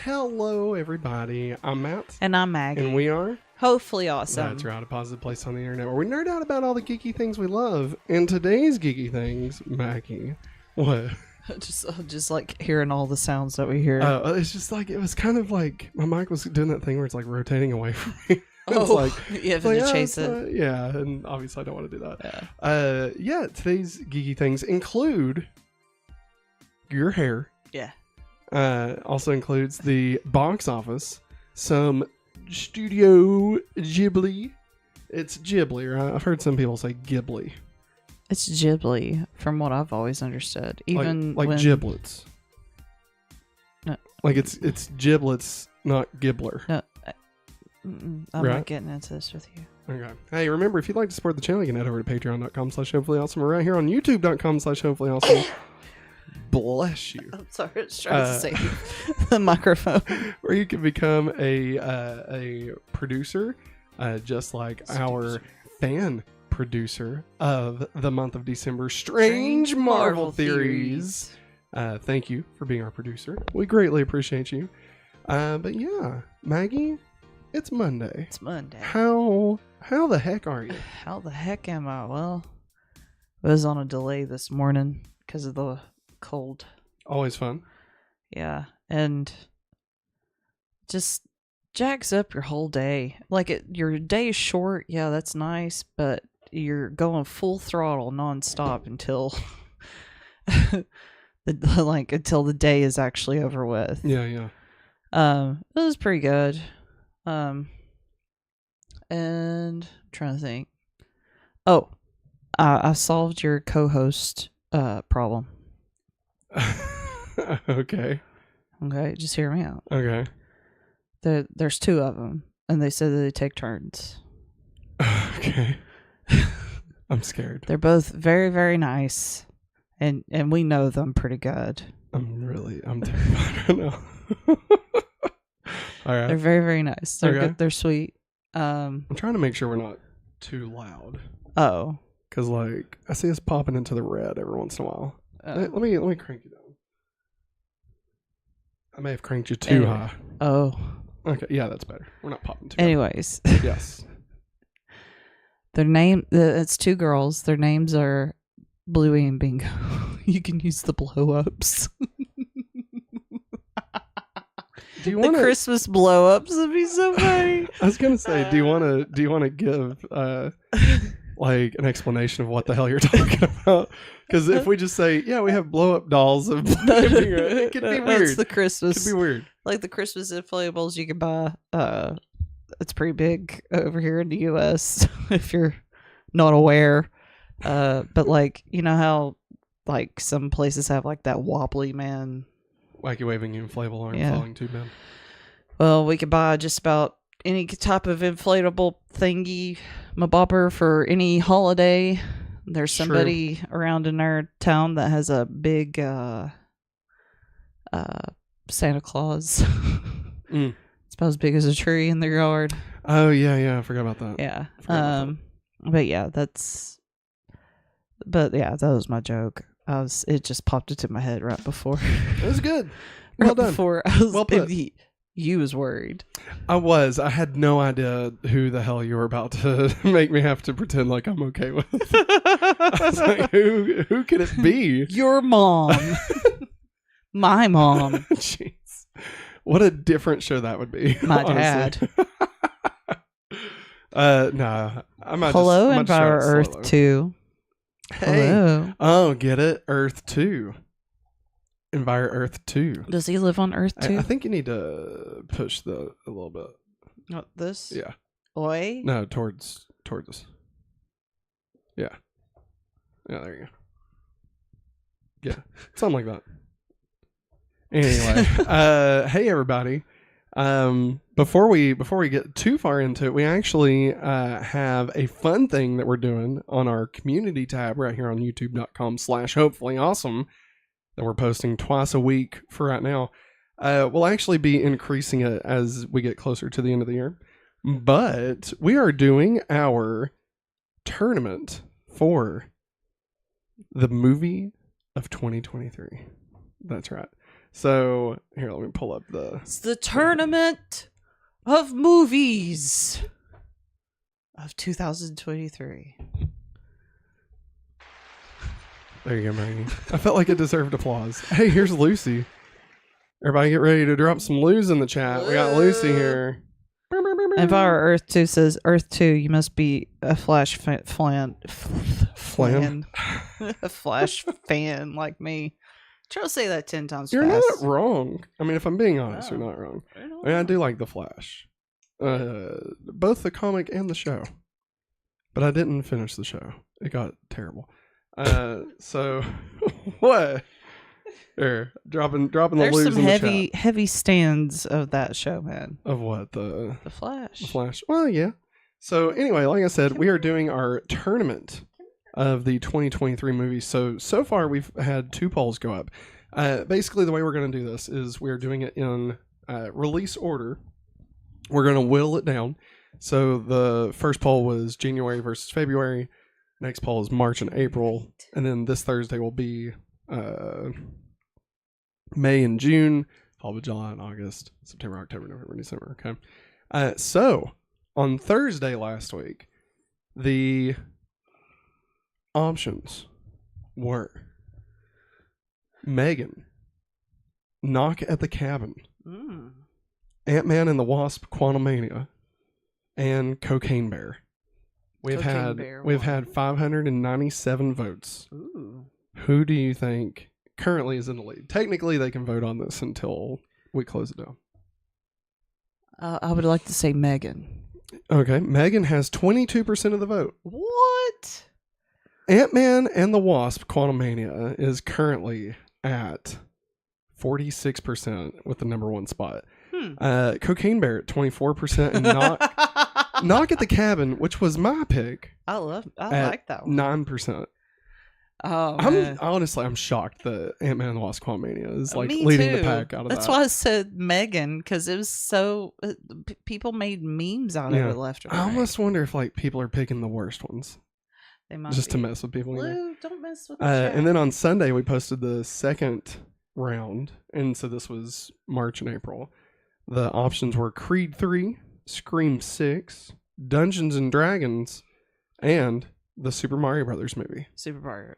Hello, everybody. I'm Matt. And I'm Maggie. And we are? Hopefully Awesome. That's right, a positive place on the internet where we nerd out about all the geeky things we love. And today's geeky things, Maggie, what? Just like hearing all the sounds that we hear. It's just like, it was kind of like, my mic was doing that thing where it's like rotating away from me. It's like, you have to chase it. Yeah, and obviously I don't want to do that. Yeah. Today's geeky things include your hair. Yeah. Also includes the box office, some Studio Ghibli. It's Ghibli, right? I've heard some people say Ghibli. It's Ghibli, from what I've always understood. Even like when... giblets. No. Like it's giblets, not Gibbler. No, I'm not getting into this with you. Okay. Hey, remember, if you'd like to support the channel, you can head over to patreon.com/hopefullyawesome or right here on youtube.com/hopefullyawesome. Bless you. I'm sorry, I was trying to save the microphone. Where you can become a producer, just like our fan producer of the month of December, Strange Marvel Theories. Thank you for being our producer. We greatly appreciate you. But yeah, Maggie, it's Monday. It's Monday. How the heck are you? How the heck am I? Well, I was on a delay this morning because of the cold. Always fun. Yeah, and just jacks up your whole day. Like your day is short, yeah, that's nice, but you're going full throttle nonstop until until the day is actually over with. Yeah. It was pretty good. And I'm trying to think. Oh, I solved your co-host problem. Okay, just hear me out. Okay. There's two of them, and they said that they take turns. Okay. I'm scared. They're both very, very nice, and we know them pretty good. I'm terrified right now. All right. They're very, very nice. They're okay. good. They're sweet. I'm trying to make sure we're not too loud. Oh. Because like I see us popping into the red every once in a while. Let me crank you down. I may have cranked you too high. Oh. Okay, yeah, that's better. We're not popping too Anyways. high. Yes. It's two girls. Their names are Bluey and Bingo. You can use the blow-ups. Do you want Christmas blow-ups would be so funny. I was gonna say, do you want to give like an explanation of what the hell you're talking about? Because if we just say, yeah, we have blow-up dolls of it could be weird. That's the Christmas. It could be weird. Like the Christmas inflatables you can buy. It's pretty big over here in the U.S. if you're not aware. But like, you know how like some places have like that wobbly man, wacky waving inflatable arm falling tube man. Well, we could buy just about any type of inflatable thingy mabobber for any holiday. There's somebody around in our town that has a big Santa Claus. It's about as big as a tree in their yard. Oh yeah, I forgot about that. Yeah. But yeah, that was my joke. It just popped into my head right before. It was good. Well done. Before I was, well put. You was worried. I was. I had no idea who the hell you were about to make me have to pretend like I'm okay with. I was like, who could it be? Your mom. My mom. Jeez. What a different show that would be. My dad. No. Hello, Enviro Earth 2. Hey. Hello. Oh, get it? Earth 2. Enviro Earth 2. Does he live on Earth 2? I think you need to push a little bit. Not this? Yeah. Oi? No, towards us. Yeah. Yeah, there you go. Yeah. Something like that. Anyway, hey everybody. Before we get too far into it, we actually have a fun thing that we're doing on our community tab right here on youtube.com/hopefullyawesome that we're posting twice a week for right now. We'll actually be increasing it as we get closer to the end of the year. But we are doing our tournament for the movie of 2023. That's right. So here, let me pull up the. It's the tournament of movies of 2023. There you go, Maggie. I felt like it deserved applause. Hey, here's Lucy. Everybody get ready to drop some Luz in the chat. We got Lucy here. And Fire Earth 2 says, Earth 2, you must be a Flash flan. A Flash fan like me. Try to say that 10 times You're fast. not wrong. I mean, if I'm being honest, you're not wrong. I mean, I do like The Flash. Both the comic and the show. But I didn't finish the show. It got terrible. So what? There, dropping the Luz There's some in the chat. heavy stands of that show, man. Of what? The Flash. The Flash. Well, yeah. So anyway, like I said, we are doing our tournament of the 2023 movies. So far we've had 2 polls go up. Basically, the way we're going to do this is we're doing it in release order. We're going to whittle it down. So the first poll was January versus February. Next poll is March and April. And then this Thursday will be May and June, followed by July and August, September, October, November, December. Okay. So on Thursday last week, the options were Megan, Knock at the Cabin, Ant-Man and the Wasp, Quantumania, and Cocaine Bear. We've had 597 votes. Ooh. Who do you think currently is in the lead? Technically, they can vote on this until we close it down. I would like to say Megan. Okay, Megan has 22% of the vote. What? Ant-Man and the Wasp, Quantumania, is currently at 46% with the number 1 spot. Cocaine Bear at 24%, and Knock at the Cabin, which was my pick. I like that one. 9%. Oh, I'm shocked that Ant-Man and the Wasp Quantumania is like Me leading too. the pack out of That's that. why I said Megan, because it was so people made memes out of it left and right. I almost wonder if like people are picking the worst ones They might just be. to mess with people. Lou, don't mess with the chat. And then on Sunday we posted the second round, and so this was March and April. The options were Creed 3, Scream 6, Dungeons and Dragons, and the Super Mario Brothers movie. Super Mario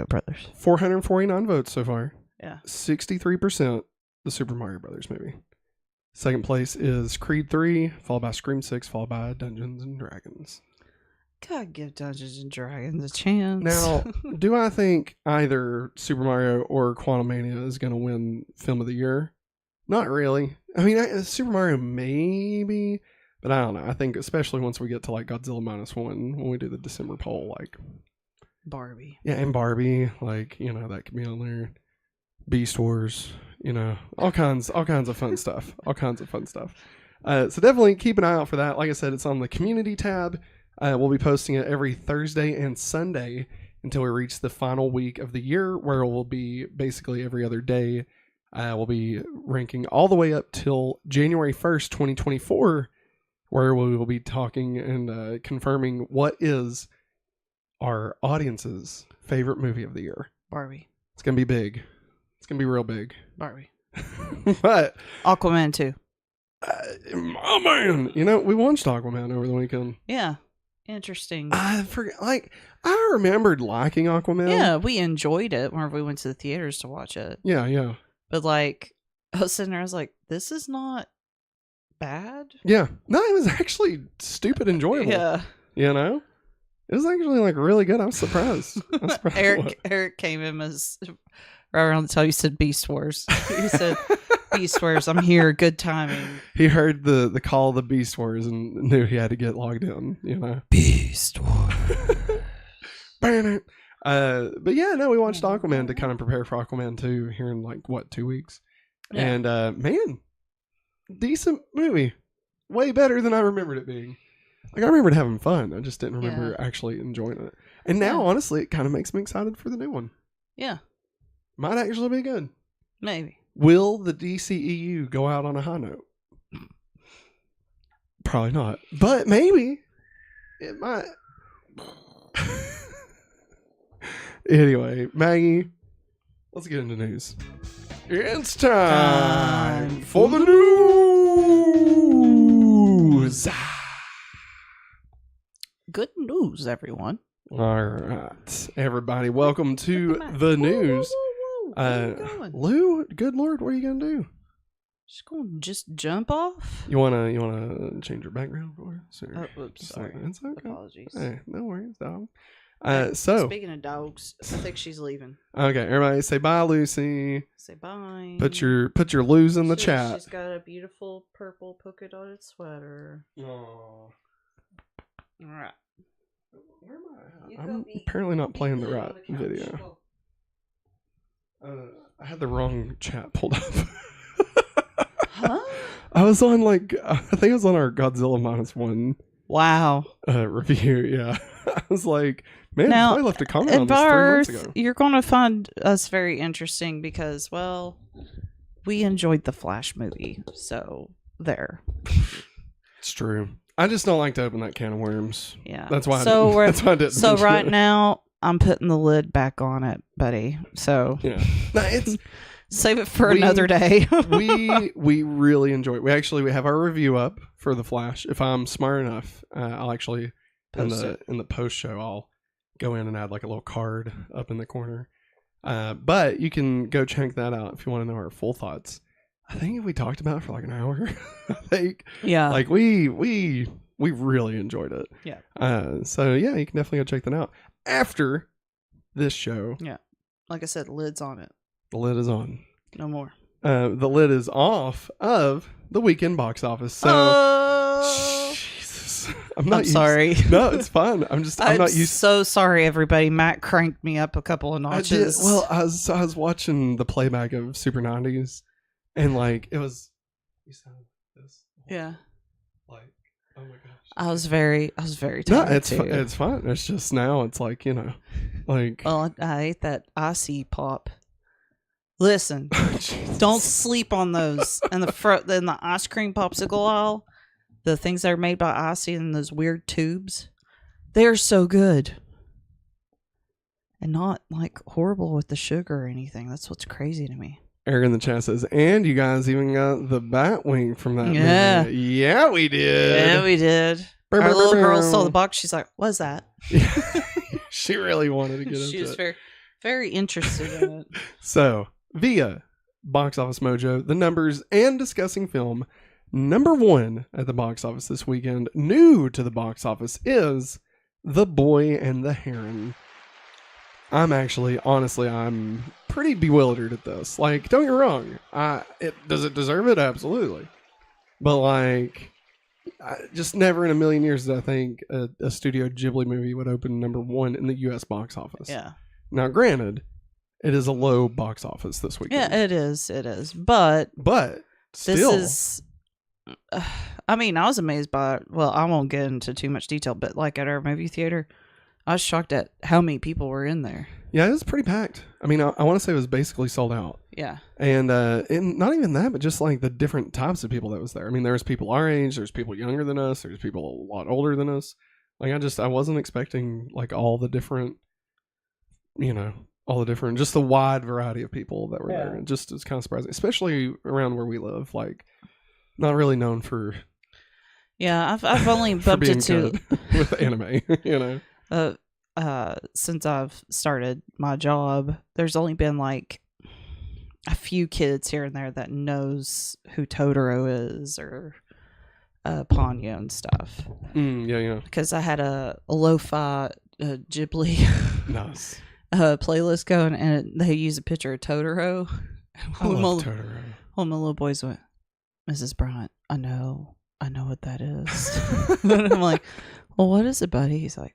Brothers. 449 votes so far. Yeah. 63% the Super Mario Brothers movie. Second place is Creed 3, followed by Scream 6, followed by Dungeons and Dragons. Gotta give Dungeons and Dragons a chance. Now, do I think either Super Mario or Quantumania is going to win Film of the Year? Not really. I mean, Super Mario maybe, but I don't know. I think especially once we get to like Godzilla -1 when we do the December poll, like Barbie. Yeah, and Barbie, like, you know, that could be on there. Beast Wars, you know, all kinds of fun stuff. So definitely keep an eye out for that. Like I said, it's on the community tab. We'll be posting it every Thursday and Sunday until we reach the final week of the year, where it will be basically every other day. We'll be ranking all the way up till January 1st, 2024, where we will be talking and confirming what is our audience's favorite movie of the year. Barbie. It's going to be big. It's going to be real big. Barbie. But Aquaman 2. Oh man, you know, we watched Aquaman over the weekend. Yeah. Interesting. I forget, like, I remembered liking Aquaman. Yeah, we enjoyed it whenever we went to the theaters to watch it. Yeah. But like, I was sitting there, I was like, this is not bad. Yeah. No, it was actually stupid enjoyable. Yeah. You know? It was actually like really good. I was surprised. Eric came in as right around the time you said Beast Wars. He said, Beast Wars, I'm here. Good timing. He heard the call of the Beast Wars and knew he had to get logged in, you know? Beast Wars. But yeah, no, we watched Aquaman to kind of prepare for Aquaman 2 here in like, 2 weeks? Yeah. And man, decent movie. Way better than I remembered it being. Like, I remembered having fun. I just didn't remember actually enjoying it. And now, honestly, it kind of makes me excited for the new one. Yeah. Might actually be good. Maybe. Will the DCEU go out on a high note? Probably not. But maybe. It might. Anyway, Maggie, let's get into news. It's time for the news. Good news, everyone. All right, everybody, welcome to the news. Where you going? Lou, good Lord, what are you gonna do? Just jump off. You wanna change your background for us? Oops, sorry. It's okay. Apologies. Hey, no worries, dog. So speaking of dogs, I think she's leaving. Okay, everybody, say bye, Lucy. Say bye. Put your Lous in the chat. She's got a beautiful purple polka dotted sweater. Aww. All right. Where am I? I'm apparently not playing the right video. I had the wrong chat pulled up. Huh? I was on I think I was on our Godzilla -1 Wow. review. Yeah, I was like, man, Now, somebody left a comment on this 3 Earth, months ago. you're going to find us very interesting because, well, we enjoyed the Flash movie. So there. It's true. I just don't like to open that can of worms. Yeah. That's why. That's why I didn't. So mention right it. now, I'm putting the lid back on it, buddy. So Yeah. No, it's. save it for another day. we really enjoy it. We have our review up for the Flash. If I'm smart enough, I'll actually in the post show I'll go in and add like a little card up in the corner. But you can go check that out if you want to know our full thoughts. I think we talked about it for like an hour. I think. Yeah. Like we really enjoyed it. Yeah. So yeah, you can definitely go check that out after this show. Yeah. Like I said, lid's on it. The lid is on. No more. The lid is off of the weekend box office. So, Jesus, I'm sorry. No, it's fine. I'm not used. So sorry, everybody. Matt cranked me up a couple of notches. I was watching the playback of Super 90s, and like it was. You sound this. Yeah. Like, oh my gosh. I was very tired. No, it's fine. It's just now. It's like like. Well, I ate that icy pop. Listen, don't sleep on those. And the ice cream popsicle aisle, the things that are made by Icy in those weird tubes, they're so good. And not like horrible with the sugar or anything. That's what's crazy to me. Eric in the chat says, and you guys even got the bat wing from that Yeah. movie. Yeah, we did. Yeah, we did. Our little girl saw the box. She's like, what's that? She really wanted to get into it. She was very, very interested in it. So, via Box Office Mojo, the numbers and discussing film, number 1 at the box office this weekend, new to the box office, is The Boy and the Heron. I'm pretty bewildered at this. Like, don't get me wrong. Does it deserve it? Absolutely. But like, just never in a million years did I think a Studio Ghibli movie would open number 1 in the U.S. box office. Yeah. Now, granted, it is a low box office this weekend. Yeah, it is. It is. But still. This is... I mean, I was amazed by... Well, I won't get into too much detail, but like at our movie theater, I was shocked at how many people were in there. Yeah, it was pretty packed. I mean, I want to say it was basically sold out. Yeah. And not even that, but just like the different types of people that was there. I mean, there was people our age, there's people younger than us, there's people a lot older than us. Like, I wasn't expecting like all the different, just the wide variety of people that were there. It just is kind of surprising, especially around where we live. Like, not really known for. Yeah, I've only bumped into with anime, since I've started my job, there's only been like a few kids here and there that knows who Totoro is or Ponyo and stuff. Yeah. Because I had a lo-fi Ghibli nice playlist going, and they use a picture of Totoro. I love Totoro. One of my little boys went, Mrs. Bryant, I know what that is. And I'm like, well, what is it, buddy? He's like,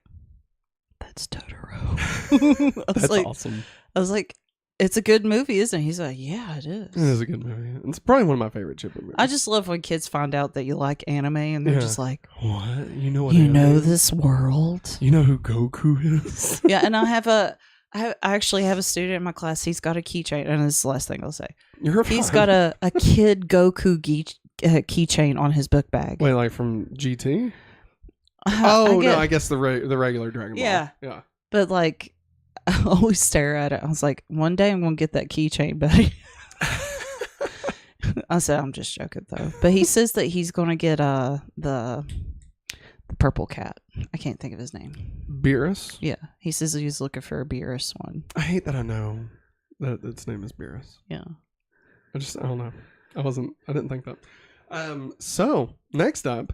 that's Totoro. That's awesome. I was like, it's a good movie, isn't it? He's like, yeah, it is. It is a good movie. It's probably one of my favorite Ghibli movies. I just love when kids find out that you like anime and they're just like, what? You know this world? You know who Goku is? Yeah, and I actually have a student in my class. He's got a keychain, and this is the last thing I'll say. He's got a kid Goku keychain on his book bag. Wait, like from GT? I guess the regular Dragon Ball. Yeah. Yeah. But like, I always stare at it. I was like, one day I'm gonna get that keychain, buddy. I said, I'm just joking though. But he says that he's gonna get the purple cat. I can't think of his name. Beerus? Yeah, he says he's looking for a Beerus one. I hate that I know that its name is Beerus. Yeah. I don't know. I didn't think that. So next up,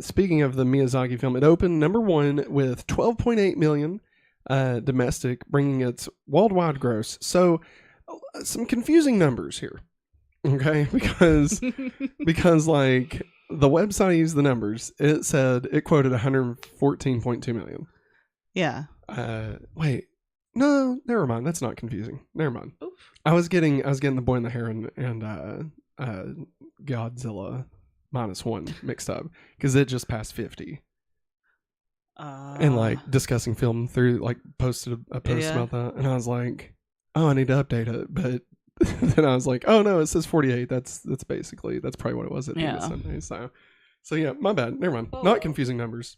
speaking of the Miyazaki film, it opened number 1 with 12.8 million domestic, bringing its worldwide gross. So some confusing numbers here, okay? Because like the website I used the numbers, it said it quoted 114.2 million. Yeah. Wait. No, never mind. That's not confusing. Never mind. Oof. I was getting the Boy and the Heron and Godzilla -1 mixed up because it just passed 50. And like discussing film through, like, posted a post about that, and I was like, oh, I need to update it, but then I was like, oh no, it says 48. That's probably what it was at the end of Sunday. So yeah, my bad. Never mind. Not confusing numbers.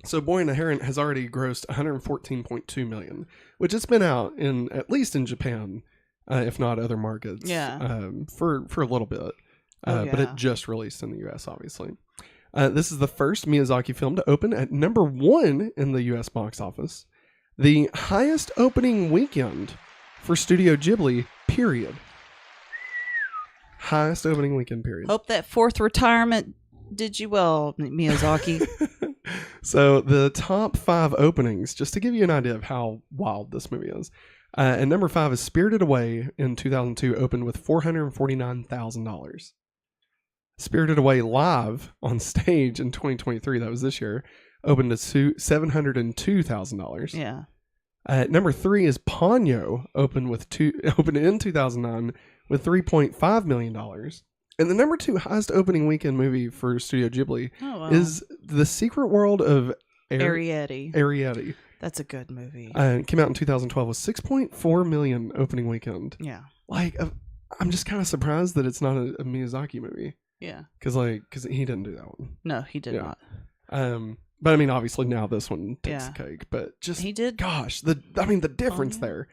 So Boy and the Heron has already grossed 114.2 million, which it's been out in, at least in Japan, if not other markets, for a little bit. But it just released in the US, obviously. This is the first Miyazaki film to open at number 1 in the US box office. The highest opening weekend for Studio Ghibli, period. Highest opening weekend, period. Hope that 4th retirement did you well, Miyazaki. So the top 5 openings, just to give you an idea of how wild this movie is. And number 5 is Spirited Away in 2002, opened with $449,000. Spirited Away live on stage in 2023, that was this year, opened at $702,000. Yeah. Number 3 is Ponyo, opened in 2009 with $3.5 million. And the number 2 highest opening weekend movie for Studio Ghibli is The Secret World of Arrietty. That's a good movie. It came out in 2012 with $6.4 million opening weekend. Yeah. Like, I'm just kind of surprised that it's not a Miyazaki movie. Yeah. Because he didn't do that one. No, he did not. But I mean, obviously now this one takes the cake. But just, he did. Gosh, the difference there,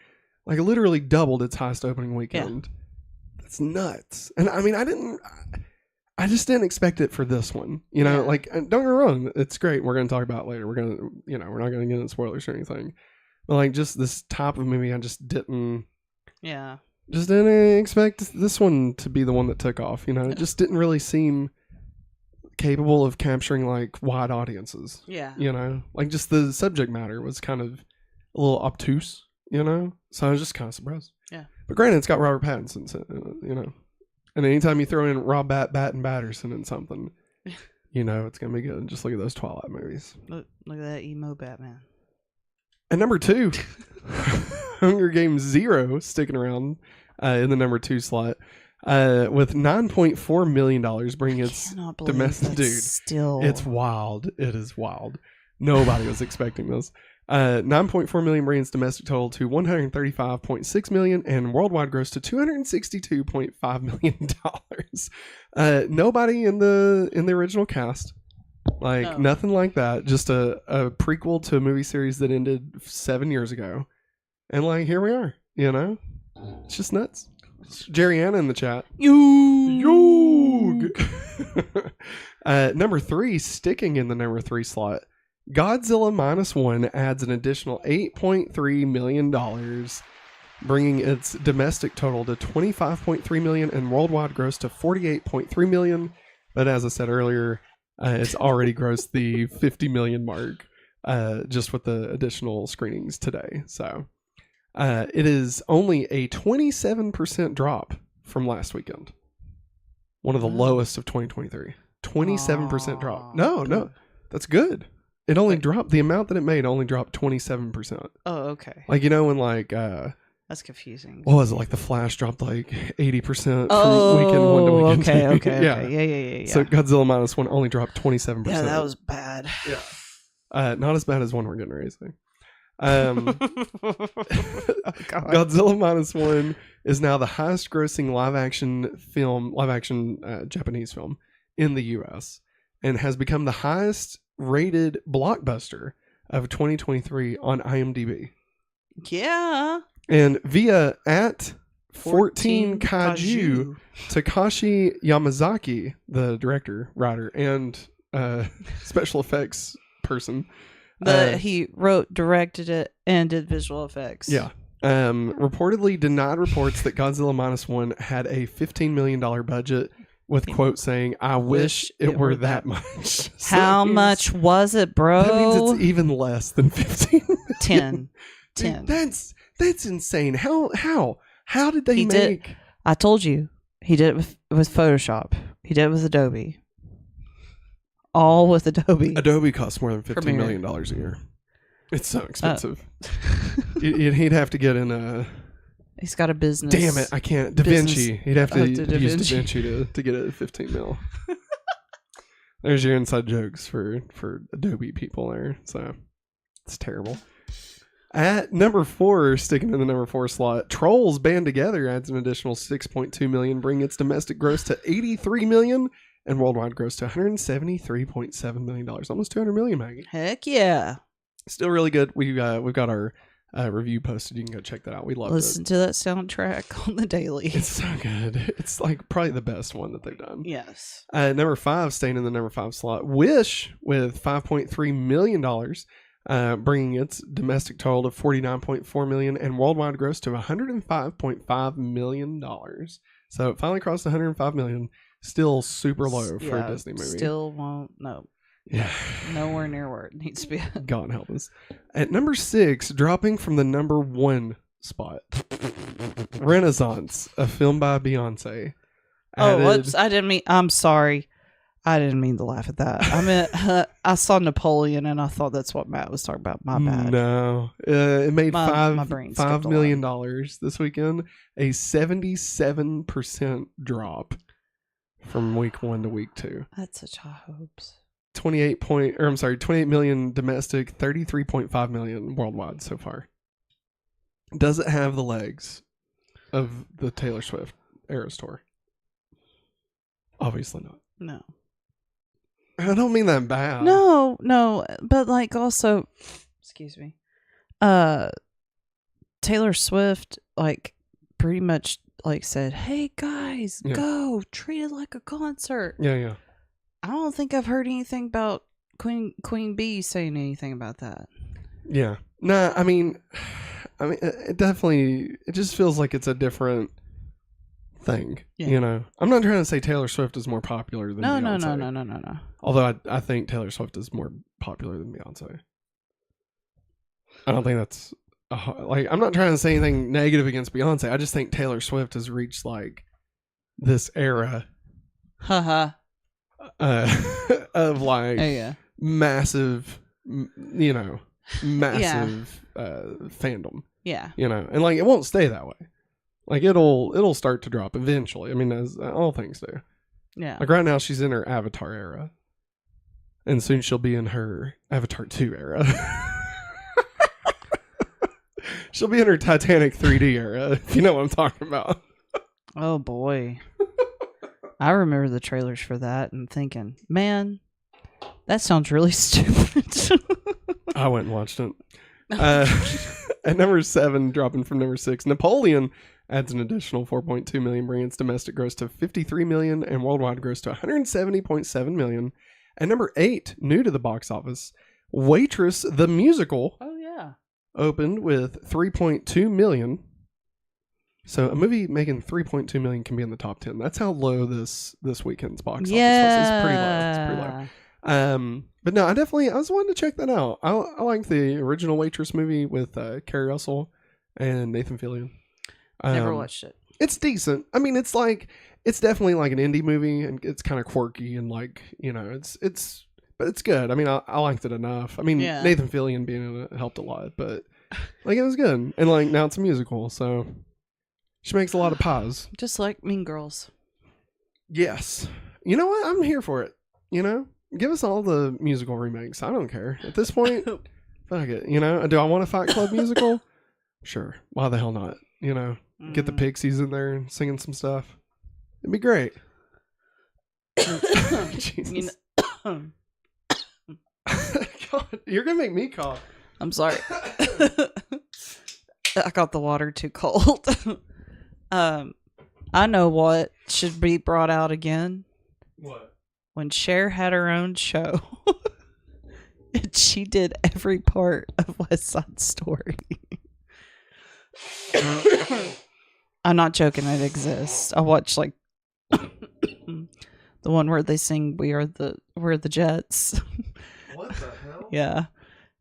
like, it literally doubled its highest opening weekend. Yeah. That's nuts. And I mean, I just didn't expect it for this one. You know, like, don't get me wrong, it's great. We're going to talk about it later. We're not going to get into spoilers or anything. But like, just this type of movie, I just didn't. Yeah. Just didn't expect this one to be the one that took off. You know, it just didn't really seem capable of capturing, like, wide audiences. Yeah. You know, like, just the subject matter was kind of a little obtuse, you know? So I was just kind of surprised. Yeah. But granted, it's got Robert Pattinson, so, you know. And anytime you throw in Rob Bat and Batterson in something, you know it's going to be good. Just look at those Twilight movies. Look at that emo Batman. And number 2, Hunger Games 0, sticking around in the number 2 slot, with $9.4 million, bringing its domestic. Dude, still, it's wild. It is wild. Nobody was expecting this. 9.4 million brings domestic total to 135.6 million, and worldwide gross to $262.5 million. Nobody in the original cast. Like, nothing like that. Just a prequel to a movie series that ended 7 years ago. And, like, here we are, you know? It's just nuts. Jerry Anna in the chat. Number 3, sticking in the number 3 slot, Godzilla -1 adds an additional $8.3 million, bringing its domestic total to $25.3 million and worldwide gross to $48.3 million. But as I said earlier, it's already grossed the 50 million mark just with the additional screenings today. So it is only a 27% drop from last weekend. One of the lowest of 2023. 27% drop. No, that's good. It only dropped, the amount that it made only dropped 27%. Oh, okay. Like, you know, when, like, that's confusing. What was it? Like, the Flash dropped like 80% from weekend 1 to weekend 2. Okay. Yeah. So Godzilla -1 only dropped 27%. Yeah, that was bad. Yeah. Not as bad as one we're getting ready to say. Godzilla -1 is now the highest grossing live action Japanese film in the US, and has become the highest rated blockbuster of 2023 on IMDb. Yeah. And via at 14 14 Kaiju, Takashi Yamazaki, the director, writer, and special effects person. He wrote, directed it, and did visual effects. Yeah. Reportedly denied reports that Godzilla Minus One had a $15 million budget with quote saying, I wish it were that much. How much was it, bro? That means it's even less than 15 million. 10. That's insane. How did they make? I told you. He did it with Photoshop. He did it with Adobe. All with Adobe. Adobe costs more than $15 million a year. It's so expensive. He'd have to get in a... He's got a business. Damn it, I can't. Da Vinci. He'd have to use Da DaVinci. Vinci to get it at 15 mil. There's your inside jokes for Adobe people there. So, it's terrible. At number 4, sticking in the number 4 slot, Trolls Band Together adds an additional $6.2 million, bringing its domestic gross to $83 million and worldwide gross to $173.7 million. Almost $200 million, Maggie. Heck yeah. Still really good. We've got our review posted. You can go check that out. We love it. Listen to that soundtrack on the daily. It's so good. It's like probably the best one that they've done. Yes. Number 5, staying in the number 5 slot, Wish with $5.3 million, bringing its domestic total to $49.4 million and worldwide gross to $105.5 million. So it finally crossed $105 million. Still super low for a Disney movie. Still won't. No. Yeah. Nowhere near where it needs to be. God help us. At number 6, dropping from the number 1 spot, Renaissance, a film by Beyonce. Whoops. I'm sorry. I didn't mean to laugh at that. I meant, I saw Napoleon and I thought that's what Matt was talking about. My bad. No. It made $5 million this weekend, a 77% drop from week 1 to week 2. That's such high hopes. 28 million domestic, 33.5 million worldwide so far. Does it have the legs of the Taylor Swift Eras Tour? Obviously not. No. I don't mean that bad. No, but like also, excuse me, Taylor Swift like pretty much like said, "Hey guys, go treat it like a concert." Yeah. I don't think I've heard anything about Queen Bee saying anything about that. Yeah. Nah, I mean, it definitely, it just feels like it's a different thing. Yeah. You know, I'm not trying to say Taylor Swift is more popular than Beyonce. No. Although I think Taylor Swift is more popular than Beyonce. I don't think that's like, I'm not trying to say anything negative against Beyonce. I just think Taylor Swift has reached like this era. Haha. Of like massive, massive fandom. Yeah. And like it won't stay that way. Like it'll start to drop eventually. I mean, as all things do. Yeah. Like right now she's in her Avatar era. And soon she'll be in her Avatar 2 era. She'll be in her Titanic 3D era, if you know what I'm talking about. Oh boy. I remember the trailers for that and thinking, man, that sounds really stupid. I went and watched it. At number 7, dropping from number 6, Napoleon adds an additional $4.2 million, bringing its domestic gross to $53 million and worldwide gross to $170.7 million. At number 8, new to the box office, Waitress the Musical. Oh yeah. Opened with $3.2 million. So a movie making $3.2 million can be in the top 10. That's how low this weekend's box office was. It's pretty low. But no, I was wanting to check that out. I like the original Waitress movie with Kerry Russell and Nathan Fillion. Never watched it. It's decent. I mean, it's definitely like an indie movie, and it's kind of quirky and like but it's good. I mean, I liked it enough. I mean, Nathan Fillion being in it helped a lot, but like it was good. And like now it's a musical, so. She makes a lot of pies. Just like Mean Girls. Yes. You know what? I'm here for it. Give us all the musical remakes. I don't care. At this point, fuck it. Do I want a Fight Club musical? Sure. Why the hell not? Get the Pixies in there and singing some stuff. It'd be great. Jesus. God, you're going to make me cough. I'm sorry. I got the water too cold. I know what should be brought out again. What? When Cher had her own show. And she did every part of West Side Story. I'm not joking, it exists. I watched like the one where they sing We're the Jets. What the hell? Yeah.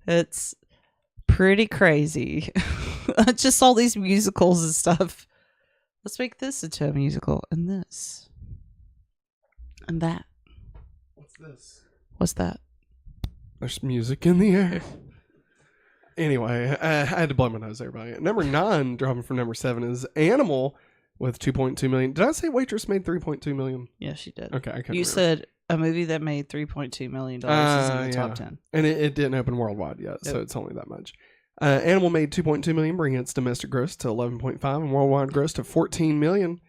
It's pretty crazy. Just all these musicals and stuff. Let's make this into a musical, and this. And that. What's this? What's that? There's music in the air. Anyway, I had to blow my nose there by it. Number 9, dropping from number 7, is Animal with 2.2 million. Did I say Waitress made 3.2 million? Yeah, she did. Okay, I couldn't You remember. said a movie that made $3.2 million is in the top 10. And it didn't open worldwide yet, so it's only that much. Animal made 2.2 million, bringing its domestic gross to 11.5 and worldwide gross to 14 million.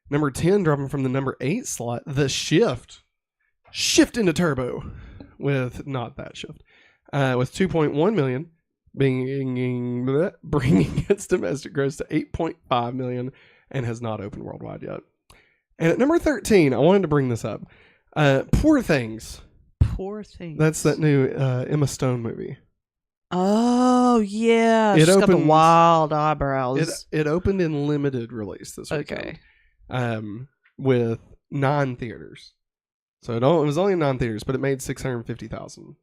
Number 10, dropping from the number 8 slot, The Shift. Shift into turbo with not that shift. With 2.1 million, bringing its domestic gross to 8.5 million and has not opened worldwide yet. And at number 13, I wanted to bring this up. Poor Things. Poor Things. That's that new Emma Stone movie. Oh, yeah. She's got the wild eyebrows. It opened in limited release this weekend. Okay. With 9 theaters. So it was only 9 theaters, but it made 650,000,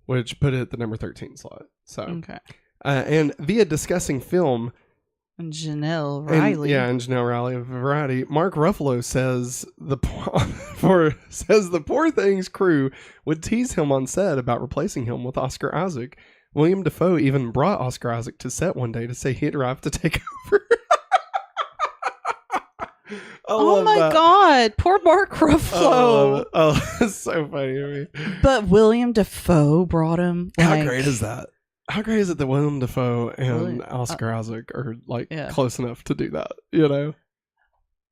which put it at the number 13 slot. So Okay. And via discussing film, And Janelle Riley. and Janelle Riley of Variety, Mark Ruffalo says the Poor Things crew would tease him on set about replacing him with Oscar Isaac. William Dafoe even brought Oscar Isaac to set one day to say he'd arrived to take over. Oh my God. Poor Mark Ruffalo. Oh, it's so funny to me. But William Dafoe brought him. How great is that? How great is it that William Dafoe and Oscar Isaac are close enough to do that? You know,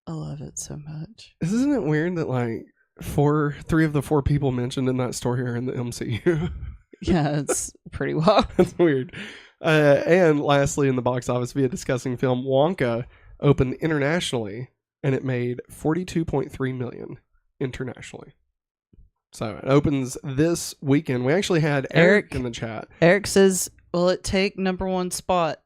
I love it so much. Isn't it weird that like 3 of the 4 people mentioned in that story are in the MCU? Yeah, it's pretty wild. That's weird. And lastly, in the box office, via discussing film, Wonka opened internationally, and it made 42.3 million internationally. So it opens this weekend. We actually had Eric in the chat. Eric says, will it take number 1 spot?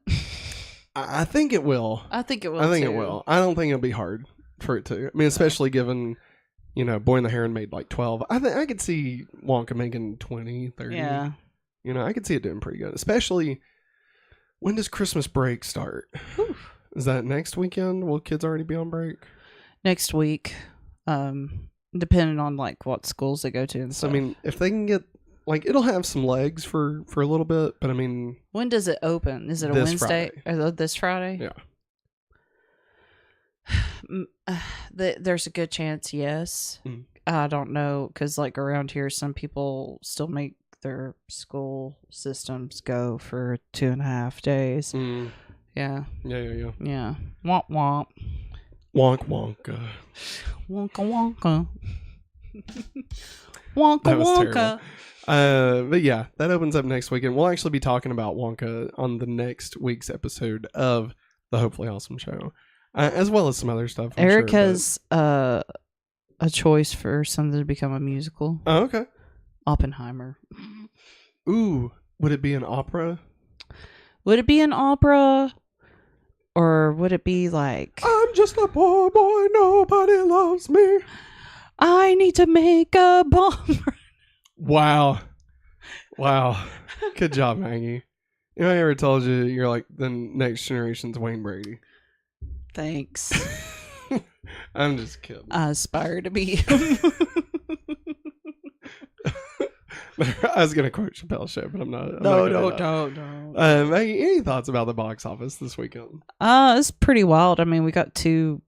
I think it will. I think it will, I think it will. I don't think it'll be hard for it to. I mean, especially given, Boy and the Heron made like 12. I could see Wonka making 20, 30. Yeah. I could see it doing pretty good. Especially, when does Christmas break start? Whew. Is that next weekend? Will kids already be on break? Next week. Depending on like what schools they go to and stuff. So, I mean, if they can get it'll have some legs for a little bit, but I mean, when does it open? Is it a Wednesday? Or this Friday? Yeah. There's a good chance, yes. I don't know, because like around here, some people still make their school systems go for 2.5 days. Yeah. Yeah. Womp womp. Wonk wonka. Wonka wonka. Wonka That was wonka. terrible. But yeah, that opens up next weekend. We'll actually be talking about Wonka on the next week's episode of the Hopefully Awesome Show, as well as some other stuff. Eric has a choice for something to become a musical. Oh, okay. Oppenheimer. Ooh, would it be an opera? Would it be an opera? Or would it be like, I'm just a poor boy, nobody loves me. I need to make a bomb. Wow. Good job, Maggie. I ever told you you're like the next generation's Wayne Brady? Thanks. I'm just kidding. I aspire to be him. I was going to quote Chappelle's Show, but I'm not. Don't. Maggie, any thoughts about the box office this weekend? It's pretty wild. I mean, we got 2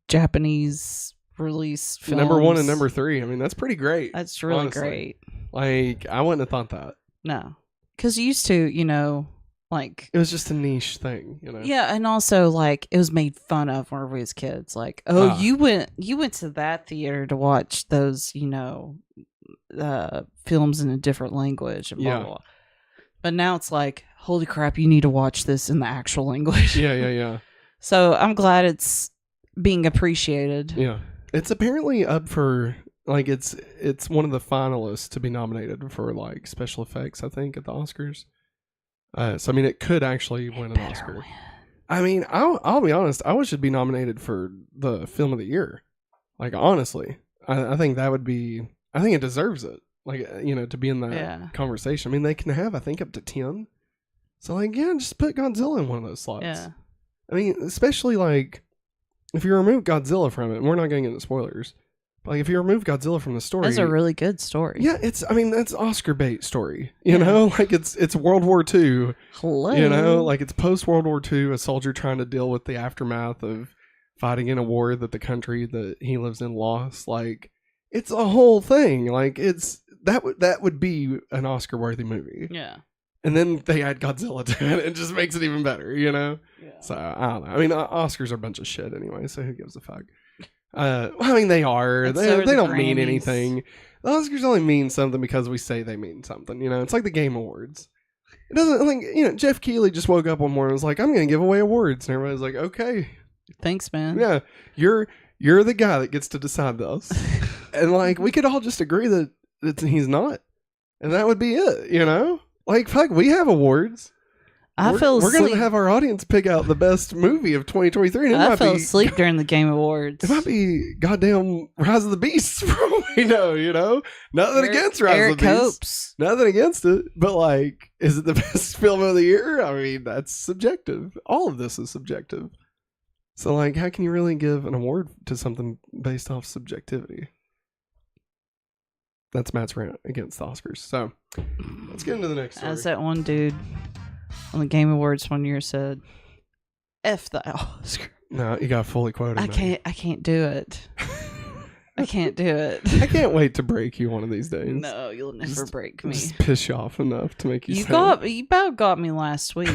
Japanese release films. Number 1 and number 3. I mean, that's pretty great. That's really honestly. great. I wouldn't have thought that. No. Because used to, like... It was just a niche thing, Yeah, and also, like, it was made fun of when we was kids. Like, you went to that theater to watch those, films in a different language and blah, blah, blah. But now it's like, holy crap, you need to watch this in the actual English. Yeah. So I'm glad it's being appreciated. Yeah. It's apparently up for, like, it's one of the finalists to be nominated for, like, special effects, I think, at the Oscars. So, I mean, it could actually win an Oscar. Win. I mean, I'll be honest, I wish it'd be nominated for the film of the year. Like, honestly. I think that would be, I think it deserves it. Like, you know, to be in that conversation. I mean, they can have, I think, up to 10. So, like, yeah, just put Godzilla in one of those slots. Yeah. I mean, especially, like, if you remove Godzilla from it, and we're not getting into spoilers, but, like, if you remove Godzilla from the story... That's a really good story. Yeah, that's Oscar bait story, you know? Like, it's World War II. Hello. You know? Like, it's post-World War II, a soldier trying to deal with the aftermath of fighting in a war that the country that he lives in lost. Like, it's a whole thing. Like, that would be an Oscar-worthy movie. Yeah. And then they add Godzilla to it. It just makes it even better, you know? Yeah. So, I don't know. I mean, Oscars are a bunch of shit anyway, so who gives a fuck? I mean, they are. They don't mean anything. The Oscars only mean something because we say they mean something, you know? It's like the Game Awards. It doesn't, like, you know, Jeff Keighley just woke up one morning and was like, I'm going to give away awards. And everybody's like, okay. Thanks, man. Yeah. You're the guy that gets to decide this. And, like, we could all just agree that he's not. And that would be it, you know? Like, fuck, we have awards. We're going to have our audience pick out the best movie of 2023. And I fell asleep during the Game Awards. It might be goddamn Rise of the Beasts, for all we know, you know? Nothing against Rise of the Beasts. Nothing against it. But, like, is it the best film of the year? I mean, that's subjective. All of this is subjective. So, like, how can you really give an award to something based off subjectivity? That's Matt's rant against the Oscars. So, let's get into the next story. As that one dude on the Game Awards one year said, F the Oscar. No, you got fully quoted. I can't do it. I can't do it. I can't wait to break you one of these days. No, you'll never break me. Just piss you off enough to make you You about got me last week.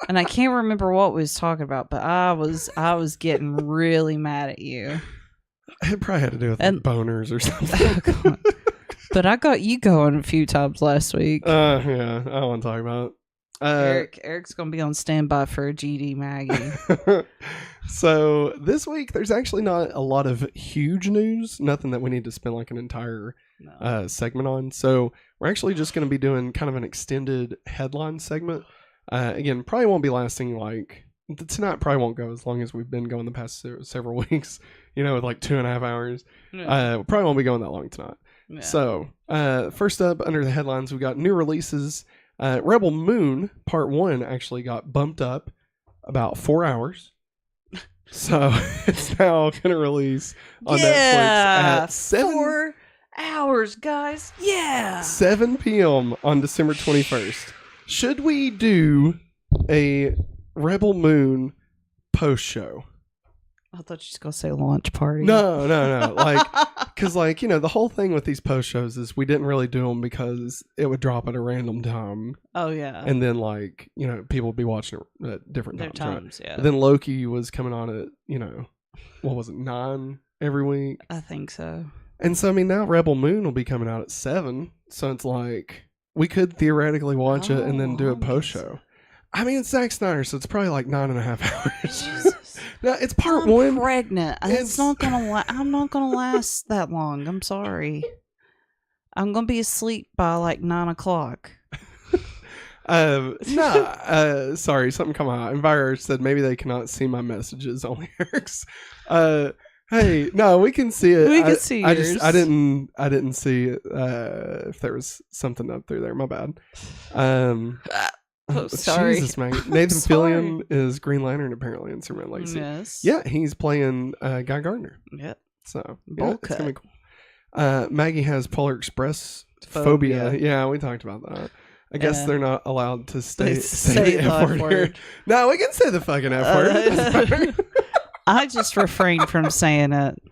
And I can't remember what we was talking about, but I was getting really mad at you. It probably had to do with boners or something. But I got you going a few times last week. Yeah, I don't want to talk about it. Eric's going to be on standby for a GD Maggie. So this week, there's actually not a lot of huge news. Nothing that we need to spend like an entire segment on. So we're actually just going to be doing kind of an extended headline segment. Again, probably won't be lasting like... Tonight probably won't go as long as we've been going the past several weeks, you know, with like 2.5 hours. Yeah. Probably won't be going that long tonight. Yeah. So, first up, under the headlines, we got new releases. Rebel Moon Part 1 actually got bumped up about 4 hours. So, it's now going to release on Netflix at 4 hours, guys. Yeah. 7 p.m. on December 21st. Should we do a Rebel Moon post show? I thought you were going to say launch party. No. Like, because, like, you know, the whole thing with these post shows is we didn't really do them because it would drop at a random time. Oh, yeah. And then, like, you know, people would be watching it at different times. Right? Yeah. But then Loki was coming on at, you know, what was it, 9 every week? I think so. And so, I mean, now Rebel Moon will be coming out at 7. So it's like, we could theoretically watch it and then do a post show. I mean, it's Zack Snyder, so it's probably like 9.5 hours. Jesus. No, it's part 1. I'm pregnant. It's not gonna. I'm not gonna last that long. I'm sorry. I'm gonna be asleep by like 9 o'clock. Sorry, something come out. Enviro said maybe they cannot see my messages, only Eric's. Hey, no, we can see it. We can see yours. I didn't see if there was something up through there. My bad. Oh, sorry. Jesus, Nathan Fillion is Green Lantern apparently in Superman Legacy. Yes. Yeah, he's playing Guy Gardner. Yep. So yeah, it's gonna be cool. Maggie has Polar Express phobia. Yeah, we talked about that. I guess they're not allowed to say the F word. No, we can say the fucking F word. I just refrain from saying it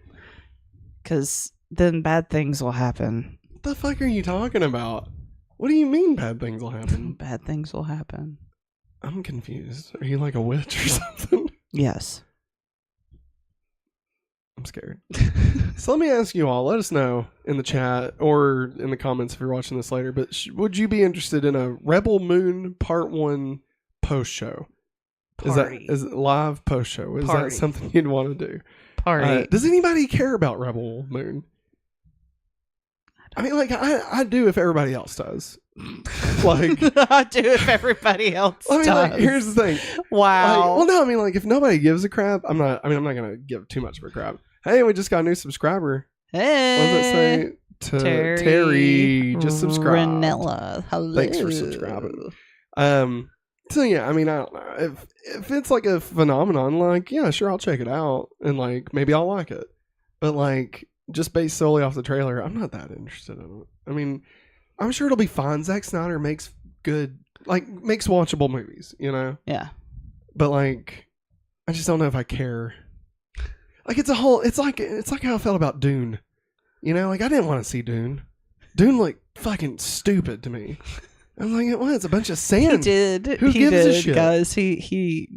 because then bad things will happen. What the fuck are you talking about? What do you mean bad things will happen? Bad things will happen. I'm confused. Are you like a witch or something? Yes. I'm scared. So let me ask you all. Let us know in the chat or in the comments if you're watching this later. But would you be interested in a Rebel Moon Part 1 post show? Is it live post show? Is that something you'd want to do? Party. Does anybody care about Rebel Moon? I mean, like, I do if everybody else does. Like, I do if everybody else does. Like, here's the thing. Wow. Like, well, no, I mean, like, if nobody gives a crap, I'm not gonna give too much of a crap. Hey, we just got a new subscriber. Hey. What does it say? Terry just subscribed. Ranella. Hello. Thanks for subscribing. So yeah, I mean, I don't know if it's like a phenomenon. Like, yeah, sure, I'll check it out, and like maybe I'll like it. But like, just based solely off the trailer, I'm not that interested in it. I mean, I'm sure it'll be fine. Zack Snyder makes watchable movies, you know? Yeah. But like, I just don't know if I care. Like, it's like how I felt about Dune. You know, like I didn't want to see Dune. Dune looked fucking stupid to me. I was like, it was a bunch of sand. He did. Who gives a shit? Guys, he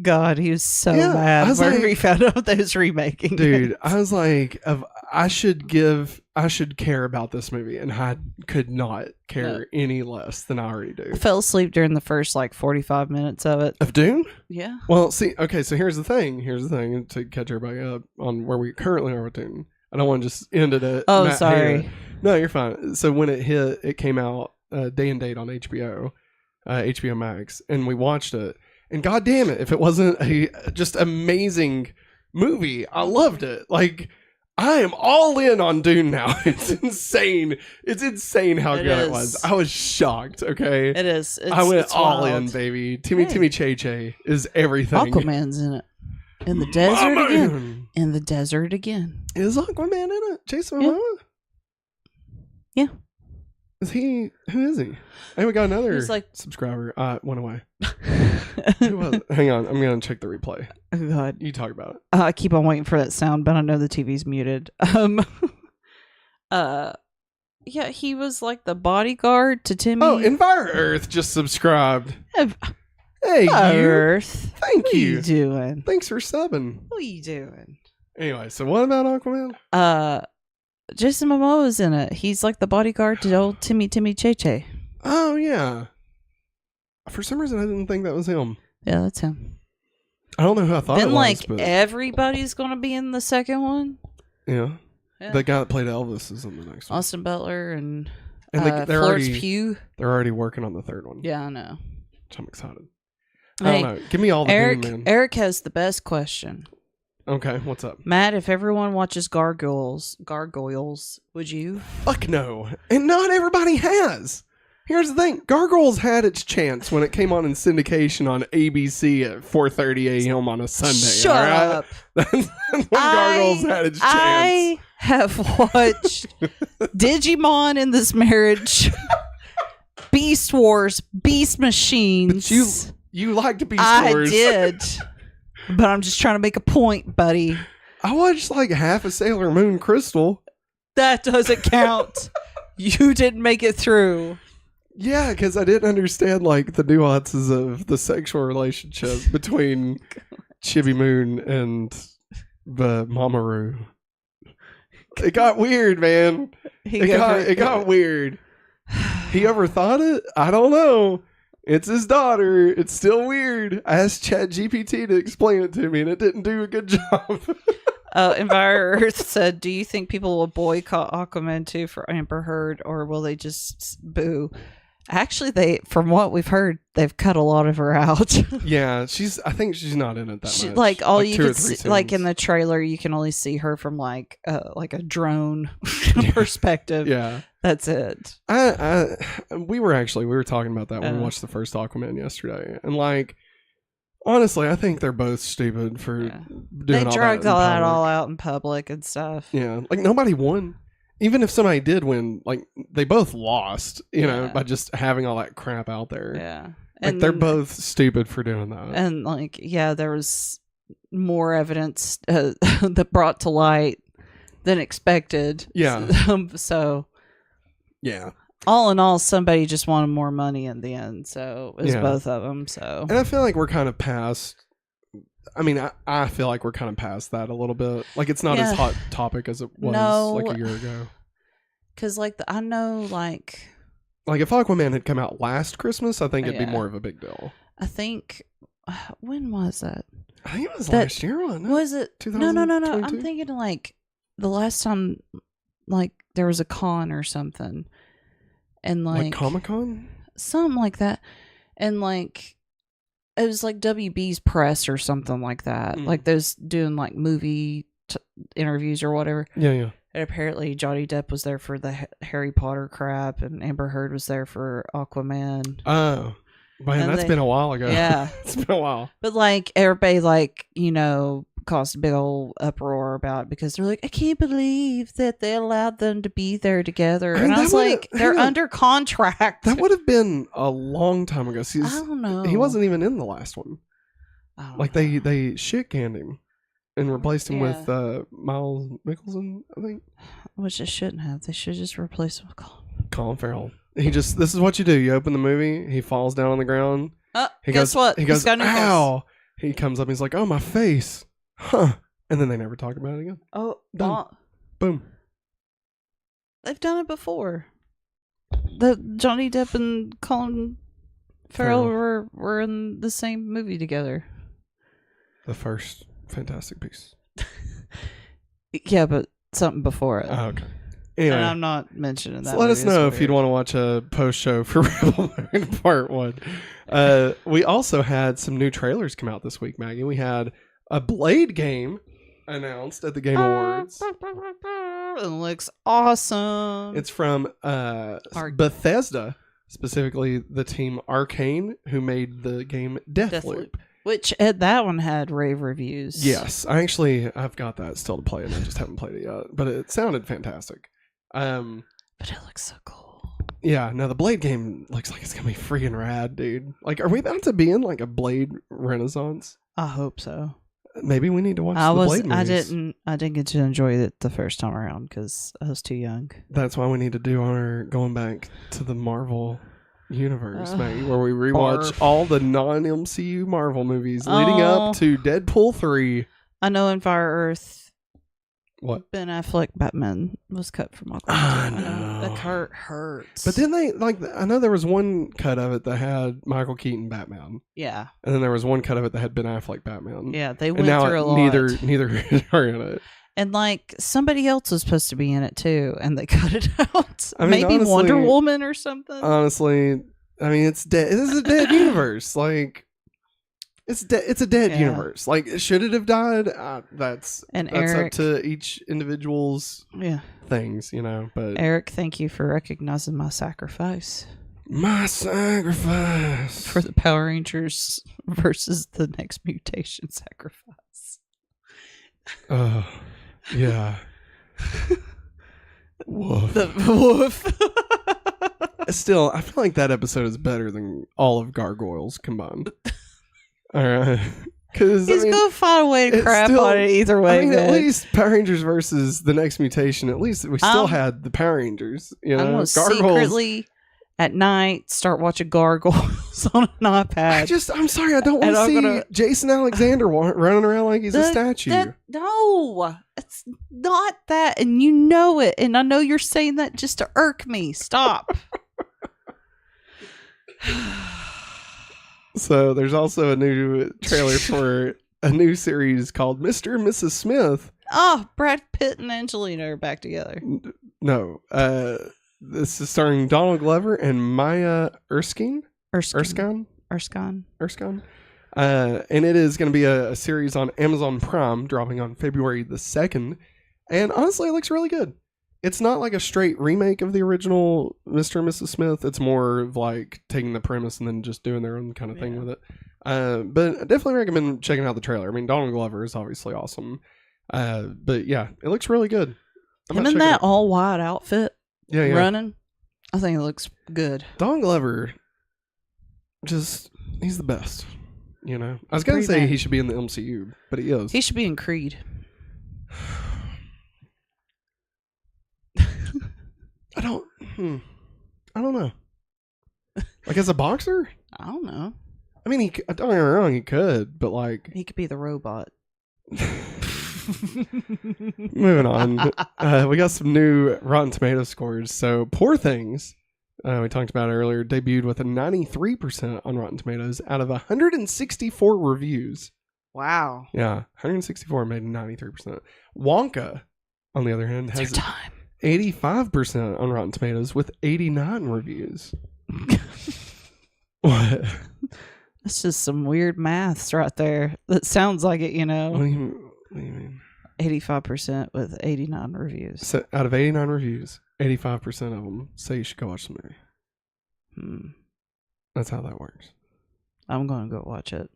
was so mad when we found out they was remaking dude, it. I was like, I should care about this movie, and I could not care any less than I already do. I fell asleep during the first like 45 minutes of it. Of Dune? Yeah. Well, see, okay, so here's the thing to catch everybody up on where we currently are with Dune. I don't want to just end it at Oh, Matt sorry. Hager. No, you're fine. So when it hit, it came out day and date on HBO Max, and we watched it. And god damn it, if it wasn't a just amazing movie, I loved it. Like, I am all in on Dune now. It's insane. It's insane how good it was. I was shocked. Okay, it is. I went all wild. in, baby. Timmy Che is everything. Aquaman's in it. In the desert again. In the desert again. Is Aquaman in it? Jason Momoa? Yeah. Is he? Who is he? Hey, we got another subscriber. Went away. Who was it? Hang on, I'm gonna check the replay. Oh god, you talk about it. I keep on waiting for that sound, but I know the TV's muted. Yeah, he was like the bodyguard to Timmy. Oh, Envire Earth just subscribed. Hey, Earth. Thank you. What are you doing? Thanks for subbing. What are you doing? Anyway, so what about Aquaman? Jason Momoa's in it. He's like the bodyguard to old Timmy Che. Oh yeah. For some reason, I didn't think that was him. Yeah, that's him. I don't know who I thought it was. Like but everybody's gonna be in the second one. Yeah. The guy that played Elvis is in the next one. Austin Butler and Florence Pugh. They're already working on the third one. Yeah, I know. Which I'm excited. I don't know. Give me all the Eric. Doom, man. Eric has the best question. Okay, what's up? Matt, if everyone watches gargoyles, would you? Fuck no. And not everybody has. Here's the thing. Gargoyles had its chance when it came on in syndication on ABC at 4:30 a.m. on a Sunday. Shut up. That's when Gargoyles had its chance. I have watched Digimon in this marriage, Beast Wars, Beast Machines. But you liked Beast Wars. I did. But I'm just trying to make a point, buddy. I watched like half of Sailor Moon Crystal. That doesn't count. You didn't make it through. Yeah, because I didn't understand like the nuances of the sexual relationship between Chibi Moon and the Mamoru. It got weird, man. It got weird. He overthought it? I don't know. It's his daughter. It's still weird. I asked ChatGPT to explain it to me, and it didn't do a good job. Envire Earth said, do you think people will boycott Aquaman 2 for Amber Heard, or will they just boo? Actually, from what we've heard, they've cut a lot of her out. Yeah, I think she's not in it that much. Like all you could see, like in the trailer, you can only see her from like a drone perspective. Yeah, that's it. We were talking about that when we watched the first Aquaman yesterday, and like honestly, I think they're both stupid for doing they all dragged that all out in public and stuff. Yeah, like nobody won. Even if somebody did win, like they both lost, you know, by just having all that crap out there. Yeah. Like they're both stupid for doing that. And like, yeah, there was more evidence that brought to light than expected. Yeah. So. Yeah. All in all, somebody just wanted more money in the end. So it was both of them. So. And I feel like we're kind of past. I mean, I feel like we're kind of past that a little bit. Like, it's not as hot topic as it was like a year ago. Because, like, I know, like if Aquaman had come out last Christmas, I think it'd be more of a big deal. I think, when was that? I think it was last year, wasn't it? Was it? No. I'm thinking, like, the last time, like, there was a con or something. And, like Comic-Con? Something like that. And, like, it was like WB's press or something like that. Like, those doing, like, movie interviews or whatever. Yeah. And apparently Johnny Depp was there for the Harry Potter crap, and Amber Heard was there for Aquaman. Oh. Man, that's been a while ago. Yeah. It's been a while. But, like, everybody, like, you know, caused a big old uproar about it because they're like, I can't believe that they allowed them to be there together. And I was like, they're under contract. That would have been a long time ago. See, I don't know. He wasn't even in the last one. Like, they shit canned him and replaced him with Miles Mickelson, I think. Which they shouldn't have. They should just replace him with Colin Farrell. This is what you do. You open the movie, he falls down on the ground. Guess what? He goes, ow! He comes up and he's like, oh, my face. Huh. And then they never talk about it again. Oh, done. Boom. They've done it before. The Johnny Depp and Colin Farrell were in the same movie together. The first Fantastic Beasts. Yeah, but something before it. Oh, okay. Anyway, and I'm not mentioning that. So let us know if you'd want to watch a post show for Rebel Moon Part 1. We also had some new trailers come out this week, Maggie. We had a Blade game announced at the Game Awards. It looks awesome. It's from Bethesda, specifically the team Arcane, who made the game Deathloop. Which that one had rave reviews. Yes, I've got that still to play, and I just haven't played it yet. But it sounded fantastic. But it looks so cool. Yeah, no, the Blade game looks like it's gonna be freaking rad, dude. Like, are we about to be in like a Blade renaissance? I hope so. Maybe we need to watch the Blade movies. I didn't get to enjoy it the first time around because I was too young. That's why we need to do our going back to the Marvel universe, Maggie, where we rewatch all the non-MCU Marvel movies leading up to Deadpool 3. I know in Fire Earth, what? Ben Affleck Batman was cut from Aquaman. I know. That hurts. But then I know there was one cut of it that had Michael Keaton Batman. Yeah. And then there was one cut of it that had Ben Affleck Batman. Yeah, they went through a lot. Neither are in it. And like somebody else was supposed to be in it too, and they cut it out. I mean, maybe honestly, Wonder Woman or something. Honestly, I mean, it's dead. This is a dead universe. Like, it's a dead universe. Like, should it have died? That's Eric, up to each individual's things, you know. But Eric, thank you for recognizing my sacrifice. My sacrifice for the Power Rangers versus the Next Mutation sacrifice. Oh, yeah. Woof. The woof. Still, I feel like that episode is better than all of Gargoyles combined. All right. Because he's going to find a way to crap on it either way. I mean, at least Power Rangers versus the Next Mutation, at least we still had the Power Rangers. You know, I'm going to secretly at night start watching Gargoyles on an iPad. I'm sorry, I don't want to see Jason Alexander running around like he's a statue. No, it's not that, and you know it, and I know you're saying that just to irk me. Stop. So there's also a new trailer for a new series called Mr. and Mrs. Smith. Oh, Brad Pitt and Angelina are back together. No, this is starring Donald Glover and Maya Erskine. And it is going to be a series on Amazon Prime, dropping on February the 2nd. And honestly, it looks really good. It's not like a straight remake of the original Mr. and Mrs. Smith. It's more of like taking the premise and then just doing their own kind of thing with it. But I definitely recommend checking out the trailer. I mean, Donald Glover is obviously awesome. But yeah, it looks really good. Him in that all white outfit running, I think it looks good. Donald Glover, he's the best. You know, I was going to say he should be in the MCU, but he is. He should be in Creed. I don't know. Like as a boxer? I don't know. I mean, don't get me wrong, he could, but like... He could be the robot. Moving on. We got some new Rotten Tomato scores. So, Poor Things, we talked about earlier, debuted with a 93% on Rotten Tomatoes out of 164 reviews. Wow. Yeah, 164 made 93%. Wonka, on the other hand, has 85% on Rotten Tomatoes with 89 reviews. What? That's just some weird maths right there. That sounds like it, What do you mean? 85% with 89 reviews. So out of 89 reviews, 85% of them say you should go watch the movie. That's how that works. I'm going to go watch it.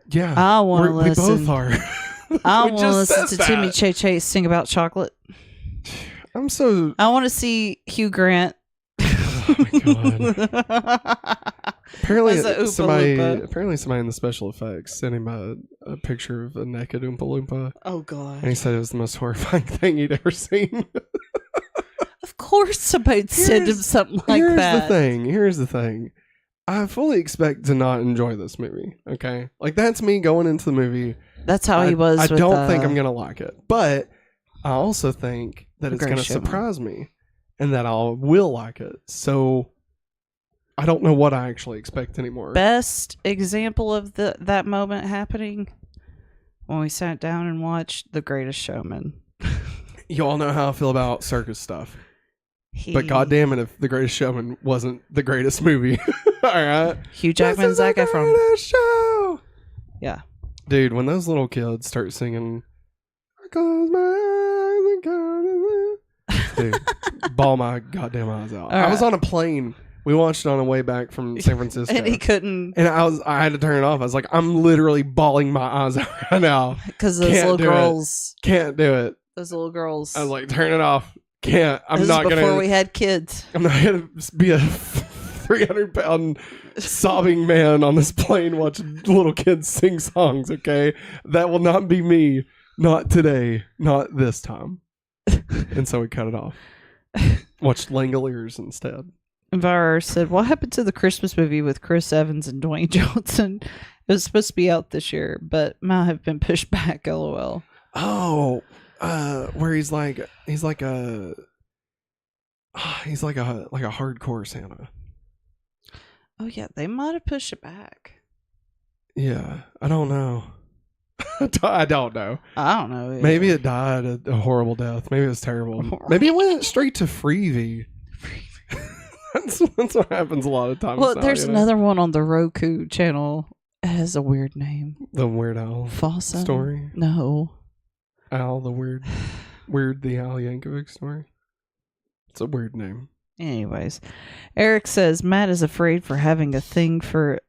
Yeah. I want to listen. We both are. I want to listen to Timmy Che sing about chocolate. I want to see Hugh Grant. Oh my God. Apparently somebody in the special effects sent him a picture of a naked Oompa Loompa. Oh God. And he said it was the most horrifying thing he'd ever seen. Of course somebody'd send him something like that. Here's the thing. I fully expect to not enjoy this movie. Okay? Like, that's me going into the movie. That's how he was. I don't think I'm going to like it. But I also think that it's going to surprise me and that I will like it. So I don't know what I actually expect anymore. Best example of that moment happening when we sat down and watched The Greatest Showman. You all know how I feel about circus stuff. But goddamn it, if The Greatest Showman wasn't the greatest movie. All right. Hugh Jackman, Zac Efron. Show. Yeah. Dude, when those little kids start singing, I close my eyes and count, dude, ball my goddamn eyes out. I was on a plane. We watched it on the way back from San Francisco. And he couldn't. And I had to turn it off. I was like, I'm literally bawling my eyes out right now. Because those little girls. Can't do it. Those little girls. I was like, turn it off. Can't. I'm not going to. Before we had kids. I'm not going to be a 300-pound sobbing man on this plane watching little kids sing songs, okay? That will not be me. Not today. Not this time. And so we cut it off. Watched Langoliers instead. Enviro said, what happened to the Christmas movie with Chris Evans and Dwayne Johnson? It was supposed to be out this year, but might have been pushed back, lol. Oh, where he's like a hardcore Santa. Oh yeah, they might have pushed it back. Yeah, I don't know. I don't know. I don't know. Either. Maybe it died a horrible death. Maybe it was terrible. Maybe it went straight to Freevee. That's what happens a lot of times. Well, there's another one on the Roku channel. It has a weird name. The Weird Al Fossa story. No. Al, the weird the Al Yankovic story. It's a weird name. Anyways, Eric says Matt is afraid for having a thing for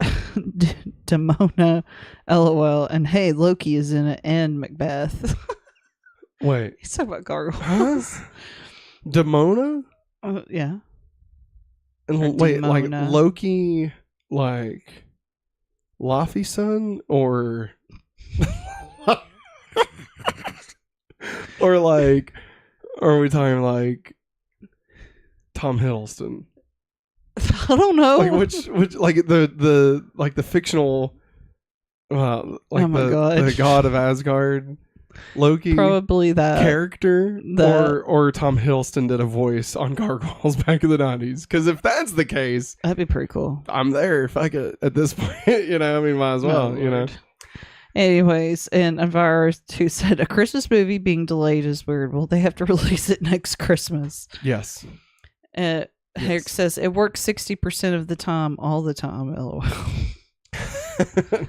Demona, lol, and hey, Loki is in it and Macbeth. Wait, he's talking about gargoyles. Huh? Demona? Yeah. And wait, like Loki, like Laffy's son, or or like, or are we talking like Tom Hiddleston? I don't know. Like which like the fictional, the god of Asgard, Loki, probably that character, or Tom Hiddleston did a voice on Gargoyles back in the 90s. Because if that's the case, that'd be pretty cool. I'm there. If I could, at this point, I mean, might as well, Anyways, and Enviro, who said a Christmas movie being delayed is weird. Well, they have to release it next Christmas. Yes. Eric says it works 60% of the time, all the time. LOL.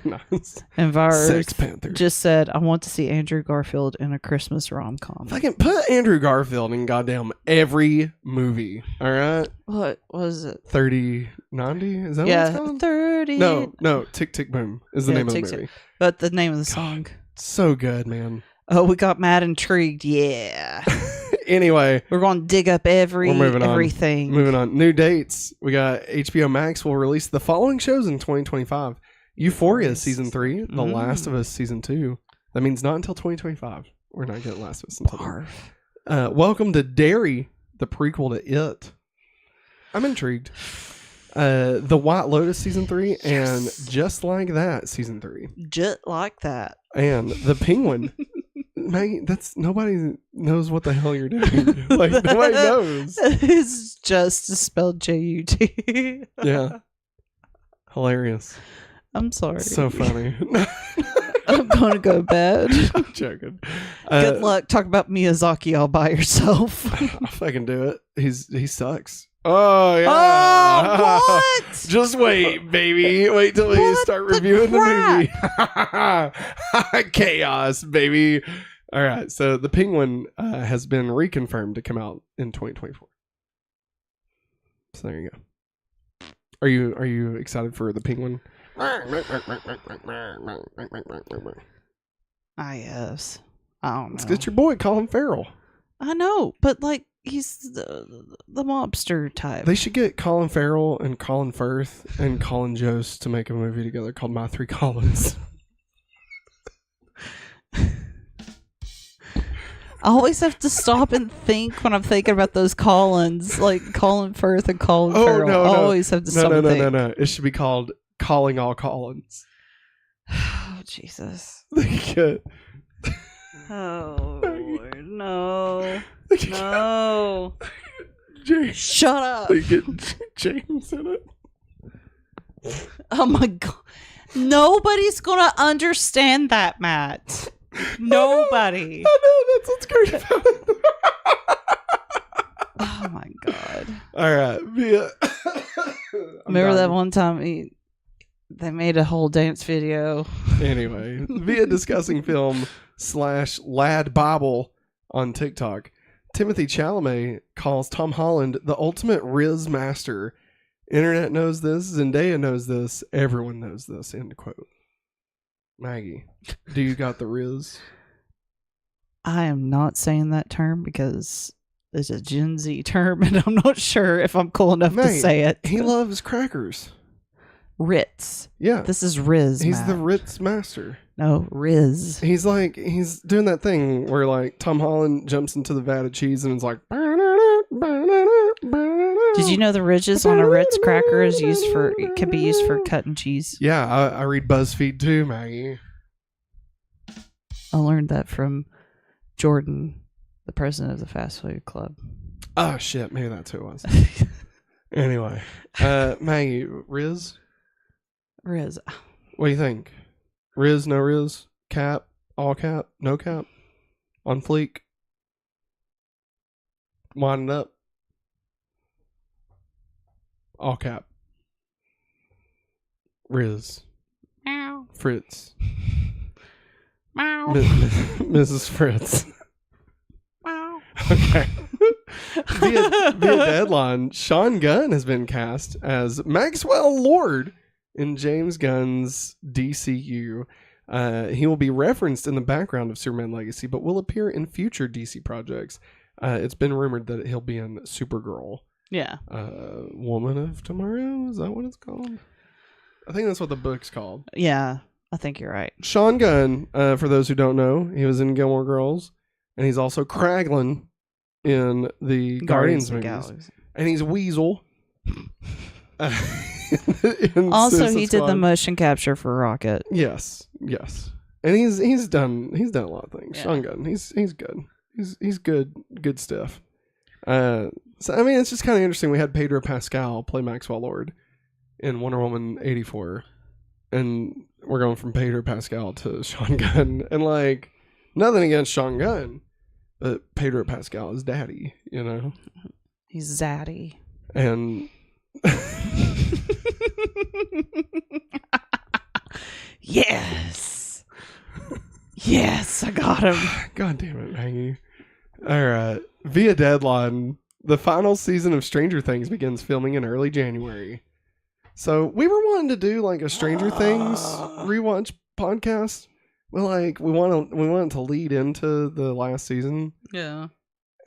Nice. And Virus just said, I want to see Andrew Garfield in a Christmas rom-com. Fucking put Andrew Garfield in goddamn every movie. All right. What was it? 3090? Is that what it's called? 30. No. Tick Tick Boom is the name of the movie. But the name of the song. So good, man. Oh, we got Matt intrigued. Yeah. Anyway, we're going to dig up everything. Moving on. New dates. We got HBO Max will release the following shows in 2025. Euphoria Season 3, The Last of Us Season 2. That means not until 2025. We're not getting Last of Us until then. Welcome to Derry, the prequel to It. I'm intrigued. The White Lotus season 3, and Just Like That season 3, Just like that. and The Penguin. Maggie, nobody knows what the hell you're doing. Like nobody knows. It's just spelled J-U-T. Yeah, hilarious. I'm sorry. So funny. I'm gonna go to bed. I'm joking. Good luck. Talk about Miyazaki all by yourself. I'll fucking do it. He sucks. Oh yeah. Oh, what? Just wait, baby. Wait till we start reviewing the movie. Chaos, baby. All right. So The Penguin has been reconfirmed to come out in 2024. So there you go. Are you excited for The Penguin? Yes. I don't know. It's your boy Colin Farrell. I know, but like he's the mobster type. They should get Colin Farrell and Colin Firth and Colin Jost to make a movie together called My Three Collins. I always have to stop and think when I'm thinking about those Collins, like Colin Firth and Colin Farrell. No. I always have to stop and think. No. It should be called Calling All Collins. Oh, Jesus. Good. Oh, Lord, no. No. James. Shut up. They get James in it. Oh, my God. Nobody's going to understand that, Matt. Nobody. I know. That's what's great about it. Oh, my God. All right. Remember that one time they made a whole dance video? Anyway, via discussing film / Lad Bible on TikTok, Timothy Chalamet calls Tom Holland the ultimate Riz master. Internet knows this. Zendaya knows this. Everyone knows this. End quote. Maggie, do you got the Riz? I am not saying that term because it's a Gen Z term, and I'm not sure if I'm cool enough to say it. He loves crackers. Ritz. Yeah. This is Riz. He's Matt. the Ritz master. No, Riz. He's doing that thing where like Tom Holland jumps into the vat of cheese and it's like. Did you know the ridges on a Ritz cracker can be used for cutting cheese? Yeah, I read BuzzFeed too, Maggie. I learned that from Jordan, the president of the fast food club. Oh shit, maybe that's who it was. Anyway, Maggie, Riz? Riz. What do you think? Riz, no Riz? Cap? All cap? No cap? On fleek? Winding up? All cap? Riz? Meow. Fritz? Meow. Mrs. Fritz? Meow. Okay. via Deadline, Sean Gunn has been cast as Maxwell Lord in James Gunn's DCU. He will be referenced in the background of Superman Legacy, but will appear in future DC projects. It's been rumored that he'll be in Supergirl. Yeah. Woman of Tomorrow? Is that what it's called? I think that's what the book's called. Yeah, I think you're right. Sean Gunn, for those who don't know, he was in Gilmore Girls, and he's also Kraglin in the Guardians movies. And he's Weasel. Also, he did the motion capture for Rocket. Yes. And he's done a lot of things. Yeah. Sean Gunn, he's good. He's good stuff. So I mean, it's just kind of interesting. We had Pedro Pascal play Maxwell Lord in Wonder Woman 84, and we're going from Pedro Pascal to Sean Gunn, and like nothing against Sean Gunn, but Pedro Pascal is daddy, you know. He's zaddy. And yes, I got him. God damn it, Maggie. All right. Via Deadline, the final season of Stranger Things begins filming in early January. So we were wanting to do like a Stranger Things rewatch podcast. Well, like we wanted to lead into the last season. Yeah.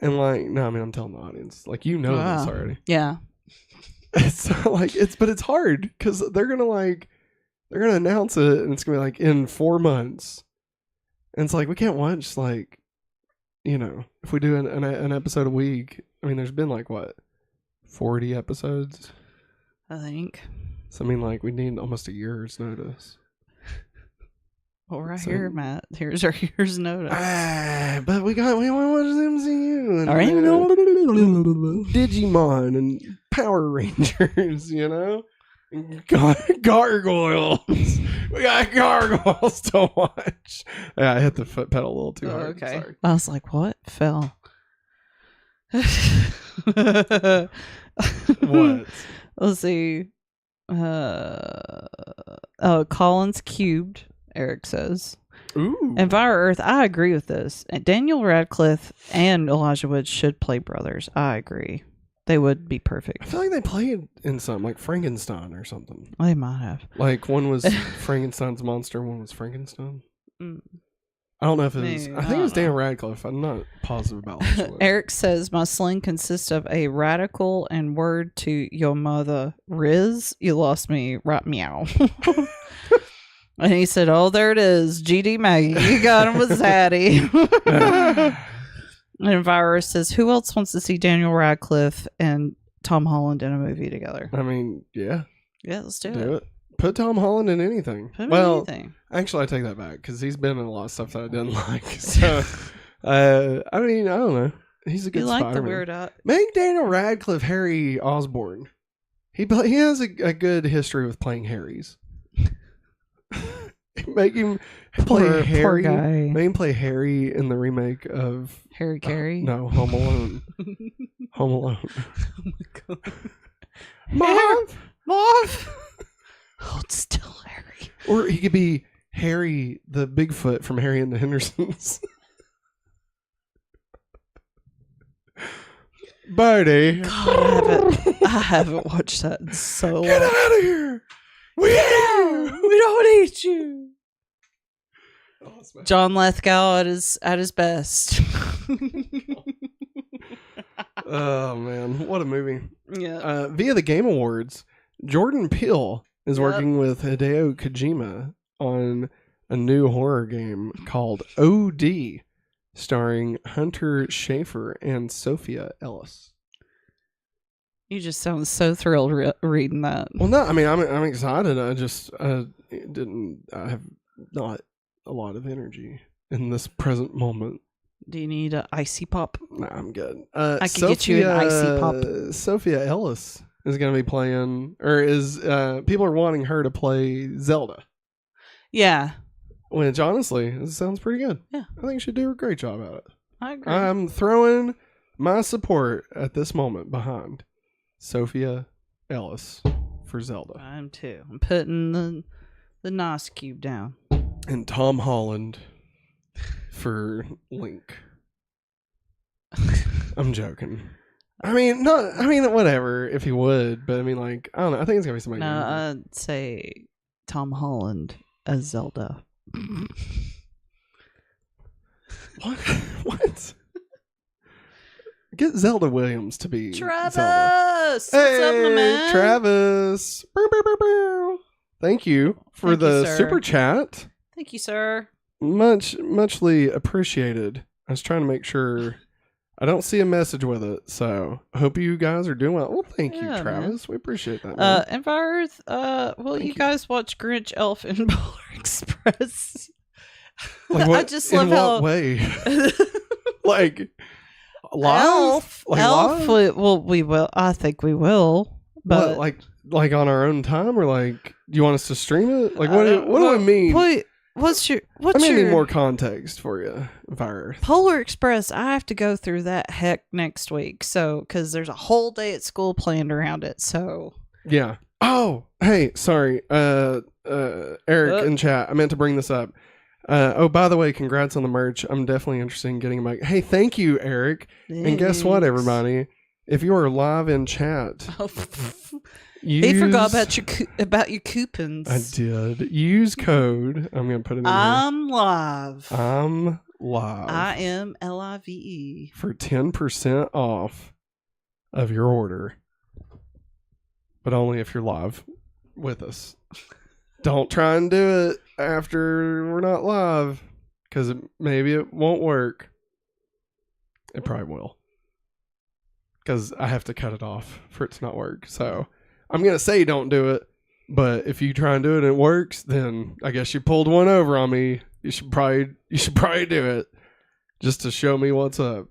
And like, no, I mean, I'm telling the audience, like, you know this already. Yeah. It's like but it's hard because they're gonna announce it and it's gonna be like in 4 months, and it's like we can't watch like, you know, if we do an episode a week. I mean, there's been like what 40 episodes. I think. So I mean, like, we need almost a year's notice. Well, right here, Matt. Here's our year's notice. But we want to watch MCU and All right. Digimon and Power Rangers, you know? And gargoyles. We got gargoyles to watch. Yeah, I hit the foot pedal a little too hard. Okay. Sorry. I was like, what? Fell. What? Let's see. Collins cubed, Eric says. Ooh. And Fire Earth, I agree with this. And Daniel Radcliffe and Elijah Wood should play brothers. I agree. They would be perfect. I feel like they played in something like Frankenstein or something. They might have. Like one was Frankenstein's monster, one was Frankenstein. Mm. I don't know if it was. Maybe. I think it was Daniel Radcliffe. I'm not positive about it. Eric says, my sling consists of a radical and word to your mother, Riz. You lost me, right meow. And he said, oh, there it is. GD Maggie. You got him with Zaddy. And Virus says, who else wants to see Daniel Radcliffe and Tom Holland in a movie together? I mean, yeah. Yeah, let's do Do it. it. Put Tom Holland in anything. Put him well, in anything. actually, I take that back because he's been in a lot of stuff that I didn't like. So, I mean, I don't know. He's a good You like the Spider-Man. weird eye? Make Daniel Radcliffe Harry Osborn. He has a good history with playing Harrys. Make him play Harry. Poor guy. Make him play Harry in the remake of Harry Carey? no, Home Alone. Home Alone. Oh my god. Marv. Hold still, Harry. Or he could be Harry the Bigfoot from Harry and the Hendersons. Buddy. God, I haven't watched that in so long. Get out of here. We don't need you. Oh, John Lithgow at his best. oh man, what a movie. Yeah. Via the Game Awards, Jordan Peele is Yep. working with Hideo Kojima on a new horror game called OD, starring Hunter Schafer and Sophia Ellis. You just sound so thrilled reading that. Well, no, I mean, I'm excited. I just I have not a lot of energy in this present moment. Do you need an icy pop? Nah, I'm good. I can get you an icy pop. Sophia Ellis is going to be playing, or is people are wanting her to play Zelda. Yeah. Which honestly, it sounds pretty good. Yeah. I think she'd do a great job at it. I agree. I'm throwing my support at this moment behind Sophia Ellis for Zelda. I'm too. I'm putting the NOS cube down. And Tom Holland for Link. I'm joking. I mean, whatever, if he would, but I mean, like, I don't know. I think it's gonna be somebody. No, I'd say Tom Holland as Zelda. What? What? Get Zelda Williams to be Travis! Zelda. What's up, my man? Travis. Bow, bow, bow, bow. Thank you for Thank you, the sir. super chat. Thank you, sir. Muchly appreciated. I was trying to make sure I don't see a message with it, so I hope you guys are doing well. Well, thank you, Yeah, Travis. We appreciate that. Man. And Virus, will you guys watch Grinch, Elf, and Polar Express? Like what, I just in love what how way? Like live? Elf, Like Elf. live? We will. I think we will. But What, like on our own time, or like, do you want us to stream it? Like, what do I mean? Wait, what's your I may need more context for you, Virus. Polar Express? I have to go through that heck next week. So, because there's a whole day at school planned around it. So, Yeah. Oh, hey, sorry, Eric in chat. I meant to bring this up. Oh, by the way, congrats on the merch. I'm definitely interested in getting a mic. Hey, thank you, Eric. And guess what, thanks. everybody? If you are live in chat, He forgot about your coupons. I did. Use code. I'm gonna put it in here. I'm live. I'm live. I am LIVE. For 10% off of your order, but only if you're live with us. Don't try and do it after we're not live, because maybe it won't work. It probably will, because I have to cut it off for it to not work. So I'm gonna say don't do it, but if you try and do it and it works, then I guess you pulled one over on me. You should probably do it just to show me what's up.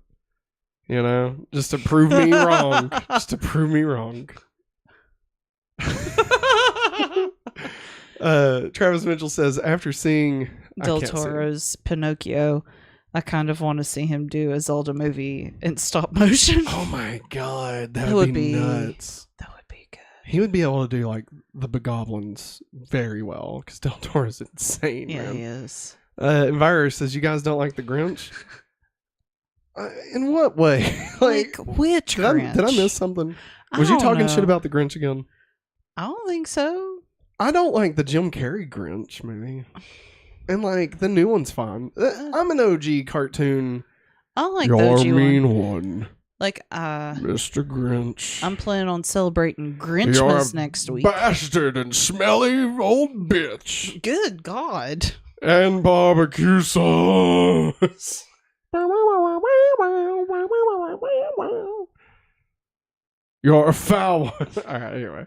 You know, just to prove me wrong. Just to prove me wrong. Travis Mitchell says, after seeing Del Toro's Pinocchio, I kind of want to see him do a Zelda movie in stop motion. Oh my god, that would be nuts. That would be good. He would be able to do like the Bogoblins very well because Del Toro's insane. Yeah, man. he is. Enviro says, you guys don't like the Grinch? In what way? like which Grinch? Did I miss something? Was you talking shit about the Grinch again? I don't think so. I don't like the Jim Carrey Grinch movie. And like the new one's fine. I'm an OG cartoon. I like the OG mean one. Like Mr. Grinch. I'm planning on celebrating Grinchmas next week. Bastard and smelly old bitch. Good God. And barbecue sauce. You're a foul one. All right, anyway.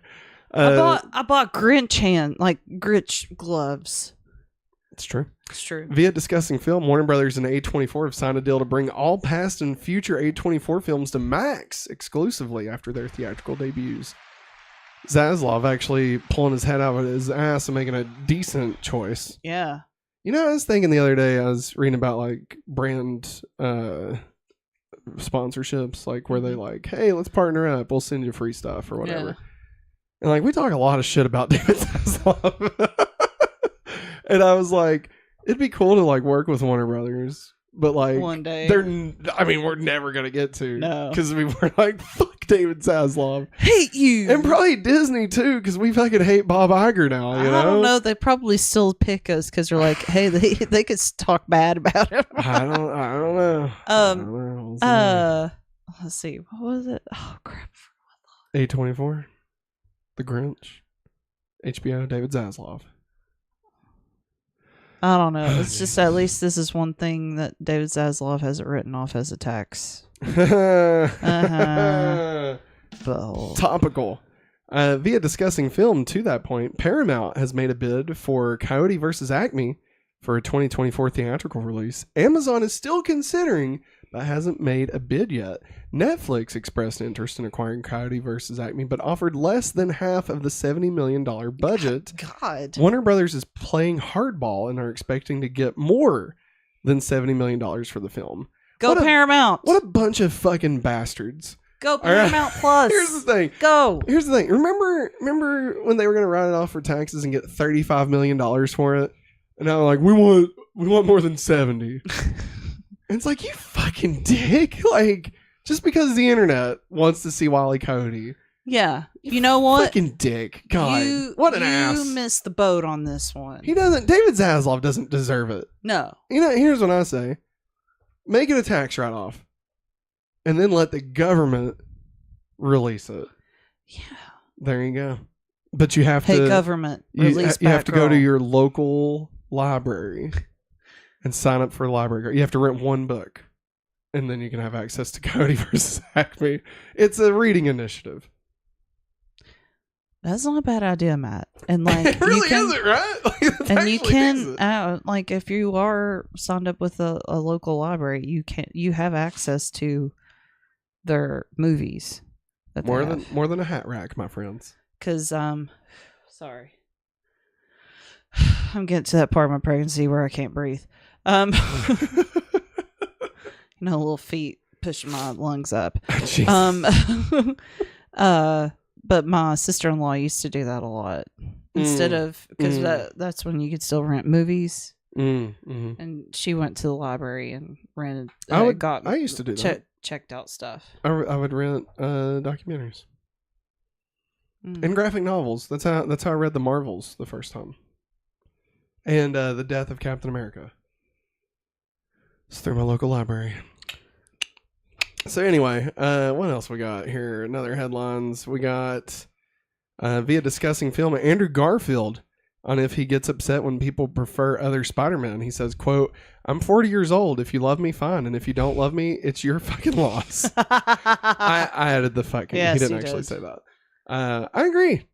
I bought Grinch gloves. It's true. It's true. Via Discussing Film, Warner Brothers and A24 have signed a deal to bring all past and future A24 films to Max exclusively after their theatrical debuts. Zaslav actually pulling his head out of his ass and making a decent choice. Yeah. You know, I was thinking the other day, I was reading about like brand sponsorships, like where they like, hey, let's partner up. We'll send you free stuff or whatever. Yeah. And like, we talk a lot of shit about David Zaslav. And I was like, it'd be cool to like work with Warner Brothers, but like one day, we're never gonna get to. No, because we were like, fuck David Zaslav, hate you, and probably Disney too, because we fucking hate Bob Iger now. You know? I don't know. They probably still pick us because they're like, hey, they could talk bad about him. I don't know. Let's see, what was it? Oh crap! A24, The Grinch, HBO, David Zaslav. I don't know. It's just at least this is one thing that David Zaslav has it written off as a tax. Topical. Via Discussing Film, to that point, Paramount has made a bid for Coyote vs. Acme for a 2024 theatrical release. Amazon is still considering, but hasn't made a bid yet. Netflix expressed interest in acquiring Coyote vs. Acme, but offered less than half of the $70 million budget. God. Warner Brothers is playing hardball and are expecting to get more than $70 million for the film. Go Paramount. What a bunch of fucking bastards. Go Paramount Plus. Here's the thing. Go. Here's the thing. Remember when they were going to write it off for taxes and get $35 million for it? And now like, we want more than 70. And it's like, you fucking dick. Like, just because the internet wants to see Wile E. Coyote. Yeah. You know what? Fucking dick. God. What an ass. You missed the boat on this one. He doesn't. David Zaslav doesn't deserve it. No. You know, here's what I say. Make it a tax write-off. And then let the government release it. Yeah. There you go. But you have to... Hey, government. Release you have to go to your local library and sign up for a library. You have to rent one book. And then you can have access to Coyote vs. Acme. It's a reading initiative. That's not a bad idea, Matt. And like, it really isn't, right? Like, and you can, like, if you are signed up with a local library, you have access to their movies. More than a hat rack, my friends. Because sorry, I'm getting to that part of my pregnancy where I can't breathe. You know, little feet pushing my lungs up. But my sister-in-law used to do that a lot. Instead of, because that's when you could still rent movies. And she went to the library and rented. I used to do that. Checked out stuff. I would rent documentaries and graphic novels. That's how I read the Marvels the first time. And The Death of Captain America. It's through my local library. So anyway, what else we got here? Another headlines. We got via Discussing Film, Andrew Garfield on if he gets upset when people prefer other Spider-Man. He says, quote, "I'm 40 years old. If you love me, fine. And if you don't love me, it's your fucking loss." I added the fucking. Yes, he didn't actually say that. I agree.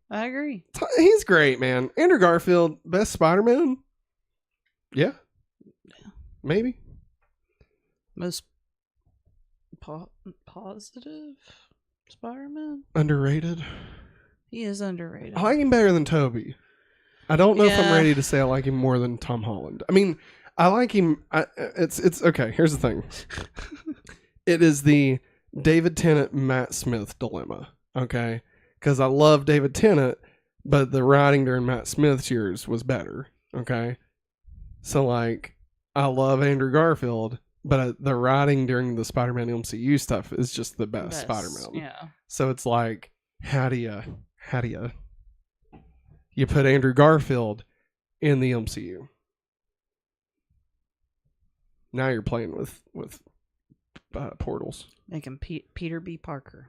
He's great, man. Andrew Garfield, best Spider-Man. Yeah. Maybe. Most positive Spider-Man. Underrated. He is underrated. I like him better than Toby. I don't know if I'm ready to say I like him more than Tom Holland. I mean, I like him. It's okay. Here's the thing. It is the David Tennant, Matt Smith dilemma. Okay, because I love David Tennant, but the writing during Matt Smith's years was better. Okay, so like I love Andrew Garfield, but the writing during the Spider-Man MCU stuff is just the best Spider-Man. Yeah. So it's like, how do you put Andrew Garfield in the MCU? Now you're playing with portals. Make him Peter B. Parker.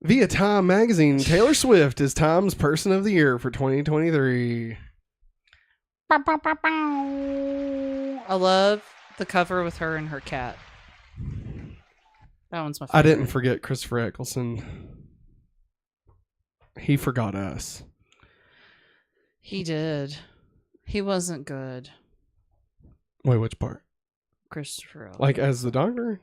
Via Time magazine, Taylor Swift is Time's Person of the Year for 2023. I love the cover with her and her cat. That one's my favorite. I didn't forget Christopher Eccleston. He forgot us. He did. He wasn't good. Wait, which part? Christopher. Like as the Doctor?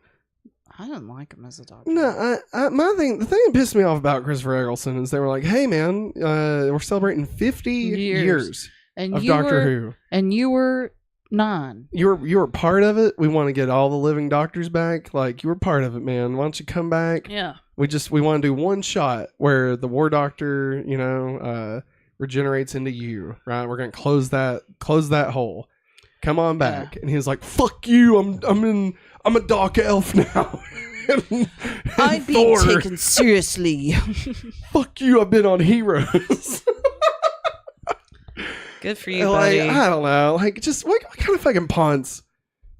I didn't like him as a Doctor. No, the thing that pissed me off about Christopher Eccleston is they were like, "Hey, man, we're celebrating 50 years of Doctor Who, and you were 9. You were part of it. We want to get all the living doctors back. Like you were part of it, man. Why don't you come back? Yeah. We want to do one shot where the War Doctor, regenerates into you. Right? We're gonna close that hole. Come on back." Yeah. And he was like, "Fuck you. I'm a dark elf now." I'm being taken seriously. Fuck you. I've been on Heroes. Good for you, buddy. I don't know. Like, just what kind of fucking ponce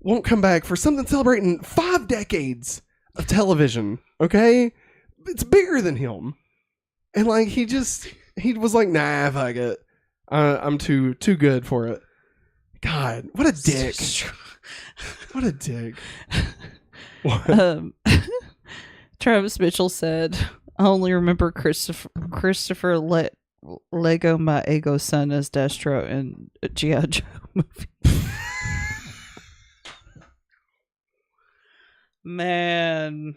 won't come back for something celebrating 5 decades of television? Okay, it's bigger than him, and like he was like, "Nah, fuck it. I'm too good for it." God, what a dick! What a dick! Travis Mitchell said, "I only remember Christopher let Lego my ego son as Destro in a G.I. Joe movie." Man,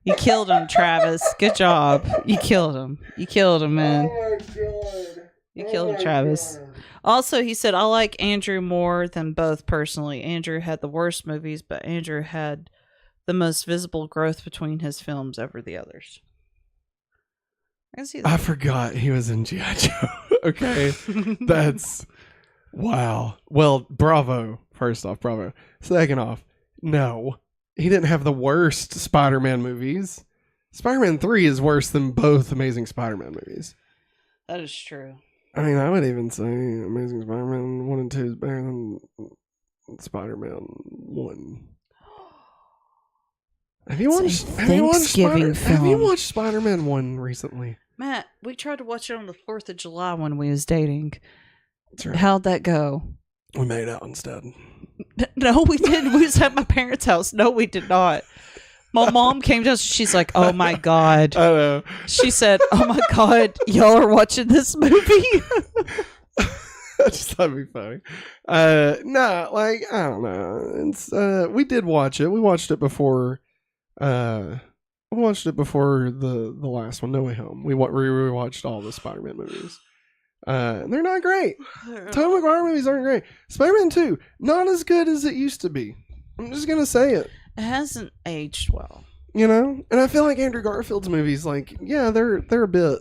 you killed him, Travis. Good job. You killed him, man. Oh my God. You killed him, Travis. God. Also, he said, "I like Andrew more than both personally. Andrew had the worst movies, but Andrew had the most visible growth between his films over the others." I see that. I forgot he was in G.I. Joe. Okay. That's wow. Well, bravo. First off, bravo. Second off, no. He didn't have the worst Spider-Man movies. Spider-Man 3 is worse than both Amazing Spider-Man movies. That is true. I mean, I would even say Amazing Spider-Man 1 and 2 is better than Spider-Man 1. Have you watched Spider-Man 1 recently? Matt, we tried to watch it on the 4th of July when we was dating. That's right. How'd that go? We made out instead. No, we didn't. We was at my parents' house. No, we did not. My mom came to us. She's like, "Oh my God." I know. She said, "Oh my God, y'all are watching this movie?" I just thought it'd be funny. No, like, I don't know. It's we did watch it. We watched it before the last one, No Way Home. We rewatched all the Spider-Man movies. They're not great. Tobey Maguire movies aren't great. Spider-Man 2, not as good as it used to be. I'm just gonna say it. It hasn't aged well. And I feel like Andrew Garfield's movies, like, yeah, they're a bit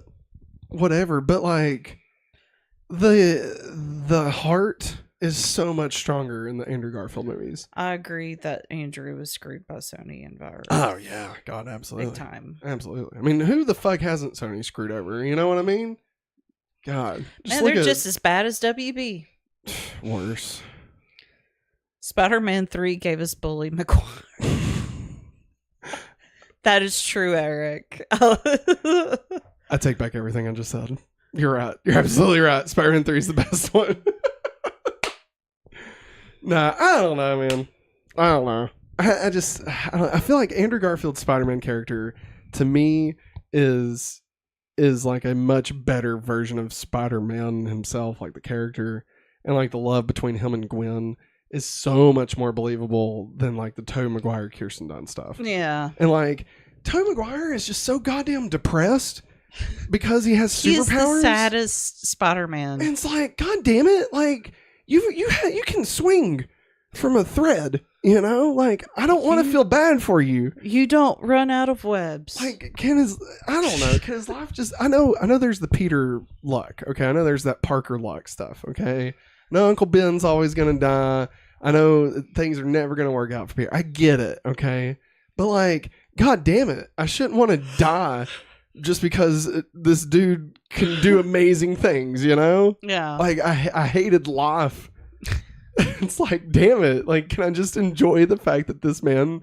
whatever, but like the heart is so much stronger in the Andrew Garfield movies. I agree that Andrew was screwed by Sony and Virus. Oh yeah, God, absolutely, big time, absolutely. I mean, who the fuck hasn't Sony screwed over? You know what I mean? God, man, they're just as bad as WB. Worse. Spider-Man 3 gave us Bully McGuire. That is true, Eric. I take back everything I just said. You're right. You're absolutely right. Spider-Man 3 is the best one. Nah, I don't know, man. I don't know. I feel like Andrew Garfield's Spider-Man character, to me, is is like a much better version of Spider-Man himself, like the character, and like the love between him and Gwen is so much more believable than like the Tobey Maguire Kirsten Dunst stuff. Yeah. And like Tobey Maguire is just so goddamn depressed because he has superpowers. He's the saddest Spider-Man. And it's like, God damn it, like you can swing from a thread, you know? Like, I don't want to feel bad for you. You don't run out of webs. Like, can his life just, I know there's the Peter luck, okay? I know there's that Parker luck stuff, okay? No, Uncle Ben's always going to die. I know things are never going to work out for Peter. I get it, okay? But like, God damn it, I shouldn't want to die just because this dude can do amazing things, you know? Yeah. Like, I hated life. It's like, damn it. Like, can I just enjoy the fact that this man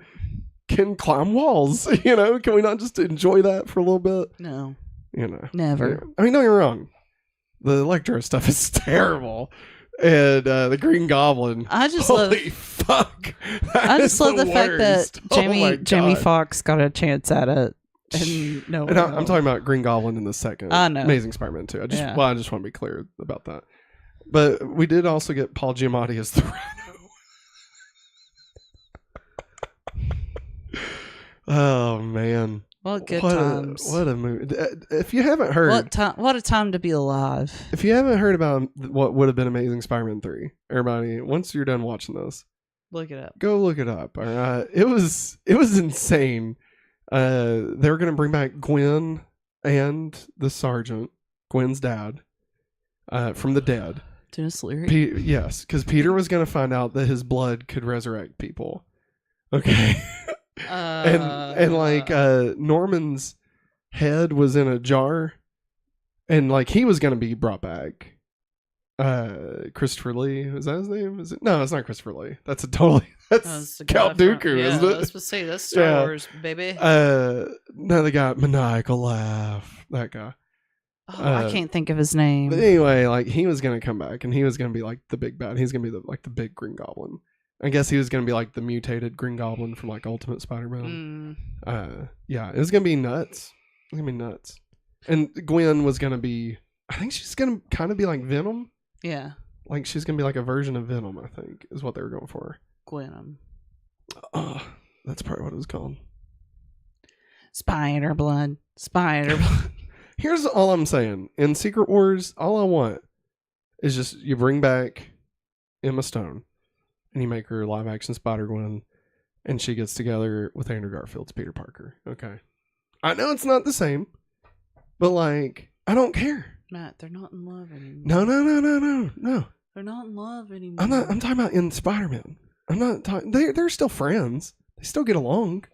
can climb walls? You know, can we not just enjoy that for a little bit? No. You know, never. Yeah. I mean, don't get me wrong. The Electro stuff is terrible. And the Green Goblin. I just holy fuck. I just love the fact that Oh Jamie Foxx got a chance at it. And no, and I'm talking about Green Goblin in the second. I know. Amazing Spider-Man 2. I just want to be clear about that. But we did also get Paul Giamatti as the Rhino. Oh man! What good times! What a movie! If you haven't heard, what a time to be alive! If you haven't heard about what would have been Amazing Spider-Man 3, everybody, once you're done watching this, look it up. Go look it up. All right, it was insane. They were gonna bring back Gwen and the Sergeant, Gwen's dad, from the dead. Dennis Leary? Yes, because Peter was going to find out that his blood could resurrect people. Okay. And like Norman's head was in a jar, and like he was going to be brought back. Christopher Lee, is that his name? Is it? No, it's not Christopher Lee. That's Count Dooku, isn't it? Let's say that's Star Wars, baby. No, the guy, maniacal laugh. That guy. Oh, I can't think of his name. But anyway, like he was gonna come back, and he was gonna be like the big bad. He's gonna be the big Green Goblin. I guess he was gonna be like the mutated Green Goblin from like Ultimate Spider-Man. Yeah, it was gonna be nuts. It's gonna be nuts. And Gwen was gonna be. I think she's gonna kind of be like Venom. Yeah. Like she's gonna be like a version of Venom. I think is what they were going for. Gwen. That's probably what it was called. Spider blood. Here's all I'm saying. In Secret Wars, all I want is just you bring back Emma Stone and you make her live action Spider-Gwen and she gets together with Andrew Garfield's Peter Parker. Okay. I know it's not the same, but like, I don't care. Matt, they're not in love anymore. No. They're not in love anymore. I'm talking about in Spider-Man. I'm not talking, they're still friends. They still get along.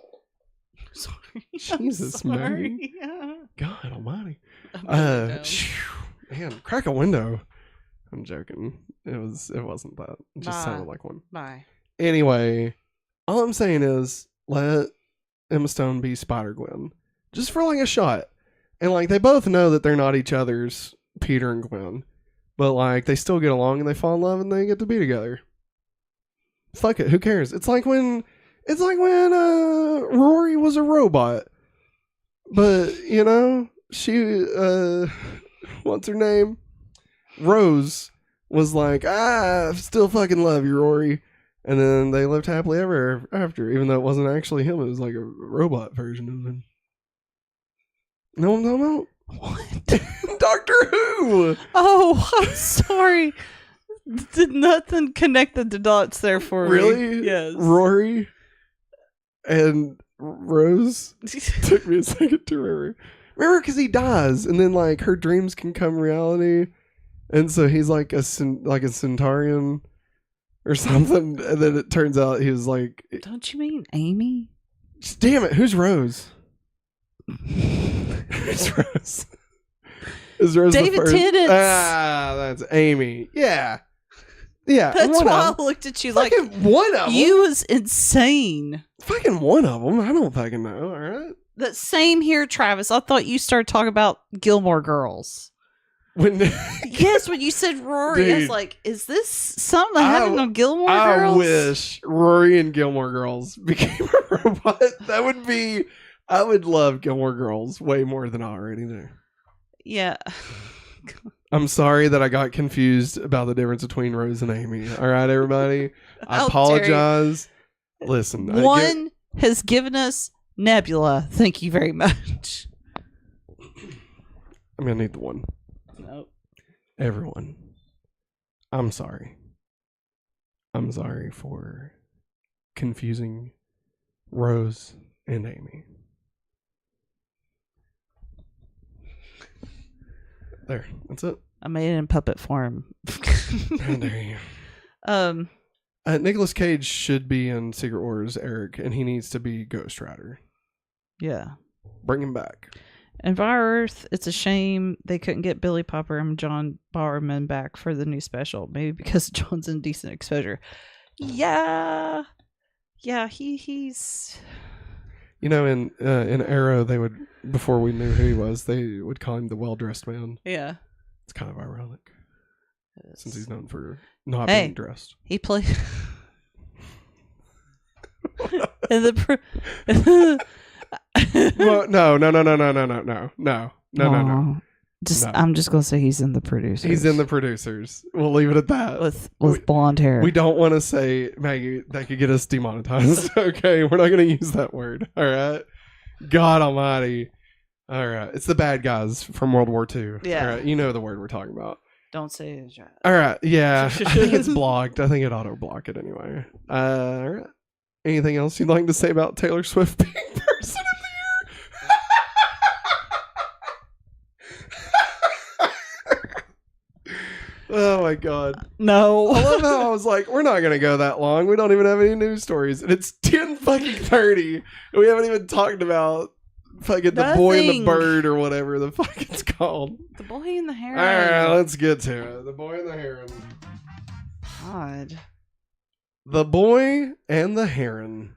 Sorry. Jesus, man. Yeah. God almighty. Man, crack a window. I'm joking. It wasn't that. It just sounded like one. Bye. Anyway, all I'm saying is let Emma Stone be Spider-Gwen. Just for like a shot. And like they both know that they're not each other's Peter and Gwen. But like they still get along and they fall in love and they get to be together. Fuck it, who cares? It's like when Rory was a robot. But, you know, she what's her name? Rose was like, I still fucking love you, Rory. And then they lived happily ever after, even though it wasn't actually him. It was like a robot version of him. No one know what? Doctor Who. Oh, I'm sorry. Did nothing connect the dots there for me? Really? Yes. Rory and Rose. Took me a second to remember. Remember, because he dies, and then like her dreams can come reality, and so he's like a Centaurian or something, and then it turns out he was like. Don't you mean Amy? Damn it! Who's Rose? Who's Rose? Is Rose David the first? Tennant? Ah, that's Amy. Yeah. That's why I looked at you like one of them. You was insane. Fucking one of them. I don't fucking know. All right. The same here, Travis. I thought you started talking about Gilmore Girls. Yes, when you said Rory, dude, I was like, is this something that happened on Gilmore Girls? I wish Rory and Gilmore Girls became a robot. That would be. I would love Gilmore Girls way more than I already do. Yeah. I'm sorry that I got confused about the difference between Rose and Amy. All right, everybody. I apologize. Listen. One has given us Nebula. Thank you very much. I'm going to need the one. Nope. Everyone. I'm sorry. I'm sorry for confusing Rose and Amy. There, that's it. I made it in puppet form. There you go. Nicolas Cage should be in Secret Wars, Eric, and he needs to be Ghost Rider. Yeah. Bring him back. And Fire Earth, it's a shame they couldn't get Billy Popper and John Barrowman back for the new special. Maybe because John's in decent exposure. Yeah. Yeah, he's... You know, in Arrow, they would, before we knew who he was, they would call him the well-dressed man. Yeah. It's kind of ironic. Since he's known for not being dressed. He played... in the... Well, no. Just No. I'm just gonna say he's in the producers. He's in the producers. We'll leave it at that. With blonde hair. We don't want to say, Maggie, that could get us demonetized. Okay, we're not going to use that word. All right. God almighty. All right. It's the bad guys from World War II. Yeah. All right. You know the word we're talking about. Don't say it. All right. Yeah. I think it's blocked. I think it auto block it anyway. All right. Anything else you'd like to say about Taylor Swift being person of the year? Oh my God. No. I love how I was like, we're not going to go that long. We don't even have any news stories. And it's 10:30. And we haven't even talked about fucking The Boy and the Bird or whatever the fuck it's called. The Boy and the Heron. All right, let's get to it. The Boy and the Heron. God. The Boy and the Heron.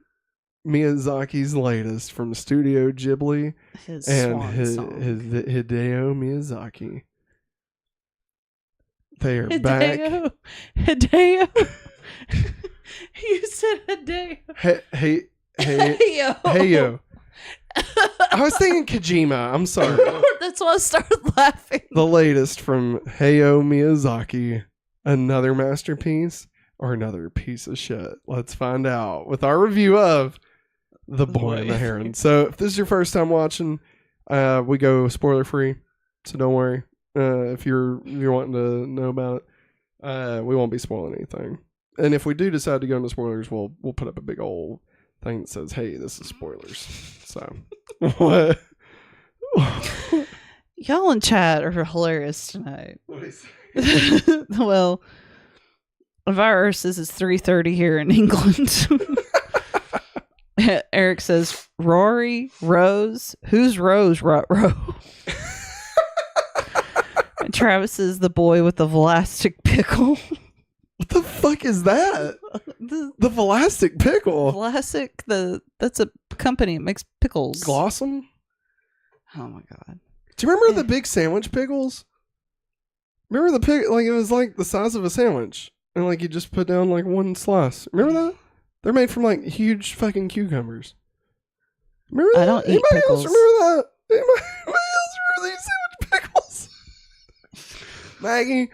Miyazaki's latest from Studio Ghibli. His Hideo Miyazaki. They are back. Hideo. You said Hideo. Hey yo. I was thinking Kojima. I'm sorry. That's why I started laughing. The latest from Hayao Miyazaki. Another masterpiece or another piece of shit? Let's find out with our review of The Boy and the Heron. So if this is your first time watching, we go spoiler free. So don't worry. If you're wanting to know about it, we won't be spoiling anything. And if we do decide to go into spoilers, we'll put up a big old thing that says, "Hey, this is spoilers." So what? Y'all in chat are hilarious tonight. What is it? Well, Virus says it's 3:30 here in England. Eric says Rory, Rose. Who's Rose? Row. And Travis is the boy with the Vlasic pickle. What the fuck is that? The Vlasic pickle. Vlasic, that's a company. It makes pickles. Glossum? Oh my God. Do you remember the big sandwich pickles? Remember the pig? Like it was like the size of a sandwich, and like you just put down like one slice. Remember that? They're made from like huge fucking cucumbers. Remember that? I don't eat Anybody pickles. else remember that? Anybody else remember these sandwich pickles? Maggie,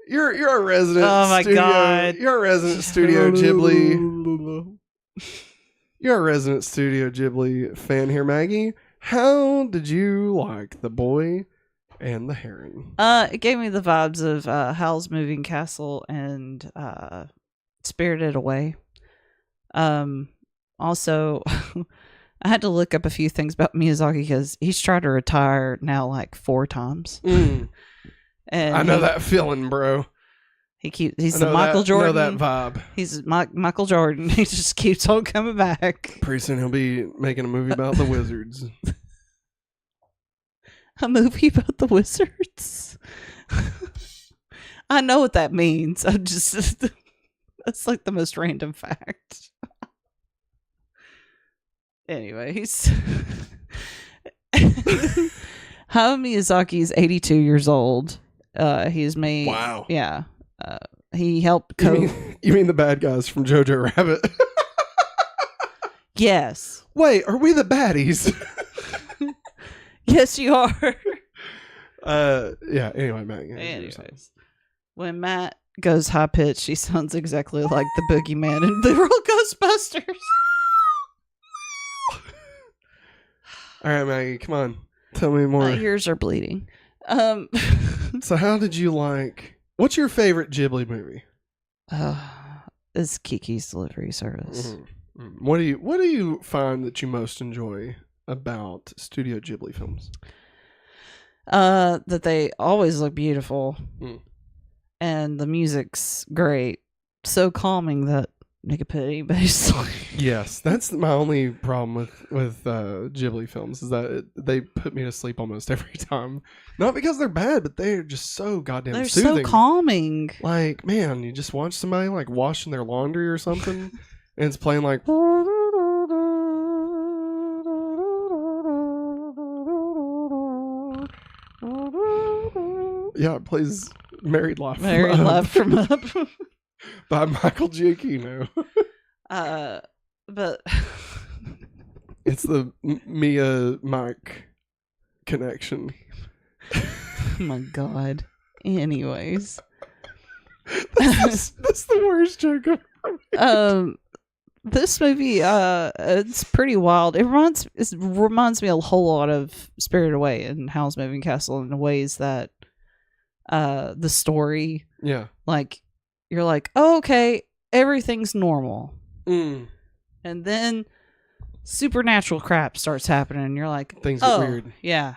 you're a resident. Oh my God! You're a resident Studio Ghibli. You're a resident Studio Ghibli fan here, Maggie. How did you like The Boy and the Heron? It gave me the vibes of Howl's Moving Castle and Spirited Away. Also, I had to look up a few things about Miyazaki because he's tried to retire now like 4 times. And I know that feeling, bro. He's the Michael Jordan. I know that vibe. He's Michael Jordan. He just keeps on coming back. Pretty soon he'll be making a movie about the Wizards. A movie about the Wizards? I know what that means. I'm just... That's like the most random fact. Anyway, he's... Hayao Miyazaki is 82 years old. He's made... Wow. Yeah. He helped you mean the bad guys from Jojo Rabbit? Yes. Wait, are we the baddies? Yes, you are. Yeah. Anyway, Matt. Yeah, Anyways, when Matt goes high pitched, he sounds exactly like the boogeyman in the real Ghostbusters. All right, Maggie, come on. Tell me more. My ears are bleeding. So how did you like... What's your favorite Ghibli movie? It's Kiki's Delivery Service. Mm-hmm. What do you find that you most enjoy about Studio Ghibli films? That they always look beautiful. Mm. And the music's great. So calming that make a put anybody sleep. Yes, that's my only problem with Ghibli films is that they put me to sleep almost every time. Not because they're bad, but they're just so goddamn They're soothing. so calming. Like, man, you just watch somebody like washing their laundry or something, and it's playing like. Yeah, it plays Married Life. Married Life from Up. By Michael Giacchino. But it's the Mia Mike connection. Oh my god. Anyways. That's the worst joke I've ever made. This movie, it's pretty wild. It reminds me a whole lot of Spirited Away and Howl's Moving Castle in the ways that the story, yeah, like you're like, oh, okay, everything's normal, and then supernatural crap starts happening, and you're like, things get weird. Yeah,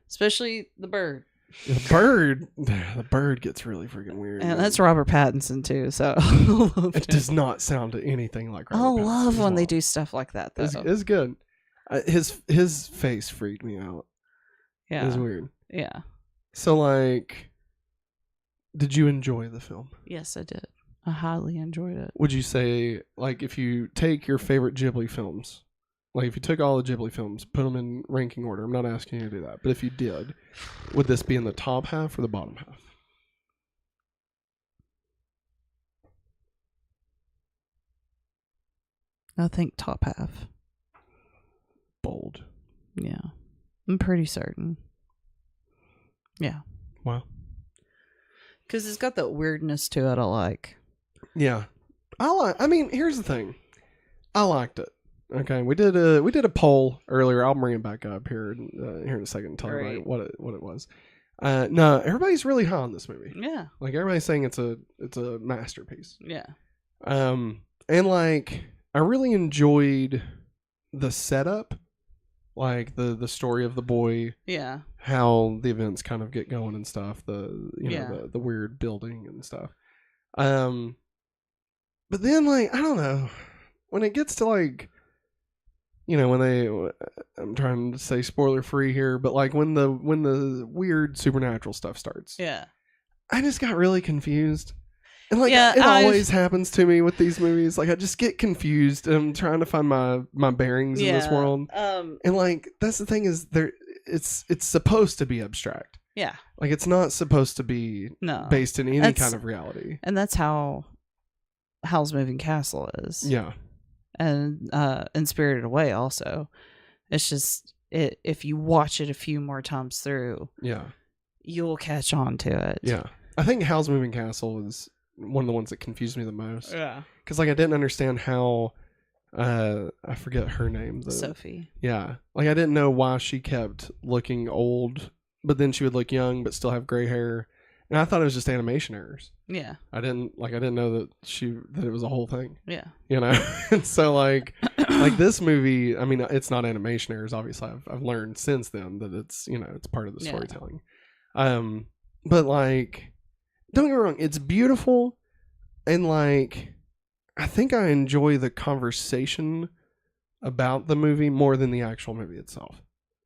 especially the bird. The bird gets really freaking weird. And that's Robert Pattinson too, so it does not sound anything like Robert Pattinson. I love when they do stuff like that though. It's good. His face freaked me out. Yeah. It was weird. Yeah. So like, did you enjoy the film? Yes, I did. I highly enjoyed it. Would you say, like, if you take your favorite Ghibli films, like if you took all the Ghibli films, put them in ranking order, I'm not asking you to do that, but if you did, would this be in the top half or the bottom half? I think top half. Bold. Yeah. I'm pretty certain. Yeah. Wow. Because it's got that weirdness to it I like. Yeah. I mean, here's the thing. I liked it. Okay, we did a poll earlier. I'll bring it back up here in a second and tell everybody what it was. No, everybody's really high on this movie. Yeah, like everybody's saying it's a masterpiece. Yeah. And like I really enjoyed the setup, like the story of the boy. Yeah. How the events kind of get going and stuff. The weird building and stuff. But then like I don't know, when it gets to like. I'm trying to say spoiler free here, but like when the weird supernatural stuff starts, yeah, I just got really confused, and like it always happens to me with these movies. Like I just get confused, and I'm trying to find my bearings in this world. And like that's the thing is it's supposed to be abstract. Yeah, like it's not supposed to be based in any kind of reality. And that's how Howl's Moving Castle is. Yeah. And Spirited Away also. It's just if you watch it a few more times through, you'll catch on to it. Yeah, I think Howl's Moving Castle is one of the ones that confused me the most. Yeah, because like I didn't understand how I forget her name, Sophie. Yeah, like I didn't know why she kept looking old, but then she would look young but still have gray hair. And I thought it was just animation errors. Yeah. I didn't know that it was a whole thing. Yeah. And so like this movie, I mean, it's not animation errors. Obviously I've learned since then that it's, it's part of the storytelling. But like, don't get me wrong. It's beautiful. And like, I think I enjoy the conversation about the movie more than the actual movie itself.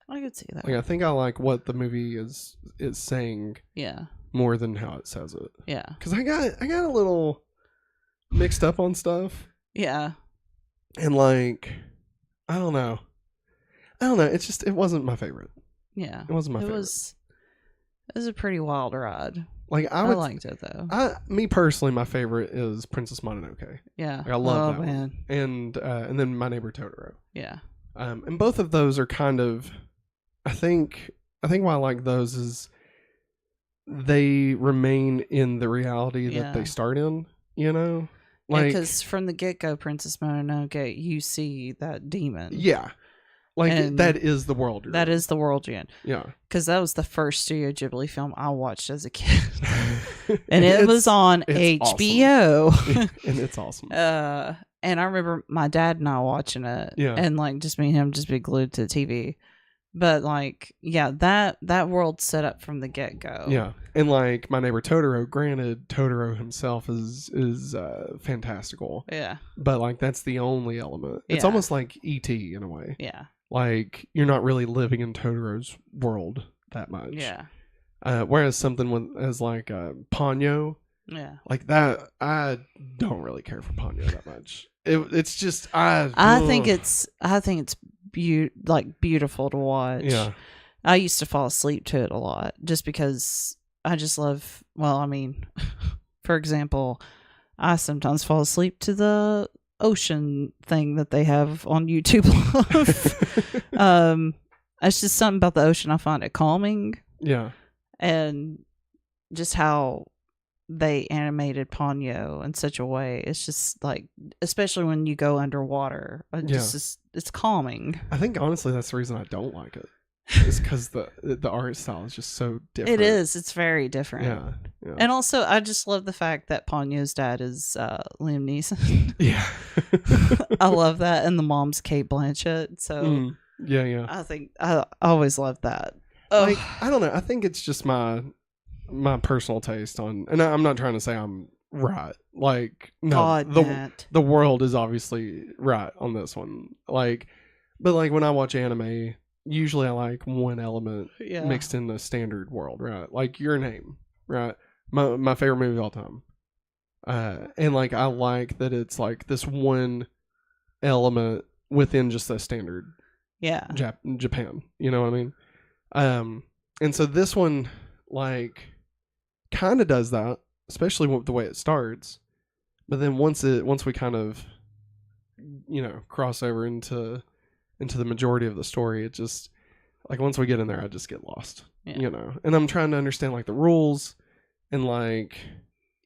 I could see that. Like, I think I like what the movie is saying. Yeah. More than how it says it. Yeah. Because I got a little mixed up on stuff. Yeah. And like, I don't know. It's just, it wasn't my favorite. Yeah. It wasn't my favorite. It was a pretty wild ride. Like I liked it though. Me personally, my favorite is Princess Mononoke. Yeah. Like, I love that one. And then My Neighbor Totoro. Yeah. And both of those are kind of, I think why I like those is they remain in the reality that they start in, you know? Like, because from the get-go, Princess Mononoke, you see that demon. Yeah. Like, And that is the world you're in. That is the world you're in. Yeah. Because that was the first Studio Ghibli film I watched as a kid. And it was on HBO. Awesome. And it's awesome. And I remember my dad and I watching it. Yeah. And like just me and him just be glued to the TV. But like, yeah, that world set up from the get-go. Yeah. And like My Neighbor Totoro, granted, Totoro himself is fantastical. Yeah. But like that's the only element. It's almost like E.T. in a way. Yeah. Like you're not really living in Totoro's world that much. Yeah. Whereas something as like Ponyo, yeah, like that, I don't really care for Ponyo that much. It's just I think it's beautiful to watch. Yeah. I used to fall asleep to it a lot just because I just love. Well, I mean, for example, I sometimes fall asleep to the ocean thing that they have on YouTube. It's just something about the ocean. I find it calming. Yeah. And just how they animated Ponyo in such a way, it's just like, especially when you go underwater, it's calming. I think honestly that's the reason I don't like it. It's because the art style is just so different. It is. It's very different. Yeah. And also, I just love the fact that Ponyo's dad is Liam Neeson. Yeah. I love that, and the mom's Kate Blanchett. So yeah. I think I always loved that. Like, I don't know. I think it's just my personal taste on, and I'm not trying to say I'm right. Like, no, God, the world is obviously right on this one. Like, but like when I watch anime, usually I like one element mixed in the standard world, right? Like Your Name, right? My favorite movie of all time. And like I like that it's like this one element within just the standard Japan. You know what I mean? And so this one like kind of does that, especially with the way it starts. But then once we kind of, you know, cross over into the majority of the story, it just like once we get in there, I just get lost, you know. And I'm trying to understand like the rules and like,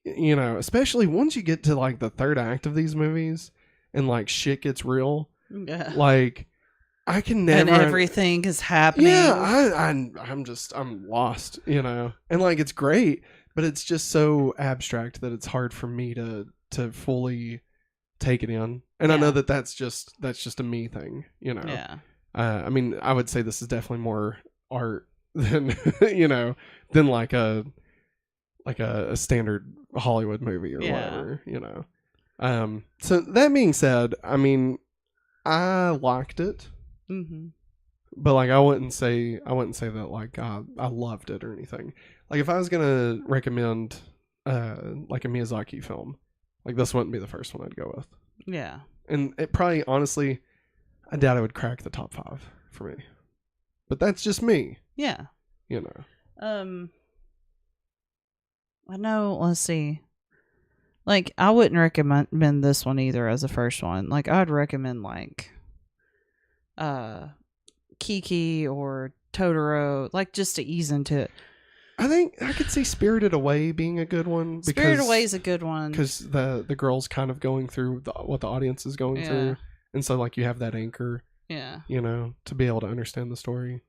you know, especially once you get to like the third act of these movies and like shit gets real, like. I can never. And everything is happening. Yeah, I'm lost, you know. And like it's great, but it's just so abstract that it's hard for me to fully take it in. And I know that's just a me thing, you know. Yeah. I mean, I would say this is definitely more art than you know than like a standard Hollywood movie or whatever, you know. So that being said, I mean, I liked it. Mm-hmm. But like I wouldn't say that like I loved it or anything. Like if I was gonna recommend like a Miyazaki film, like this wouldn't be the first one I'd go with. Yeah. And it probably honestly I doubt it would crack the top 5 for me. But that's just me. Yeah. You know. I know, let's see. Like I wouldn't recommend this one either as a first one. Like I'd recommend like Kiki or Totoro, like just to ease into it. I think I could see Spirited Away being a good one. Spirited Away is a good one because the girl's kind of going through what the audience is going through, and so like you have that anchor, you know, to be able to understand the story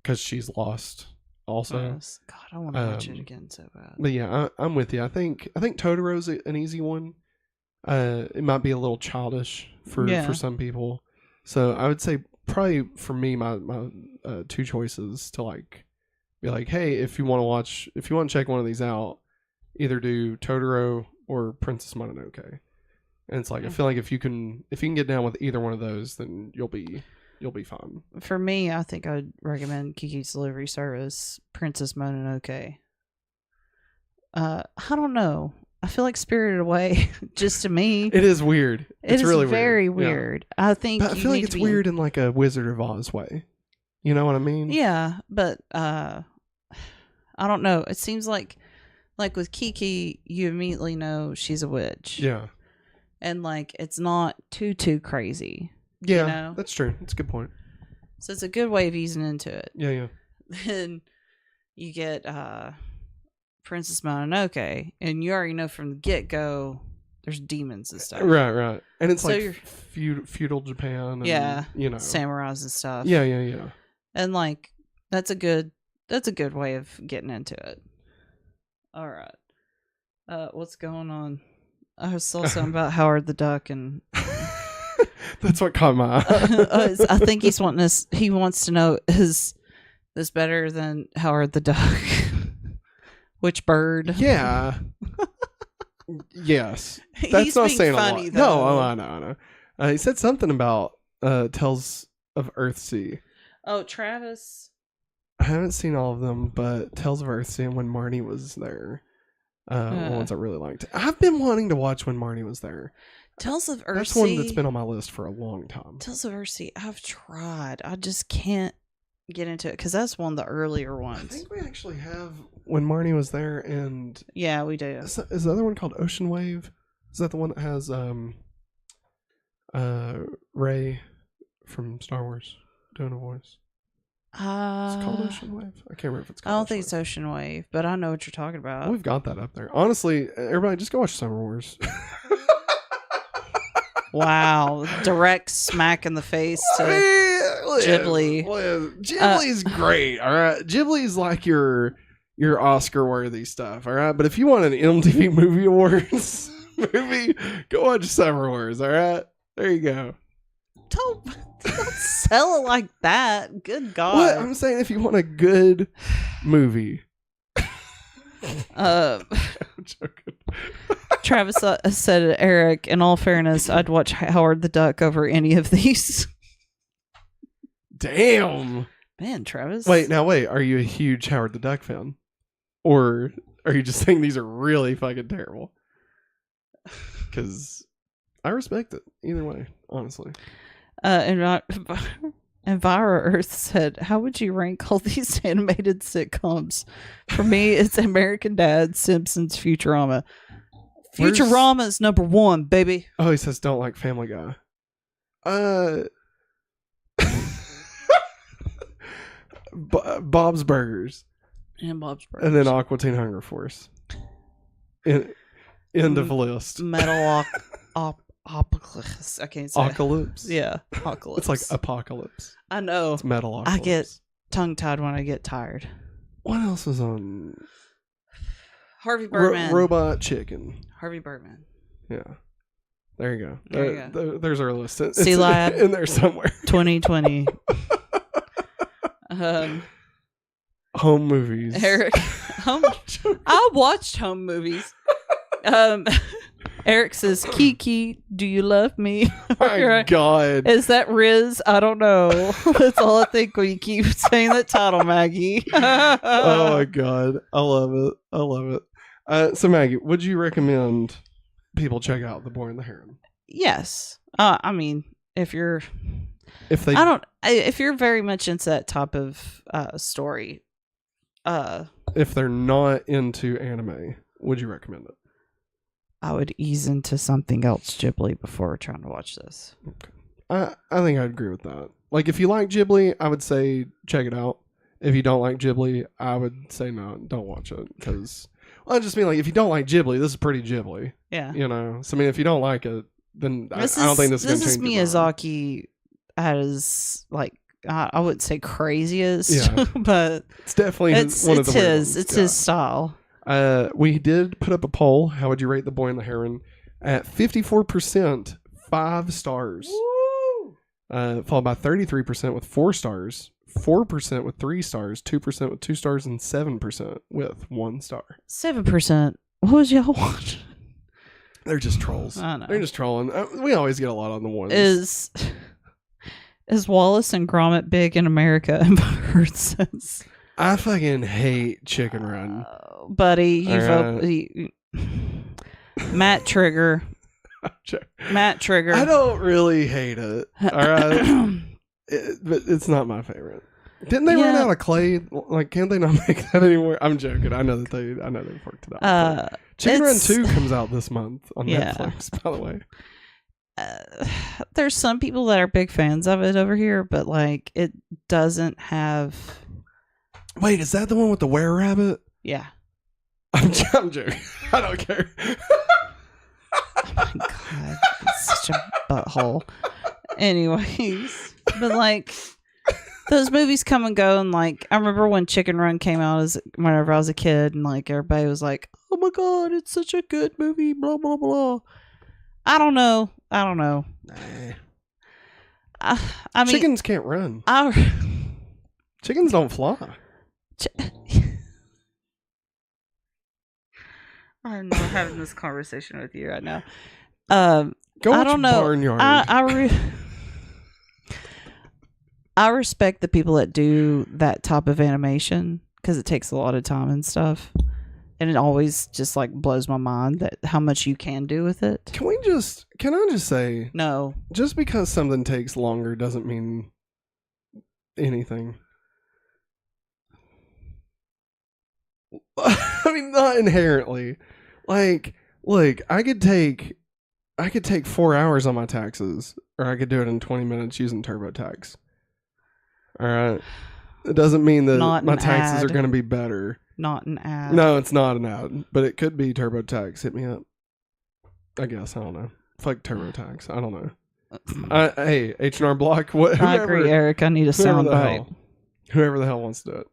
because she's lost also. Yes. God, I want to watch it again so bad. But yeah, I'm with you. I think Totoro's an easy one. It might be a little childish for some people. So I would say probably for me, my 2 choices to like be like, hey, if you want to check one of these out, either do Totoro or Princess Mononoke. And it's like I feel like if you can get down with either one of those, then you'll be fine. For me, I think I'd recommend Kiki's Delivery Service, Princess Mononoke. I don't know. I feel like Spirited Away, just to me. It is weird. It's really very weird. I think but I feel like it's weird in like a Wizard of Oz way. You know what I mean? Yeah, but I don't know. It seems like with Kiki, you immediately know she's a witch. Yeah. And like it's not too crazy. Yeah, you know? That's true. That's a good point. So it's a good way of easing into it. Yeah. Then you get Princess Mononoke, and you already know from the get-go there's demons and stuff. Right. And it's So like you're- feudal Japan. And, Yeah, you know, samurais and stuff. Yeah. And like that's a good way of getting into it. All right. What's going on? I saw something about Howard the Duck, and That's what caught my eye. I think he wants to know, is this better than Howard the Duck? Which bird? Yeah. Yes. He's That's not being saying funny, a lot. though. No, I know. He said something about Tales of Earthsea. Oh, Travis. I haven't seen all of them, but Tales of Earthsea and When Marnie Was There were ones I really liked. I've been wanting to watch When Marnie Was There. Tales of Earthsea. That's one that's been on my list for a long time. Tales of Earthsea. I've tried. I just can't get into it because that's one of the earlier I ones. think we actually have When Marnie Was There, and Yeah, we do. is the other one called Ocean Wave? Is that the one that has Rey from Star Wars doing a voice? It's called Ocean Wave. I can't remember if it's I called. don't think it's Ocean Wave, but I know what you're talking about. We've got that up there. Honestly, everybody, just go watch Summer Wars. Wow, direct smack in the face to Ghibli. Ghibli's great, all right? Ghibli's like your Oscar-worthy stuff, all right? But if you want an MTV Movie Awards movie, go watch Summer Wars, all right? There you go. Don't sell it like that. Good God. What? I'm saying if you want a good movie. I'm joking. Travis said, Eric, in all fairness, I'd watch Howard the Duck over any of these. Damn. Man, Travis. Wait. Are you a huge Howard the Duck fan? Or are you just saying these are really fucking terrible? Because I respect it either way, honestly. Envira Earth said, how would you rank all these animated sitcoms? For me, it's American Dad, Simpsons, Futurama. Futurama is number one, baby. Oh, he says don't like Family Guy. Bob's Burgers. And Bob's Burgers. And then Aqua Teen Hunger Force. End of list. Metal Apocalypse. I can't say Apocalypse. Yeah, Apocalypse. It's like Apocalypse. I know. It's Metal Apocalypse. I get tongue-tied when I get tired. What else was on? Harvey Birdman. Robot Chicken. Harvey Birdman. Yeah. There you go. There you go. There's our list. It's Sea Lab. in there somewhere. 2020. Home movies. Eric. I watched home movies. Eric says, Kiki, do you love me? My God. Is that Riz? I don't know. That's all I think when you keep saying that title, Maggie. Oh my God. I love it. So Maggie, would you recommend people check out The Boy and the Heron? Yes. I mean, if you're very much into that type of story, if they're not into anime, would you recommend it? I would ease into something else Ghibli before trying to watch this. Okay. I think I'd agree with that. Like, if you like Ghibli, I would say check it out. If you don't like Ghibli, I would say no, don't watch it. Because, well, I just mean, like, if you don't like Ghibli, this is pretty Ghibli. Yeah. You know? So, I mean, if you don't like it, then I don't think this is going to change your mind. Miyazaki as, like, I wouldn't say craziest, yeah. but it's definitely one of the weird ones. It's his style. We did put up a poll. How would you rate The Boy and the Heron? At 54%, 5 stars. Woo! Followed by 33% with 4 stars, 4% with 3 stars, 2% with 2 stars, and 7% with 1 star. 7%. What was y'all watching? They're just trolls. I know. They're just trolling. We always get a lot on the ones. Is Wallace and Gromit big in America? And Bird says, I fucking hate Chicken Run. Buddy, Matt Trigger. Matt Trigger. I don't really hate it. All right. But it's not my favorite. Didn't they run out of clay? Like, can't they not make that anymore? I'm joking. I know they've worked it out. Chicken Run 2 comes out this month on Netflix, by the way. There's some people that are big fans of it over here, but like it doesn't have. Wait, is that the one with the were-rabbit? Yeah. I'm joking. I don't care. Oh my god, it's such a butthole. Anyways, but like those movies come and go, and like I remember when Chicken Run came out as whenever I was a kid, and like everybody was like, "Oh my god, it's such a good movie." Blah blah blah. I don't know. Nah. I mean, Chickens can't run. Chickens don't fly. I'm not having this conversation with you right now. Go I watch don't know. Barnyard. I respect the people that do that type of animation because it takes a lot of time and stuff, and it always just like blows my mind that how much you can do with it. Can I just say, No, just because something takes longer doesn't mean anything. I mean, not inherently. Like, look, I could take 4 hours on my taxes, or I could do it in 20 minutes using TurboTax. All right. It doesn't mean that my taxes are going to be better. Not an ad. No, it's not an ad, but it could be TurboTax. Hit me up. I guess. I don't know. Fuck TurboTax. I don't know. Hey, H&R Block. Whoever, I agree, Eric. I need a soundbite. Whoever the hell wants to do it.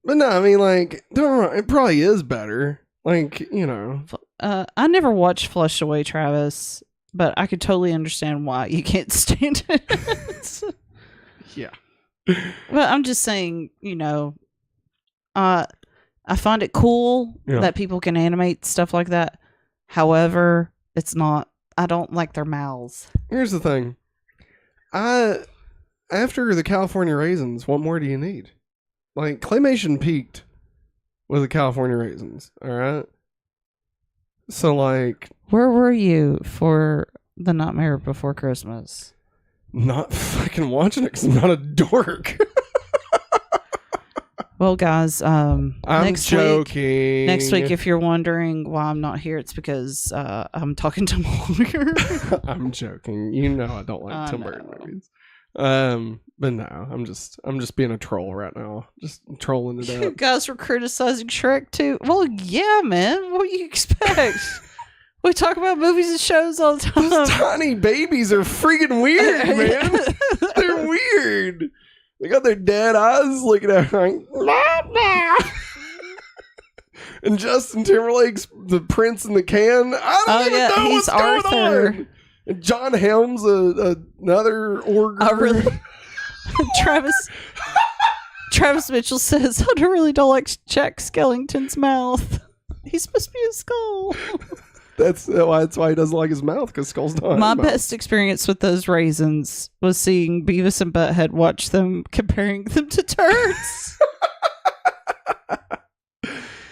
But no, I mean, like, don't wrong, it probably is better. Like, you know. I never watched Flushed Away, Travis, but I could totally understand why you can't stand it. Yeah. But I'm just saying, you know, I find it cool that people can animate stuff like that. However, it's not, I don't like their mouths. Here's the thing. After the California Raisins, what more do you need? Like, claymation peaked with the California Raisins, all right? So, like... Where were you for The Nightmare Before Christmas? Not fucking watching it because I'm not a dork. Well, guys, I'm joking. Next week, if you're wondering why I'm not here, it's because I'm talking to Mulder. I'm joking. You know I don't like Tim Burton movies. But no, I'm just being a troll right now. Just trolling it You up. guys were criticizing Shrek too. Well, yeah, man. What do you expect? We talk about movies and shows all the time. Those tiny babies are freaking weird, man. They're weird. They got their dead eyes looking at her like, nah. And Justin Timberlake's the prince in the can. I don't even know what's Arthur. going on. And John Helm's another ogre. Travis Mitchell says, I really don't like Jack Skellington's mouth. He's supposed to be a skull. That's why he doesn't like his mouth, because Skull's not. My best experience with those raisins was seeing Beavis and Butthead watch them, comparing them to turds.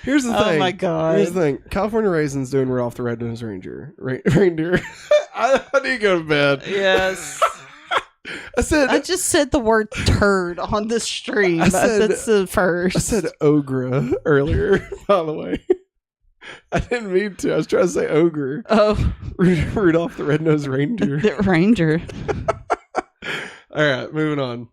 Here's the thing. Oh my god. Here's the thing. California Raisins doing Rudolph the Red-Nosed Reindeer. I need to go to bed. Yes. I just said the word turd on the stream. That's the first. I said ogre earlier, by the way. I didn't mean to. I was trying to say ogre. Oh. Rudolph the Red-Nosed Reindeer. The Ranger. All right, moving on.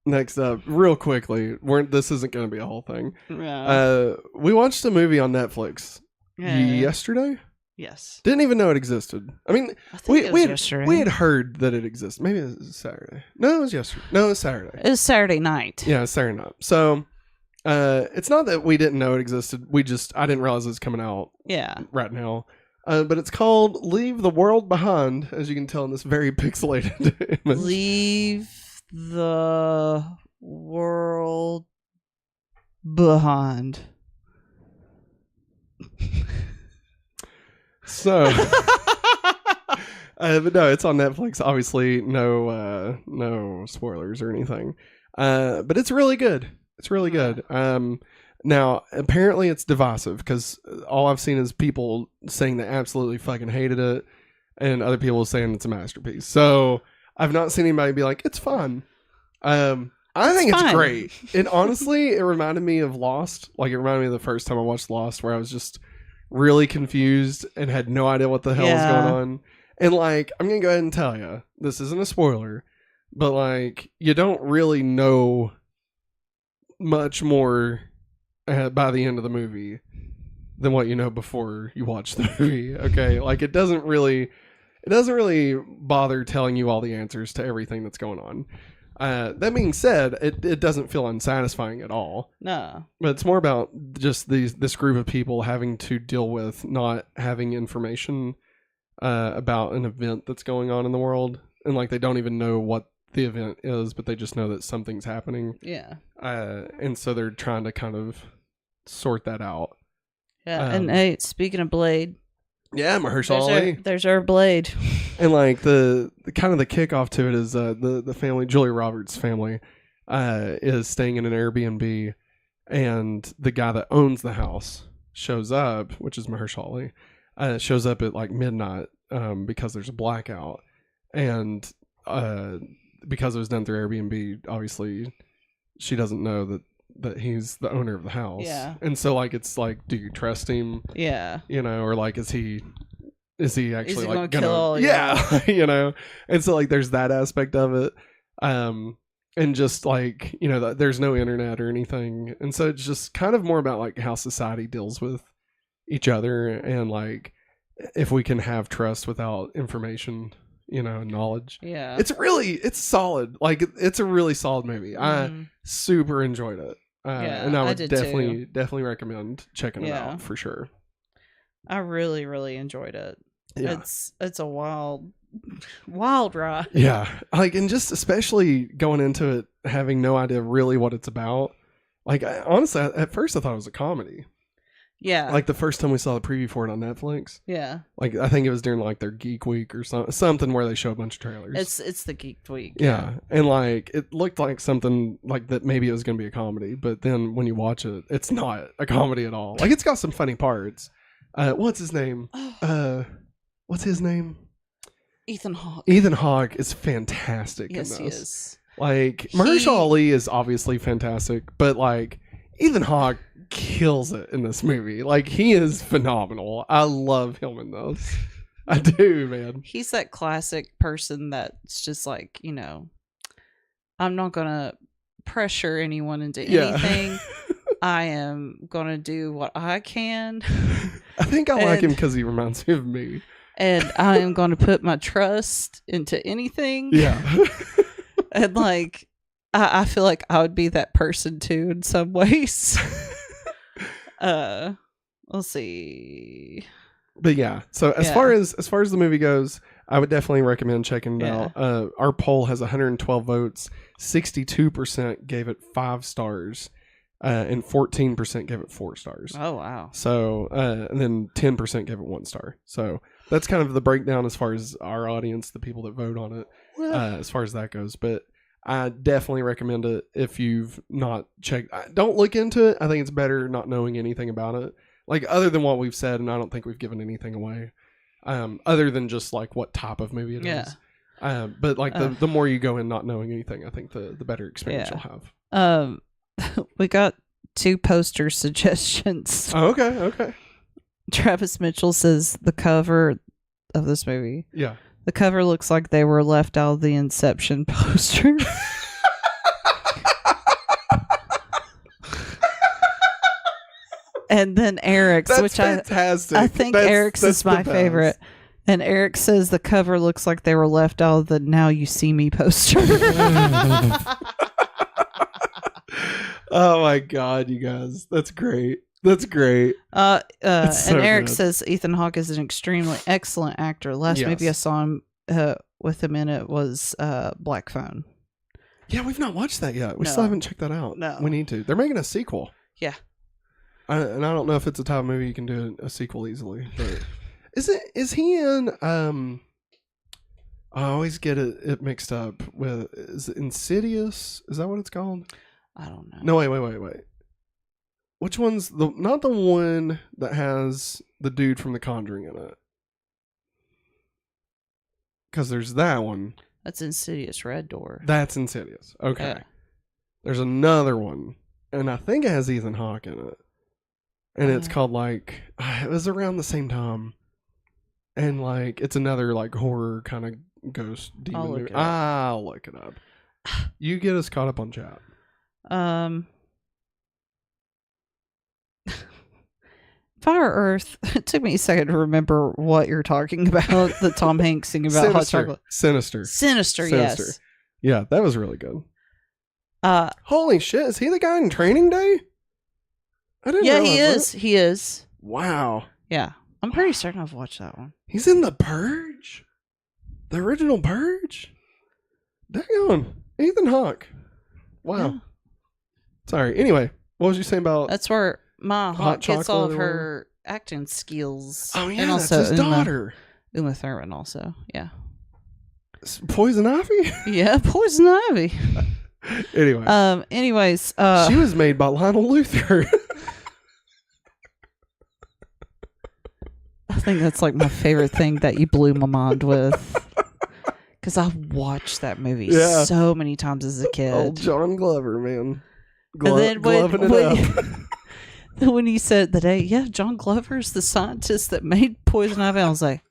Next up, real quickly, this isn't going to be a whole thing. Yeah. We watched a movie on Netflix Yeah. yesterday. Yes. Didn't even know it existed. I mean, it was yesterday. We had heard that it existed. Maybe it was Saturday. No, it was yesterday. No, it was Saturday. It was Saturday night. Yeah, it was Saturday night. So, it's not that we didn't know it existed. I didn't realize it was coming out. Yeah. Right now. But it's called Leave the World Behind, as you can tell in this very pixelated image. Leave the world behind. So, but no, it's on Netflix. Obviously, no spoilers or anything. But it's really good. It's really good. Now, apparently, it's divisive because all I've seen is people saying they absolutely fucking hated it, and other people saying it's a masterpiece. So, I've not seen anybody be like, it's fun. I think it's great. And honestly, it reminded me of Lost. Like, it reminded me of the first time I watched Lost, where I was just really confused and had no idea what the hell was going on. And like, I'm gonna go ahead and tell you, this isn't a spoiler, but like, you don't really know much more by the end of the movie than what you know before you watch the movie. Okay, like it doesn't really bother telling you all the answers to everything that's going on. That being said, it doesn't feel unsatisfying at all. No. But it's more about just this group of people having to deal with not having information about an event that's going on in the world. And like they don't even know what the event is, but they just know that something's happening. Yeah. And so they're trying to kind of sort that out. Yeah. And hey, speaking of Blade. Yeah, Mahershala Ali. There's our Blade. And like the kind of the kickoff to it is the family, Julia Roberts' family, is staying in an Airbnb, and the guy that owns the house shows up, which is Mahershala Ali, shows up at like midnight because there's a blackout, and because it was done through Airbnb, obviously she doesn't know that he's the owner of the house. Yeah. And so like it's like, do you trust him? Yeah. You know, or like is he actually like gonna kill all yeah, you know? And so like there's that aspect of it. And just like, you know, there's no internet or anything. And so it's just kind of more about like how society deals with each other and like if we can have trust without information, you know, knowledge. Yeah. It's solid. Like it's a really solid movie. I super enjoyed it. And I would definitely recommend checking it out for sure. I really, really enjoyed it. Yeah. It's a wild ride. Yeah. Like, and just especially going into it, having no idea really what it's about. Like, honestly, at first I thought it was a comedy. Yeah. Like the first time we saw the preview for it on Netflix. Yeah. Like, I think it was during like their Geek Week or something where they show a bunch of trailers. It's the Geek Week. Yeah. And like, it looked like something like that maybe it was going to be a comedy, but then when you watch it, it's not a comedy at all. Like, it's got some funny parts. What's his name? What's his name? Ethan Hawke. Ethan Hawke is fantastic. Yes, in this. he is. Like Mahershala Ali is obviously fantastic, but like Ethan Hawke kills it in this movie. Like he is phenomenal. I love him in this. I do, man. He's that classic person that's just like, you know, I'm not gonna pressure anyone into anything. I am gonna do what I can. I think I like him because he reminds me of me. And I am going to put my trust into anything. Yeah. And like, I feel like I would be that person too in some ways. Let's see. But yeah, so as far as the movie goes, I would definitely recommend checking it out. Our poll has 112 votes. 62% gave it 5 stars. And 14% gave it 4 stars. Oh, wow. So, and then 10% gave it 1 star. So that's kind of the breakdown as far as our audience, the people that vote on it, as far as that goes. But I definitely recommend it if you've not checked. Don't look into it. I think it's better not knowing anything about it. Like, other than what we've said, and I don't think we've given anything away, other than just, like, what type of movie it is. But, like, the more you go in not knowing anything, I think the better experience you'll have. We got 2 poster suggestions. Oh, okay. Travis Mitchell says the cover of this movie. Yeah. The cover looks like they were left out of the Inception poster. And then Eric's, that's which fantastic. I think Eric's is my favorite. And Eric says the cover looks like they were left out of the Now You See Me poster. Oh my God, you guys. That's great. That's great. And so Eric good. says Ethan Hawke is an extremely excellent actor. Last movie I saw him with him in it was Black Phone. Yeah, we've not watched that yet. We still haven't checked that out. No. We need to. They're making a sequel. Yeah. And I don't know if it's a type of movie you can do a sequel easily. But is he in I always get it mixed up with, is it Insidious? Is that what it's called? I don't know. No, wait. Which one's not the one that has the dude from The Conjuring in it? Because there's that one. That's Insidious Red Door. That's Insidious. Okay. Yeah. There's another one, and I think it has Ethan Hawke in it. And it's called like, it was around the same time. And like, it's another like horror kind of ghost demon movie. I'll look it up. You get us caught up on chat. Fire Earth. It took me a second to remember what you're talking about. The Tom Hanks thing about hot chocolate. Sinister, yes. Yeah, that was really good. Holy shit, is he the guy in Training Day? I didn't realize he is. that. He is. Wow. Yeah. I'm pretty certain I've watched that one. He's in The Purge? The original Purge? Dang on. Ethan Hawke. Wow. Yeah. Sorry. Anyway, what was you saying about... That's where my Hawke gets all of her acting skills. Oh, yeah, and that's his daughter. Uma Thurman also. Yeah. Poison Ivy? Yeah, Poison Ivy. Anyway. Anyways. She was made by Lionel Luthor. I think that's like my favorite thing that you blew my mind with. Because I watched that movie so many times as a kid. Old John Glover, man. And then gloving it up. When he said that, John Glover's the scientist that made Poison Ivy, I was like,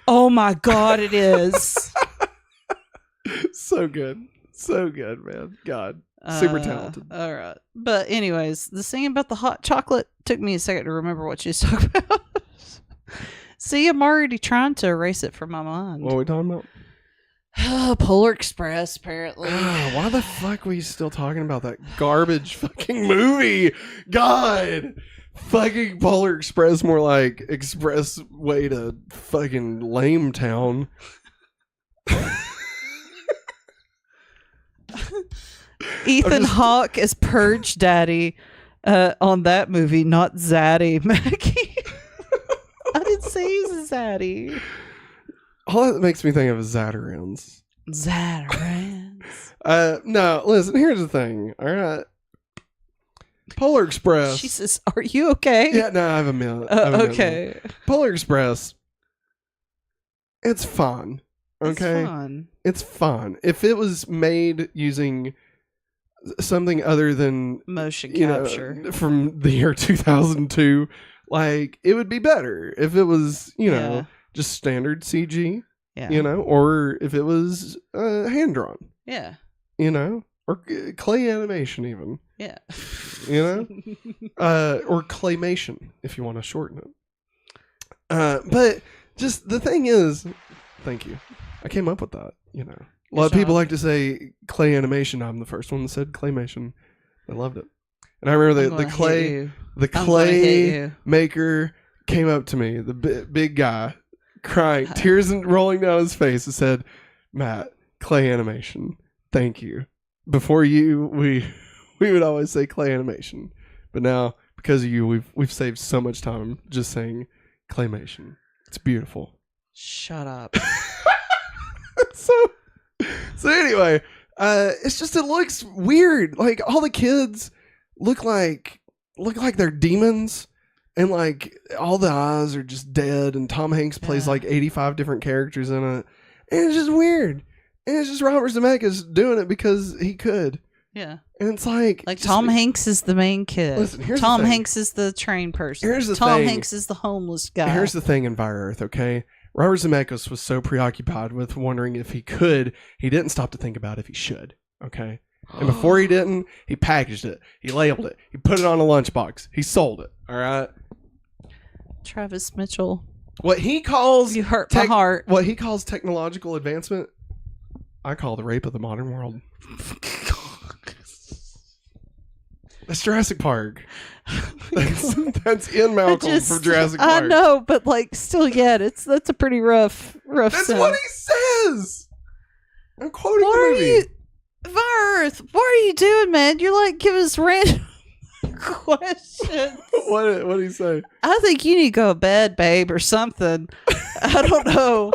oh my God, it is. So good. So good, man. God. Super talented. All right. But anyways, the thing about the hot chocolate took me a second to remember what you was talking about. See, I'm already trying to erase it from my mind. What are we talking about? Polar Express, apparently. Why the fuck were you still talking about that garbage fucking movie? God. Fucking Polar Express, more like express way to fucking lame town. Ethan Hawke is Purge Daddy on that movie, not Zaddy. Maggie. I didn't say he's a Zaddy. All that makes me think of is Zatarans. No, listen, here's the thing. All right. Polar Express. She says, are you okay? Yeah, no, I have a minute. Okay. Polar Express. It's fun. Okay? It's fun. If it was made using something other than motion capture from the year 2002, like, it would be better if it was, just standard CG, or if it was hand drawn, or clay animation even, or claymation if you want to shorten it. But just the thing is, thank you. I came up with that, A lot of people like to say clay animation. I'm the first one that said claymation. I loved it. And I remember the clay maker came up to me, the big guy, crying, tears rolling down his face, and said, "Matt, clay animation. Thank you. Before you, we would always say clay animation, but now because of you, we've saved so much time just saying claymation. It's beautiful." Shut up. So anyway, it's just, it looks weird. Like, all the kids look like they're demons, and like all the eyes are just dead, and Tom Hanks plays like 85 different characters in it, and it's just weird. And it's just Robert Zemeckis doing it because he could. Yeah. And it's like Tom Hanks is the main kid. Listen, Tom Hanks is the trained person. Tom Hanks is the homeless guy. Here's the thing in Fire Earth, okay? Robert Zemeckis was so preoccupied with wondering if he could, he didn't stop to think about if he should, okay? And before he didn't, he packaged it. He labeled it. He put it on a lunchbox. He sold it, all right? Travis Mitchell. What he calls... You hurt my heart. What he calls technological advancement, I call the rape of the modern world. That's Jurassic Park. That's Ian Malcolm from Jurassic Park. I know, but like, still, that's a pretty rough. That's sin. what he says. I'm quoting the movie. Fire Earth, what are you doing, man? You're like giving us random questions. What did he say? I think you need to go to bed, babe, or something. I don't know.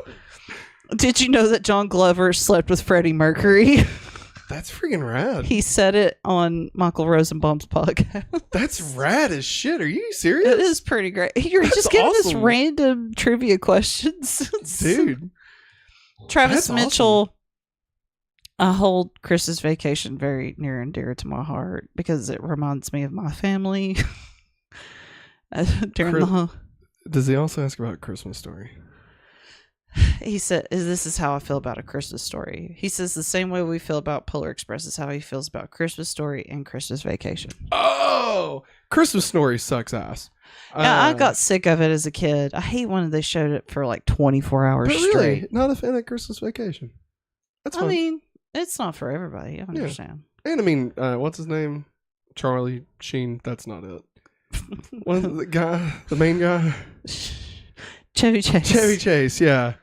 Did you know that John Glover slept with Freddie Mercury? That's freaking rad. He said it on Michael Rosenbaum's podcast. That's rad as shit. Are you serious? It is pretty great. You're just giving us random trivia questions. Dude. Travis Mitchell. Awesome. I hold Chris's Vacation very near and dear to my heart because it reminds me of my family. Does he also ask about Christmas Story? He said, "This is how I feel about A Christmas Story." He says the same way we feel about Polar Express is how he feels about Christmas Story and Christmas Vacation. Oh, Christmas Story sucks ass. Yeah, I got sick of it as a kid. I hate when they showed it for like 24 hours but really, straight. not a fan of Christmas Vacation. That's fine. I mean, it's not for everybody. I understand. And I mean, what's his name? Charlie Sheen. That's not it. One of the main guy? Chevy Chase. Chevy Chase, yeah.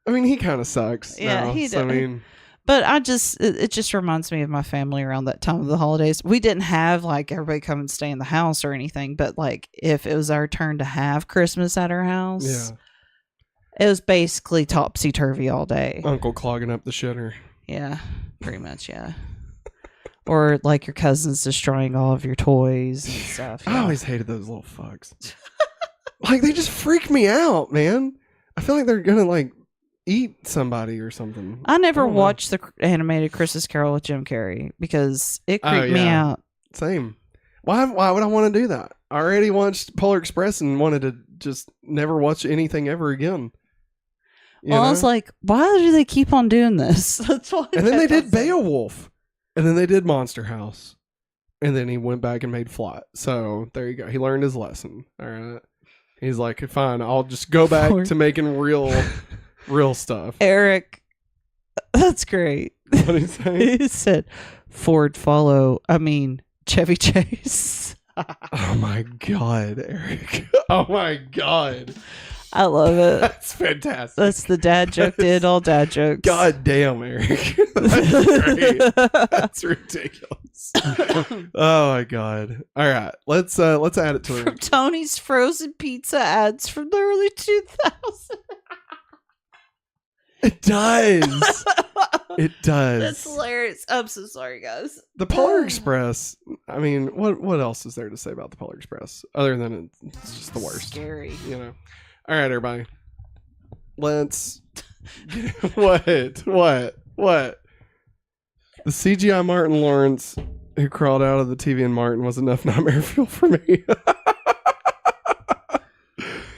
I mean, he kind of sucks. Yeah, now, he so, does. I mean, but it just reminds me of my family around that time of the holidays. We didn't have like everybody come and stay in the house or anything, but like if it was our turn to have Christmas at our house, yeah. It was basically topsy-turvy all day. Uncle clogging up the shitter. Yeah, pretty much, yeah. Or like your cousins destroying all of your toys and stuff. I Yeah. always hated those little fucks. Like, they just freak me out, man. I feel like they're gonna like eat somebody or something. I never don't know. watched the animated Christmas Carol with Jim Carrey because it creeped me yeah. out. Same. Why would I want to do that? I already watched Polar Express and wanted to just never watch anything ever again. You Well, know? I was like, why do they keep on doing this? That's why. And then they did Beowulf. And then they did Monster House. And then he went back and made Flight. So there you go. He learned his lesson. All right. He's like, fine, I'll just go back to making real stuff. Eric, that's great. What did he say? He said, Ford Chevy Chase. Oh my God, Eric. Oh my God. I love it. That's fantastic. That's the dad joke did all dad jokes. God damn, Eric. That's great. That's ridiculous. Oh my God. All right. Let's add it to From it. Tony's frozen pizza ads from the early 2000s. It does. It does. That's hilarious. I'm so sorry, guys. The Polar Express. I mean, what else is there to say about the Polar Express other than it's just the worst? Scary. You know. All right, everybody. Let's. What? The CGI Martin Lawrence who crawled out of the TV in Martin was enough nightmare fuel for me.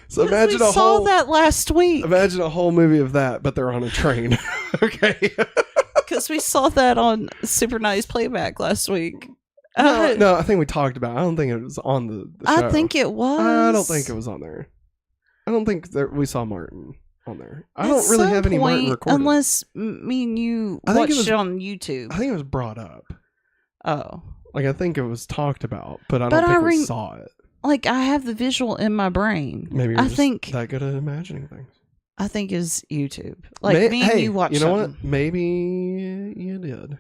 So imagine we saw that last week. Imagine a whole movie of that, but they're on a train. Okay. Because we saw that on Super Nice Playback last week. No, I think we talked about it. I don't think it was on the show. I think it was. I don't think it was on there. I don't think we saw Martin on there. I don't really have any Martin recorded. Unless me and you watched it on YouTube. I think it was brought up. Oh. Like, I think it was talked about, but I don't think we saw it. Like, I have the visual in my brain. Maybe you're just that good at imagining things. I think it's YouTube. Like, me and you watched it. You know what? Maybe you did.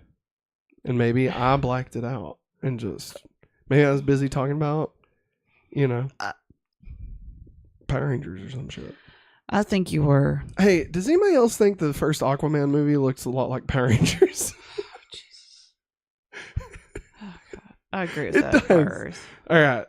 And maybe I blacked it out. And maybe I was busy talking about, Power Rangers or some shit. I think you were. Hey, does anybody else think the first Aquaman movie looks a lot like Power Rangers? Jesus. Oh, God. I agree with that. Does. All right.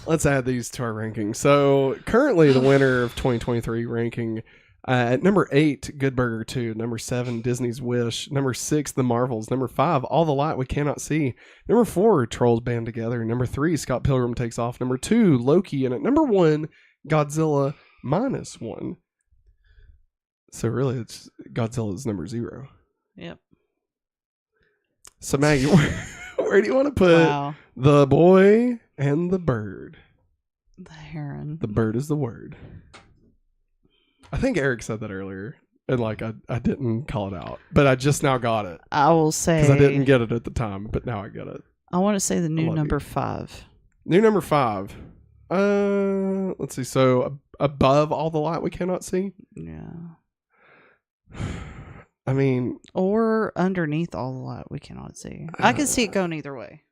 Let's add these to our ranking. So currently the winner of 2023 ranking at number 8, Good Burger 2. Number 7, Disney's Wish. Number 6, The Marvels. Number 5, All the Light We Cannot See. Number 4, Trolls Band Together. Number 3, Scott Pilgrim Takes Off. Number 2, Loki. And at number 1, Godzilla -1. So really it's Godzilla's number 0. Yep. So Maggie, where do you want to put The Boy and the Bird? The Heron. The bird is the word. I think Eric said that earlier, and I didn't call it out, but I just now got it. I will say because I didn't get it at the time, but now I get it. I want to say the new number 5. New number 5. Let's see. So above All the Light We Cannot See. Yeah. I mean, or underneath All the Light We Cannot See. I can see it going either way.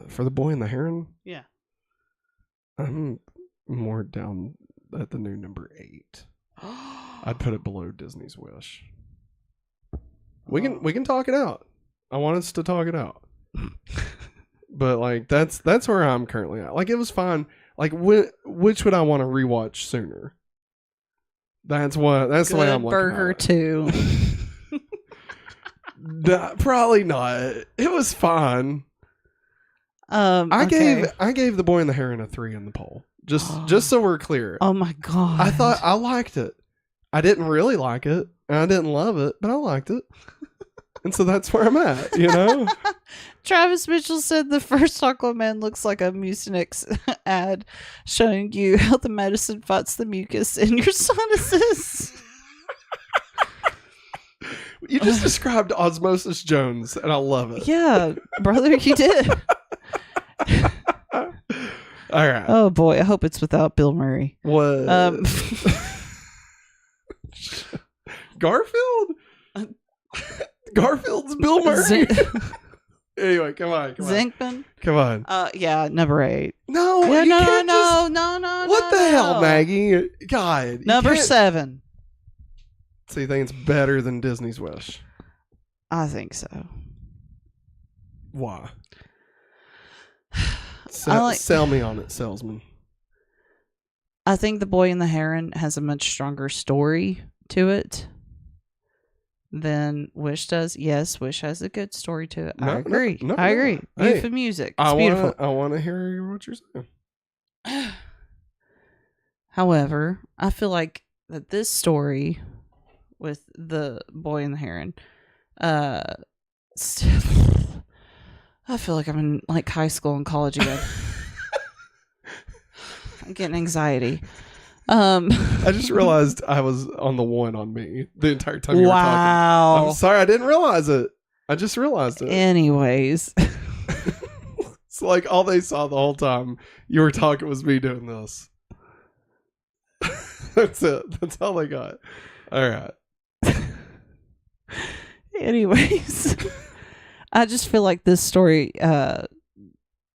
For The Boy and the Heron. Yeah. I'm more down at the new number 8. I'd put it below Disney's Wish. We can talk it out. I want us to talk it out. But that's where I'm currently at. Like, it was fine. Like, which would I want to rewatch sooner? That's the way I'm looking Burger at it. 2. Probably not. It was fine. I gave The Boy and the Heron a 3 in the poll. Just so we're clear. Oh my god. I thought I liked it. I didn't really like it, and I didn't love it, but I liked it. And so that's where I'm at, you know? Travis Mitchell said the first Aquaman looks like a Mucinex ad showing you how the medicine fights the mucus in your sinuses. You just described Osmosis Jones, and I love it. Yeah, brother, you did. All right. Oh boy, I hope it's without Bill Murray. What? Garfield? Garfield's Bill Murray. Anyway, come on. Zinkman? Come on. Yeah, number 8. No, yeah, you no, can't no, just... no. What the hell, Maggie? God. Number 7. So you think it's better than Disney's Wish? I think so. Why? Sell me on it, salesman. I think The Boy and the Heron has a much stronger story to it than Wish does. Yes, Wish has a good story to it. I agree. I agree. Beautiful music. It's beautiful. I want to hear what you're saying. However, I feel like that this story with The Boy and the Heron, I feel like I'm in like high school and college again. I'm getting anxiety. I just realized I was on the one on me the entire time you were talking. I'm sorry, I didn't realize it. I just realized it. Anyways. It's like all they saw the whole time you were talking was me doing this. That's it. That's all they got. All right. Anyways. I just feel like this story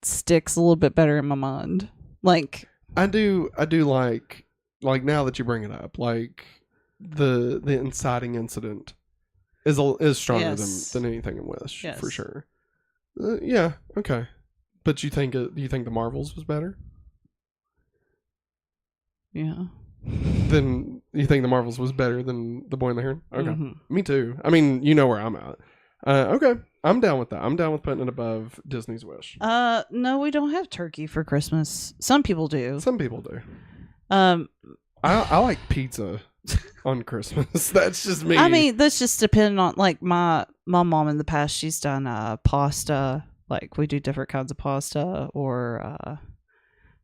sticks a little bit better in my mind. Like I do like now that you bring it up, like the inciting incident is stronger than anything in Wish, for sure. Yeah, okay. But you think the Marvels was better? Yeah. Then you think the Marvels was better than The Boy and the Heron? Okay. Mm-hmm. Me too. I mean, you know where I'm at. Okay. I'm down with that. I'm down with putting it above Disney's Wish. No, we don't have turkey for Christmas. Some people do. Some people do. I like pizza on Christmas. That's just me. I mean, that's just depending on like my mom in the past. She's done pasta. Like we do different kinds of pasta, or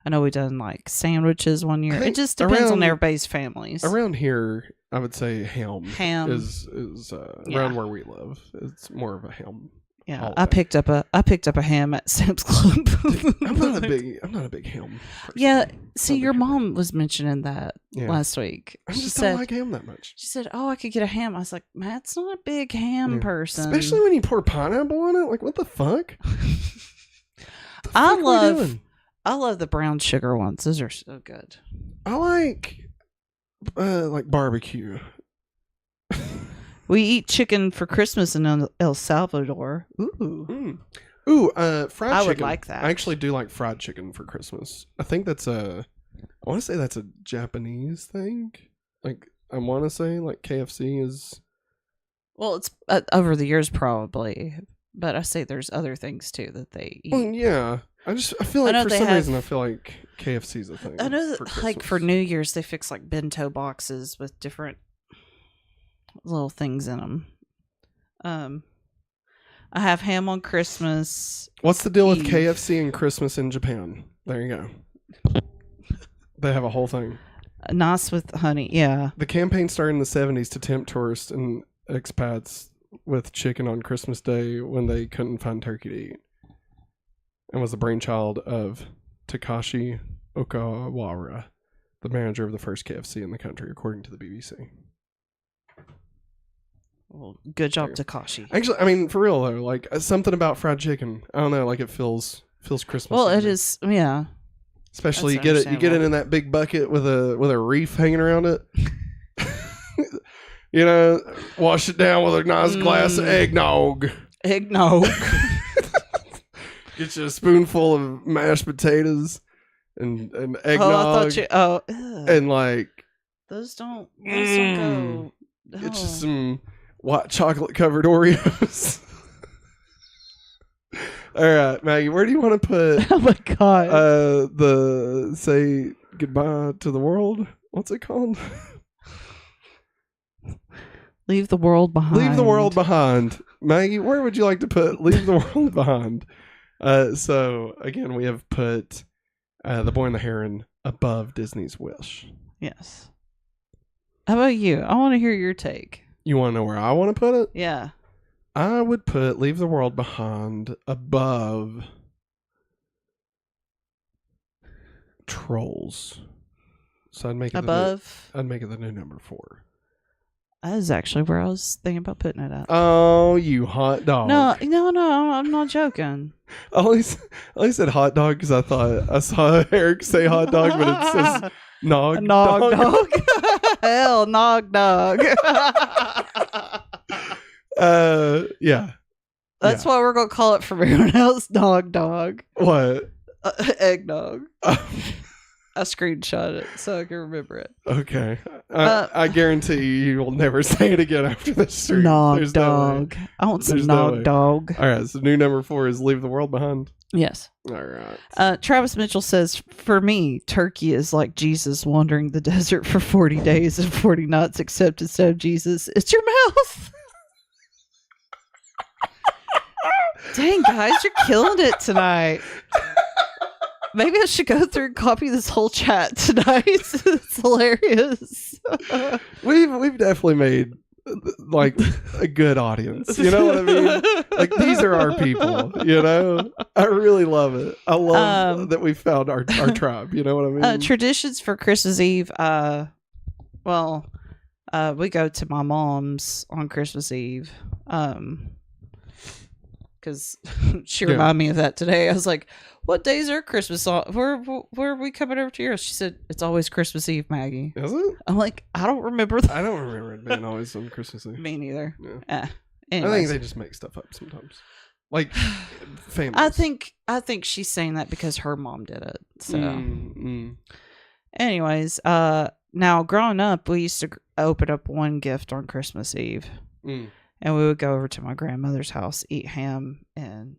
I know we done like sandwiches one year. It just depends on everybody's families. Around here, I would say ham is around where we live. It's more of a ham. Yeah, holiday. I picked up a ham at Sam's Club. I'm not a big ham person. Yeah, see, your mom was mentioning that last week. I just don't like ham that much. She said, "Oh, I could get a ham." I was like, "Matt's not a big ham person, especially when you pour pineapple on it. Like, what the fuck?" I love the brown sugar ones. Those are so good. I like barbecue. We eat chicken for Christmas in El Salvador. Ooh. Fried chicken. I would like that. I actually do like fried chicken for Christmas. I think I want to say that's a Japanese thing. Like, I want to say like KFC is. Well, it's over the years probably, but I say there's other things too that they eat. Well, yeah. I feel like for some reason I feel like KFC's a thing. I know that like for New Year's they fix like bento boxes with different little things in them. I have ham on Christmas. What's the deal with KFC and Christmas in Japan? There you go. They have a whole thing. Nice with honey, yeah. The campaign started in the 70s to tempt tourists and expats with chicken on Christmas Day when they couldn't find turkey to eat. And was the brainchild of Takashi Okawara, the manager of the first KFC in the country, according to the BBC. Well, good job, Takashi. Actually, I mean, for real though, like something about fried chicken. I don't know, like it feels Christmas. Well, it is, yeah. Especially you get it in that big bucket with a reef hanging around it. You know, wash it down with a nice glass of eggnog. Eggnog. Get you a spoonful of mashed potatoes and eggnog. And like those don't go. Get you some white chocolate covered Oreos. All right, Maggie, where do you want to put Oh my god. the say goodbye to the world? What's it called? Leave the world behind. Leave the world behind. Maggie, where would you like to put leave the world behind? So again, we have put The Boy and the Heron above Disney's Wish. Yes. How about you? I want to hear your take. You want to know where I want to put it? Yeah. I would put Leave the World Behind above Trolls. So I'd make it above. I'd make it the new number 4. That is actually where I was thinking about putting it at. Oh, you hot dog! No, I'm not joking. I only said hot dog because I thought I saw Eric say hot dog, but it says nog dog. Hell, nog dog. Yeah. That's what we're gonna call it from everyone else. Nog dog. What? Eggnog. I screenshot it so I can remember it. Okay. I guarantee you will never say it again after this stream. Nog There's dog. No way. I want some There's nog no way. dog. All right. So new number 4 is Leave the World Behind. Yes. All right. Travis Mitchell says, for me, turkey is like Jesus wandering the desert for 40 days and 40 nights, except instead of Jesus, it's your mouth. Dang, guys, you're killing it tonight. Maybe I should go through and copy this whole chat tonight. It's hilarious. We've definitely made like a good audience. You know what I mean? Like these are our people. You know, I really love it. I love that we found our tribe. You know what I mean? Traditions for Christmas Eve. We go to my mom's on Christmas Eve. Because she reminded me of that today. I was like, what days are Christmas on? Where are we coming over to yours? She said, it's always Christmas Eve, Maggie. Is it? I'm like, I don't remember that. I don't remember it being always on Christmas Eve. Me neither. Yeah. I think they just make stuff up sometimes. Like families. I think she's saying that because her mom did it. So anyways, now growing up, we used to open up one gift on Christmas Eve. And we would go over to my grandmother's house, eat ham and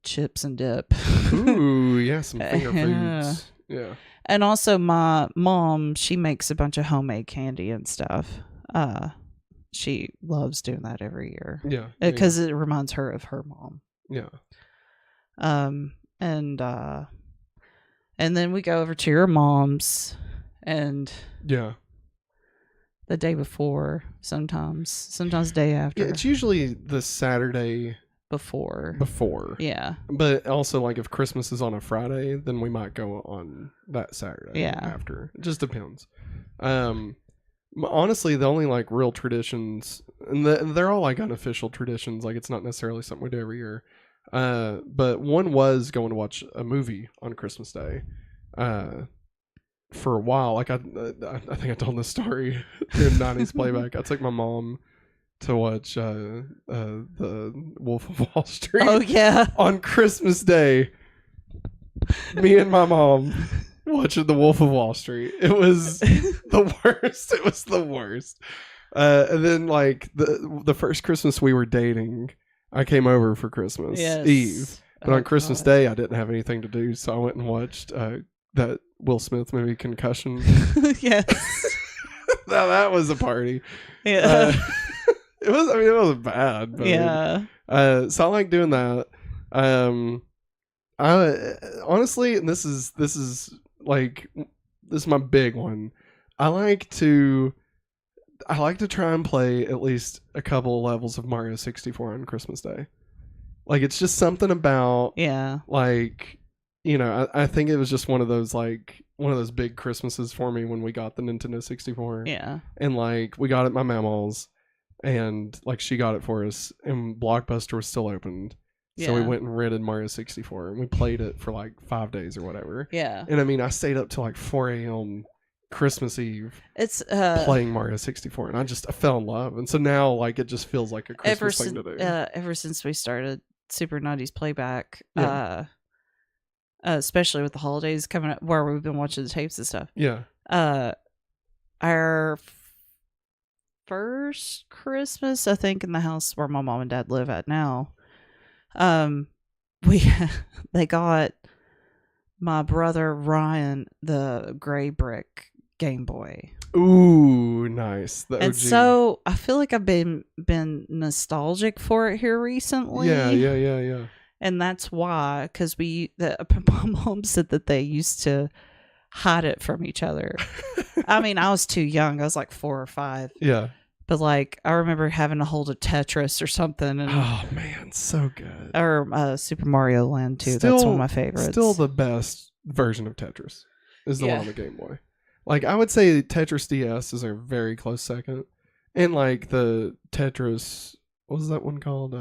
chips and dip. Ooh, yeah, some finger foods. Yeah. And also my mom, she makes a bunch of homemade candy and stuff. She loves doing that every year. Yeah. Because it reminds her of her mom. Yeah. And then we go over to your mom's and yeah. The day before, sometimes day after. Yeah, it's usually the Saturday before. Yeah. But also, like, if Christmas is on a Friday, then we might go on that Saturday after. It just depends. Honestly, the only, like, real traditions, and they're all, like, unofficial traditions. Like, it's not necessarily something we do every year. But one was going to watch a movie on Christmas Day. For a while, like I think I told this story in 90s playback. I took my mom to watch the Wolf of Wall Street. Oh yeah, on Christmas Day. Me and my mom watching the Wolf of Wall Street. It was the worst. It was the worst. And then like the first Christmas we were dating, I came over for Christmas Eve, but on Christmas Day I didn't have anything to do, so I went and watched that Will Smith movie, Concussion. Yes. Now that was a party. Yeah. It wasn't bad. But yeah. So I like doing that. I honestly, and this is my big one. I like to try and play at least a couple levels of Mario 64 on Christmas Day. Like it's just something about like. You know, I think it was just one of those big Christmases for me when we got the Nintendo 64. Yeah. And like we got it at my mama's and like she got it for us and Blockbuster was still opened. So we went and rented Mario 64 and we played it for like 5 days or whatever. Yeah. And I mean, I stayed up till like 4 a.m. Christmas Eve playing Mario 64 and I fell in love. And so now like it just feels like a Christmas thing to do. Ever since we started Super 90s Playback, especially with the holidays coming up where we've been watching the tapes and stuff. Yeah. Our first Christmas, I think, in the house where my mom and dad live at now, We they got my brother Ryan the gray brick Game Boy. Ooh, nice. The And OG. so I feel like I've been nostalgic for it here recently. Yeah. And that's why, because my mom said that they used to hide it from each other. I mean, I was too young. I was like 4 or 5. Yeah. But like, I remember having a hold of Tetris or something, and Oh man, so good. or Super Mario Land too. That's one of my favorites. Still the best version of Tetris is the one on the Game Boy. Like I would say Tetris DS is a very close second. And like the Tetris, what was that one called?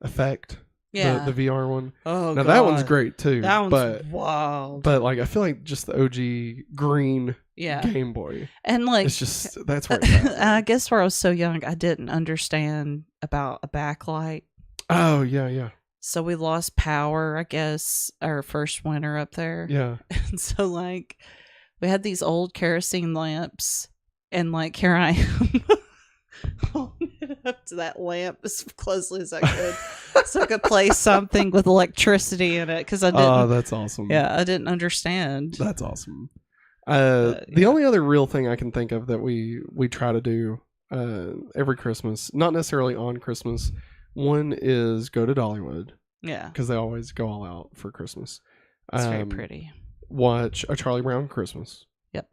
Effect. Yeah. The VR one. Oh, now God. that one's great too. That one's wild. But like I feel like just the OG green Yeah. Game Boy. And like it's just that's where it's at. I guess where I was so young, I didn't understand about a backlight. Oh yeah. So we lost power, I guess, our first winter up there. Yeah. And so like we had these old kerosene lamps, and like here I am holding it up to that lamp as closely as I could so I could play something with electricity in it, because I didn't. Oh, that's awesome. Yeah, I didn't understand. That's awesome. The only other real thing I can think of that we try to do every Christmas, not necessarily on Christmas, one is go to Dollywood. Yeah. Because they always go all out for Christmas. It's very pretty. Watch A Charlie Brown Christmas. Yep.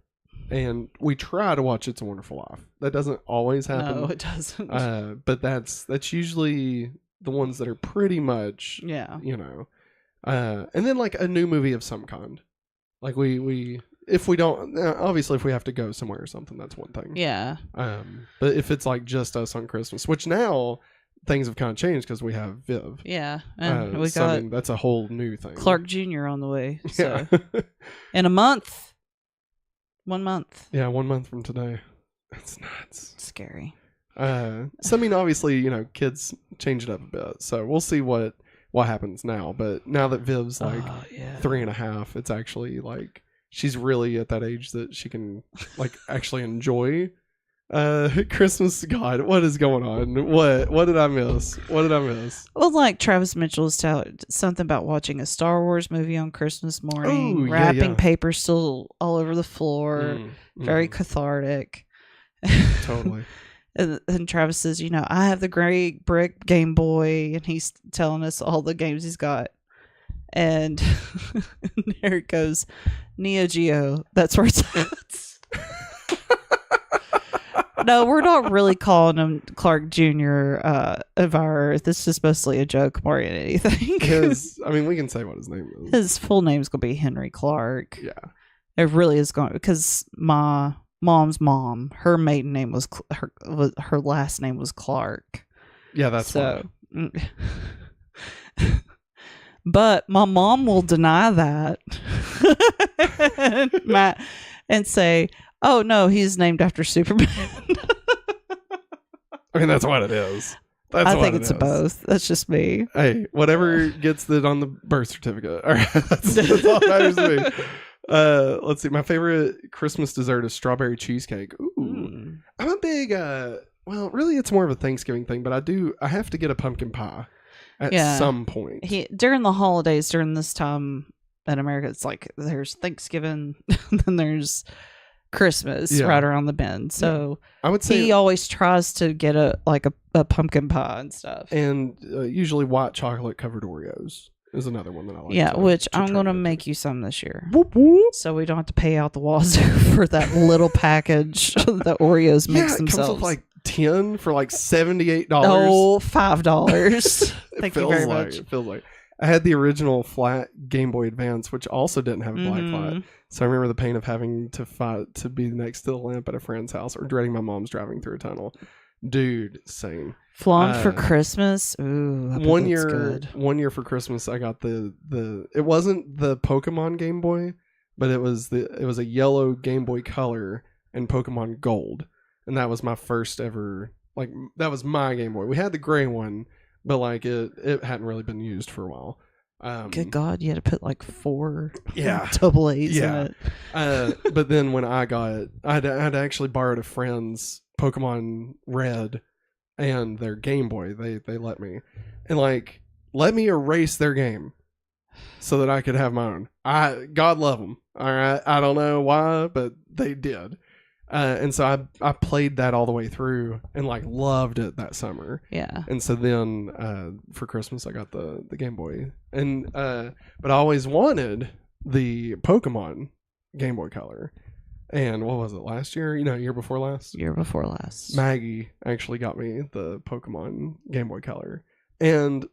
And we try to watch It's a Wonderful Life. That doesn't always happen. No, it doesn't. But that's usually the ones that are pretty much, you know. And then like a new movie of some kind. Like we if we don't, obviously if we have to go somewhere or something, that's one thing. Yeah. But if it's like just us on Christmas, which now things have kind of changed because we have Viv. Yeah. And we so, got I mean, that's a whole new thing. Clark Jr. on the way. So. Yeah. In a month. 1 month. Yeah, 1 month from today. That's nuts. Scary. So I mean, obviously, you know, kids change it up a bit. So we'll see what happens now. But now that Viv's like 3.5, it's actually like she's really at that age that she can like actually enjoy Christmas. God, what is going on? What did I miss? Well, like Travis Mitchell was telling something about watching a Star Wars movie on Christmas morning, wrapping paper still all over the floor, very cathartic. Totally. And Travis says, you know, I have the great brick Game Boy, and he's telling us all the games he's got. And there it goes, Neo Geo. That's where it's at. No, we're not really calling him Clark Jr. Of our Earth. It's just mostly a joke more than anything. I mean, we can say what his name is. His full name's going to be Henry Clark. Yeah. It really is going, because my mom's mom, her maiden name was, her last name was Clark. Yeah, that's so. But my mom will deny that. and say, oh no, he's named after Superman. I mean, that's what it is. I think it's both. That's just me. Hey, whatever gets it on the birth certificate. All right, that's all that matters to me. Let's see. My favorite Christmas dessert is strawberry cheesecake. Ooh, I'm a big. Well, really, it's more of a Thanksgiving thing, but I have to get a pumpkin pie at some point. During the holidays, during this time in America, it's like there's Thanksgiving, then there's Christmas right around the bend. So I would say he always tries to get a pumpkin pie and stuff. And usually white chocolate covered Oreos is another one that I like. Yeah, which I'm going to make you some this year. Whoop, whoop. So we don't have to pay out the wazoo for that little package that Oreos makes themselves. It comes with like 10 for like $78. Oh, $5. Thank you very much. It feels like. I had the original flat Game Boy Advance, which also didn't have a black light. So I remember the pain of having to fight to be next to the lamp at a friend's house, or dreading my mom's driving through a tunnel. Dude, same. Flan for Christmas. Ooh, I bet one that's year, good. 1 year for Christmas, I got the. It wasn't the Pokemon Game Boy, but it was a yellow Game Boy Color and Pokemon Gold, and that was my first ever. Like that was my Game Boy. We had the gray one, but like it hadn't really been used for a while. Good God, you had to put like 4 double A's in it. But then when I got it, I'd actually borrowed a friend's Pokemon Red and their Game Boy. They let me, and like let me erase their game so that I could have my own. God love them. All right. I don't know why, but they did. And so I played that all the way through and like loved it that summer. Yeah. And so then for Christmas I got the Game Boy. And but I always wanted the Pokemon Game Boy Color. And what was it, last year? Year before last? Year before last. Maggie actually got me the Pokemon Game Boy Color. And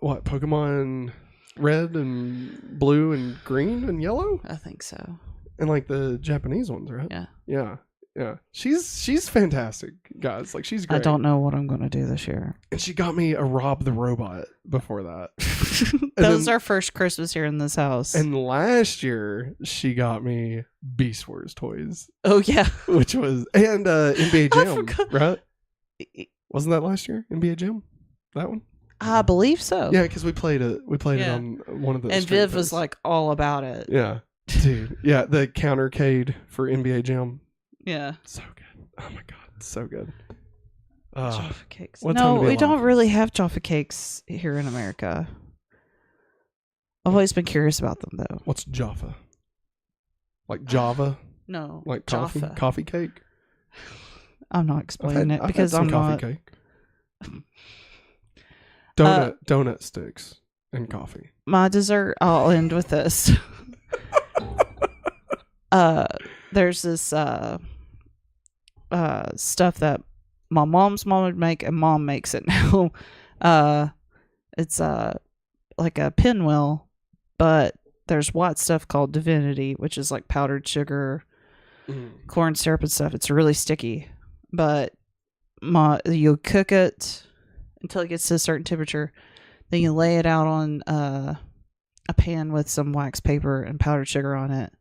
what, Pokemon Red and Blue and Green and Yellow? I think so. And like the Japanese ones, right? Yeah. Yeah. She's fantastic, guys. Like, she's great. I don't know what I'm going to do this year. And she got me a Rob the Robot before that. That was our first Christmas here in this house. And last year, she got me Beast Wars toys. Oh, yeah. Which was, and NBA Jam, right? Wasn't that last year? NBA Jam? That one? I believe so. Yeah, because we played it on one of the. And Viv was like all about it. Yeah. Dude. Yeah, the countercade for NBA Jam. Yeah. So good. Oh my god, so good. Jaffa cakes. No, we don't really have Jaffa cakes here in America. I've always been curious about them though. What's Jaffa? Like Java? No. Like coffee? Jaffa. Coffee cake? I'm not explaining it because I'm not. Coffee cake. Donut sticks and coffee. My dessert, I'll end with this. There's this stuff that my mom's mom would make, and mom makes it now. It's like a pinwheel, but there's white stuff called Divinity, which is like powdered sugar, corn syrup and stuff. It's really sticky, but you cook it until it gets to a certain temperature. Then you lay it out on a pan with some wax paper and powdered sugar on it.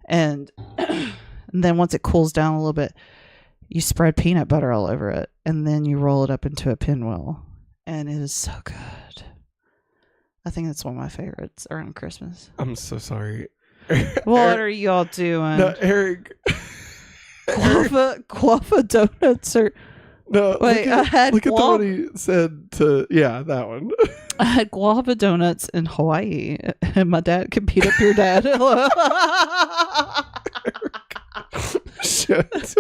And then once it cools down a little bit, you spread peanut butter all over it. And then you roll it up into a pinwheel. And it is so good. I think that's one of my favorites around Christmas. I'm so sorry. What are y'all doing? No, Eric. Guava donuts are... No, wait, I had look at what he said to... Yeah, that one. I had guava donuts in Hawaii, and my dad could beat up your dad. Shit.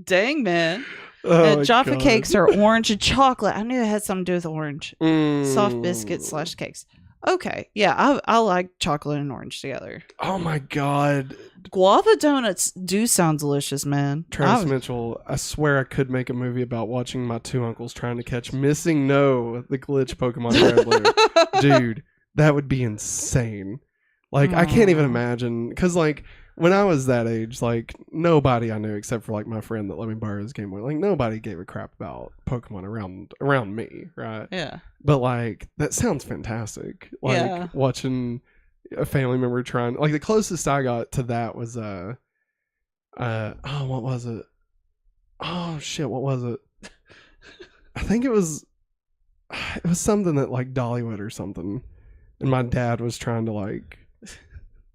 Dang, man. Oh, Jaffa cakes are orange and chocolate. I knew it had something to do with orange. Soft biscuits / cakes. Okay. Yeah, I like chocolate and orange together. Oh, my God. Guava donuts do sound delicious, man. Travis Mitchell, I swear I could make a movie about watching my two uncles trying to catch Missing No, the glitch Pokemon Red Blue. Dude, that would be insane. Like, I can't even imagine. Because, like, when I was that age, like, nobody I knew except for, like, my friend that let me borrow his Game Boy, like, nobody gave a crap about Pokemon around me, right? Yeah. But, like, that sounds fantastic. Like, watching a family member trying... Like, the closest I got to that was, what was it? Oh, shit, what was it? I think it was something that, like, Dollywood or something. And my dad was trying to, like...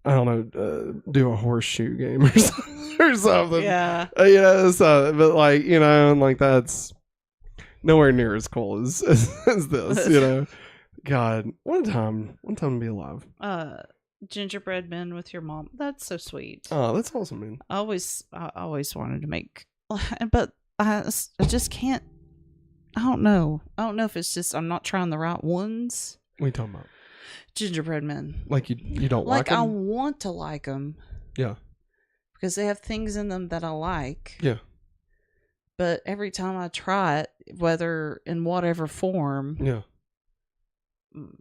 I don't know, do a horseshoe game or something. Yeah. But like, and like that's nowhere near as cool as this, God, what a time to be alive. Gingerbread men with your mom. That's so sweet. Oh, that's awesome, man. I always wanted to make, but I just can't. I don't know if it's just I'm not trying the right ones. What are you talking about? Gingerbread men. Like you don't like them? I want to like them. Yeah. Because they have things in them that I like. Yeah. But every time I try it, whether in whatever form, yeah,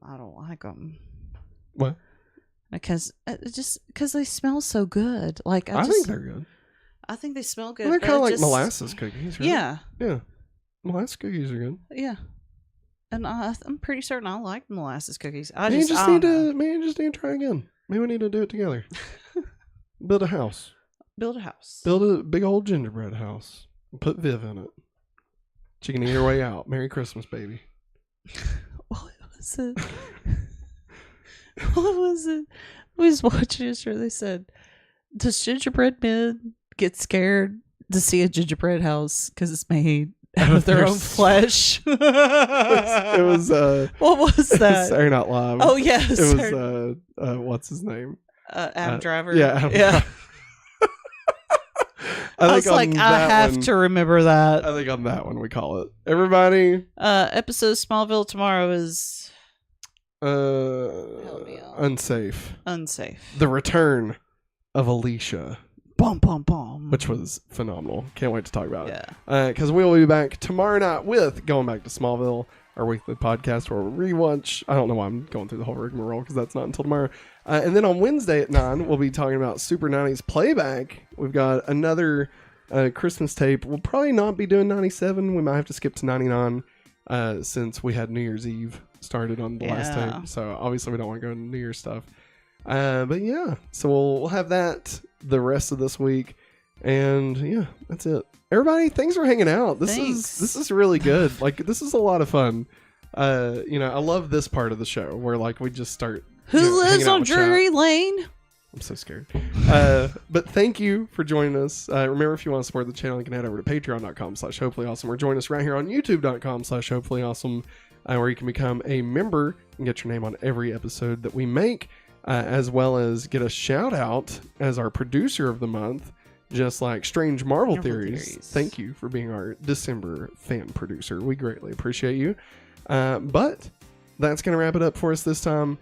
I don't like them. What? Because they smell so good. Like I think they're good. I think they smell good. Well, they're kind of like molasses cookies, right? Yeah. Yeah. Molasses cookies are good. Yeah. And I'm pretty certain I like molasses cookies. Maybe you just need to try again. Maybe we need to do it together. Build a house. Build a big old gingerbread house. Put Viv in it. She can eat her way out. Merry Christmas, baby. What was it? What was it? We was watching this where they said, does gingerbread men get scared to see a gingerbread house because it's made out of their own flesh. It was what was that? Saturday Night Live. Oh yes, it was what's his name? Adam Driver. Yeah, Adam Driver. I was like, I have to remember that. I think on that one we call it. Everybody. Episode of Smallville tomorrow is unsafe. Unsafe. The return of Alicia. Bum bum bum. Which was phenomenal. Can't wait to talk about it. Because we will be back tomorrow night with Going Back to Smallville, our weekly podcast where we rewatch. I don't know why I'm going through the whole rigmarole because that's not until tomorrow. And then on Wednesday at 9, we'll be talking about Super 90s Playback. We've got another Christmas tape. We'll probably not be doing 97. We might have to skip to 99 since we had New Year's Eve started on the last tape. So obviously we don't want to go into New Year's stuff. But yeah, so we'll have that the rest of this week. And yeah, that's it. Everybody, thanks for hanging out. This is really good. Like, this is a lot of fun. I love this part of the show where like we just start. Who lives on Drury Lane? I'm so scared. But thank you for joining us. Remember, if you want to support the channel, you can head over to patreon.com/hopefullyawesome or join us right here on youtube.com/hopefullyawesome, where you can become a member and get your name on every episode that we make, as well as get a shout out as our producer of the month, just like Strange Marvel Theories. Thank you for being our December fan producer. We greatly appreciate you. But that's going to wrap it up for us this time.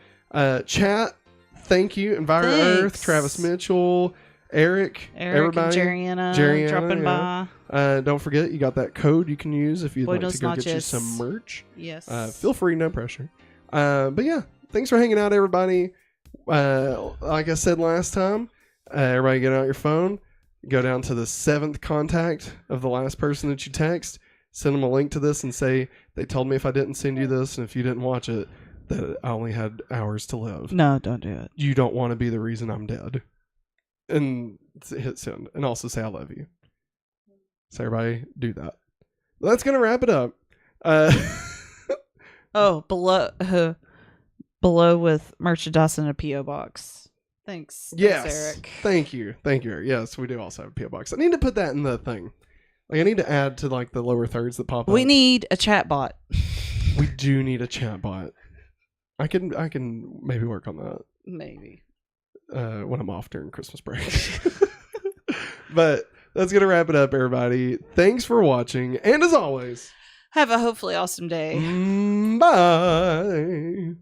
Chat, thank you. Enviro Earth, Travis Mitchell, Eric, everybody. And Jariana dropping by. Don't forget, you got that code you can use if you'd like to go get you some merch. Yes. Feel free, no pressure. But yeah, thanks for hanging out, everybody. Like I said last time, everybody get out your phone, go down to the 7th contact of the last person that you text, send them a link to this and say, they told me if I didn't send you this and if you didn't watch it, that I only had hours to live. No, don't do it. You don't want to be the reason I'm dead. And hit send. And also say I love you. So everybody do that. That's going to wrap it up. Below with merchandise in a P.O. box. Thanks. Yes. Thanks, Eric. Thank you. Eric. Yes, we do also have a P.O. box. I need to put that in the thing. Like, I need to add to like the lower thirds that pop up. We need a chat bot. We do need a chat bot. I can maybe work on that. Maybe. When I'm off during Christmas break. But that's going to wrap it up, everybody. Thanks for watching. And as always, have a hopefully awesome day. Bye.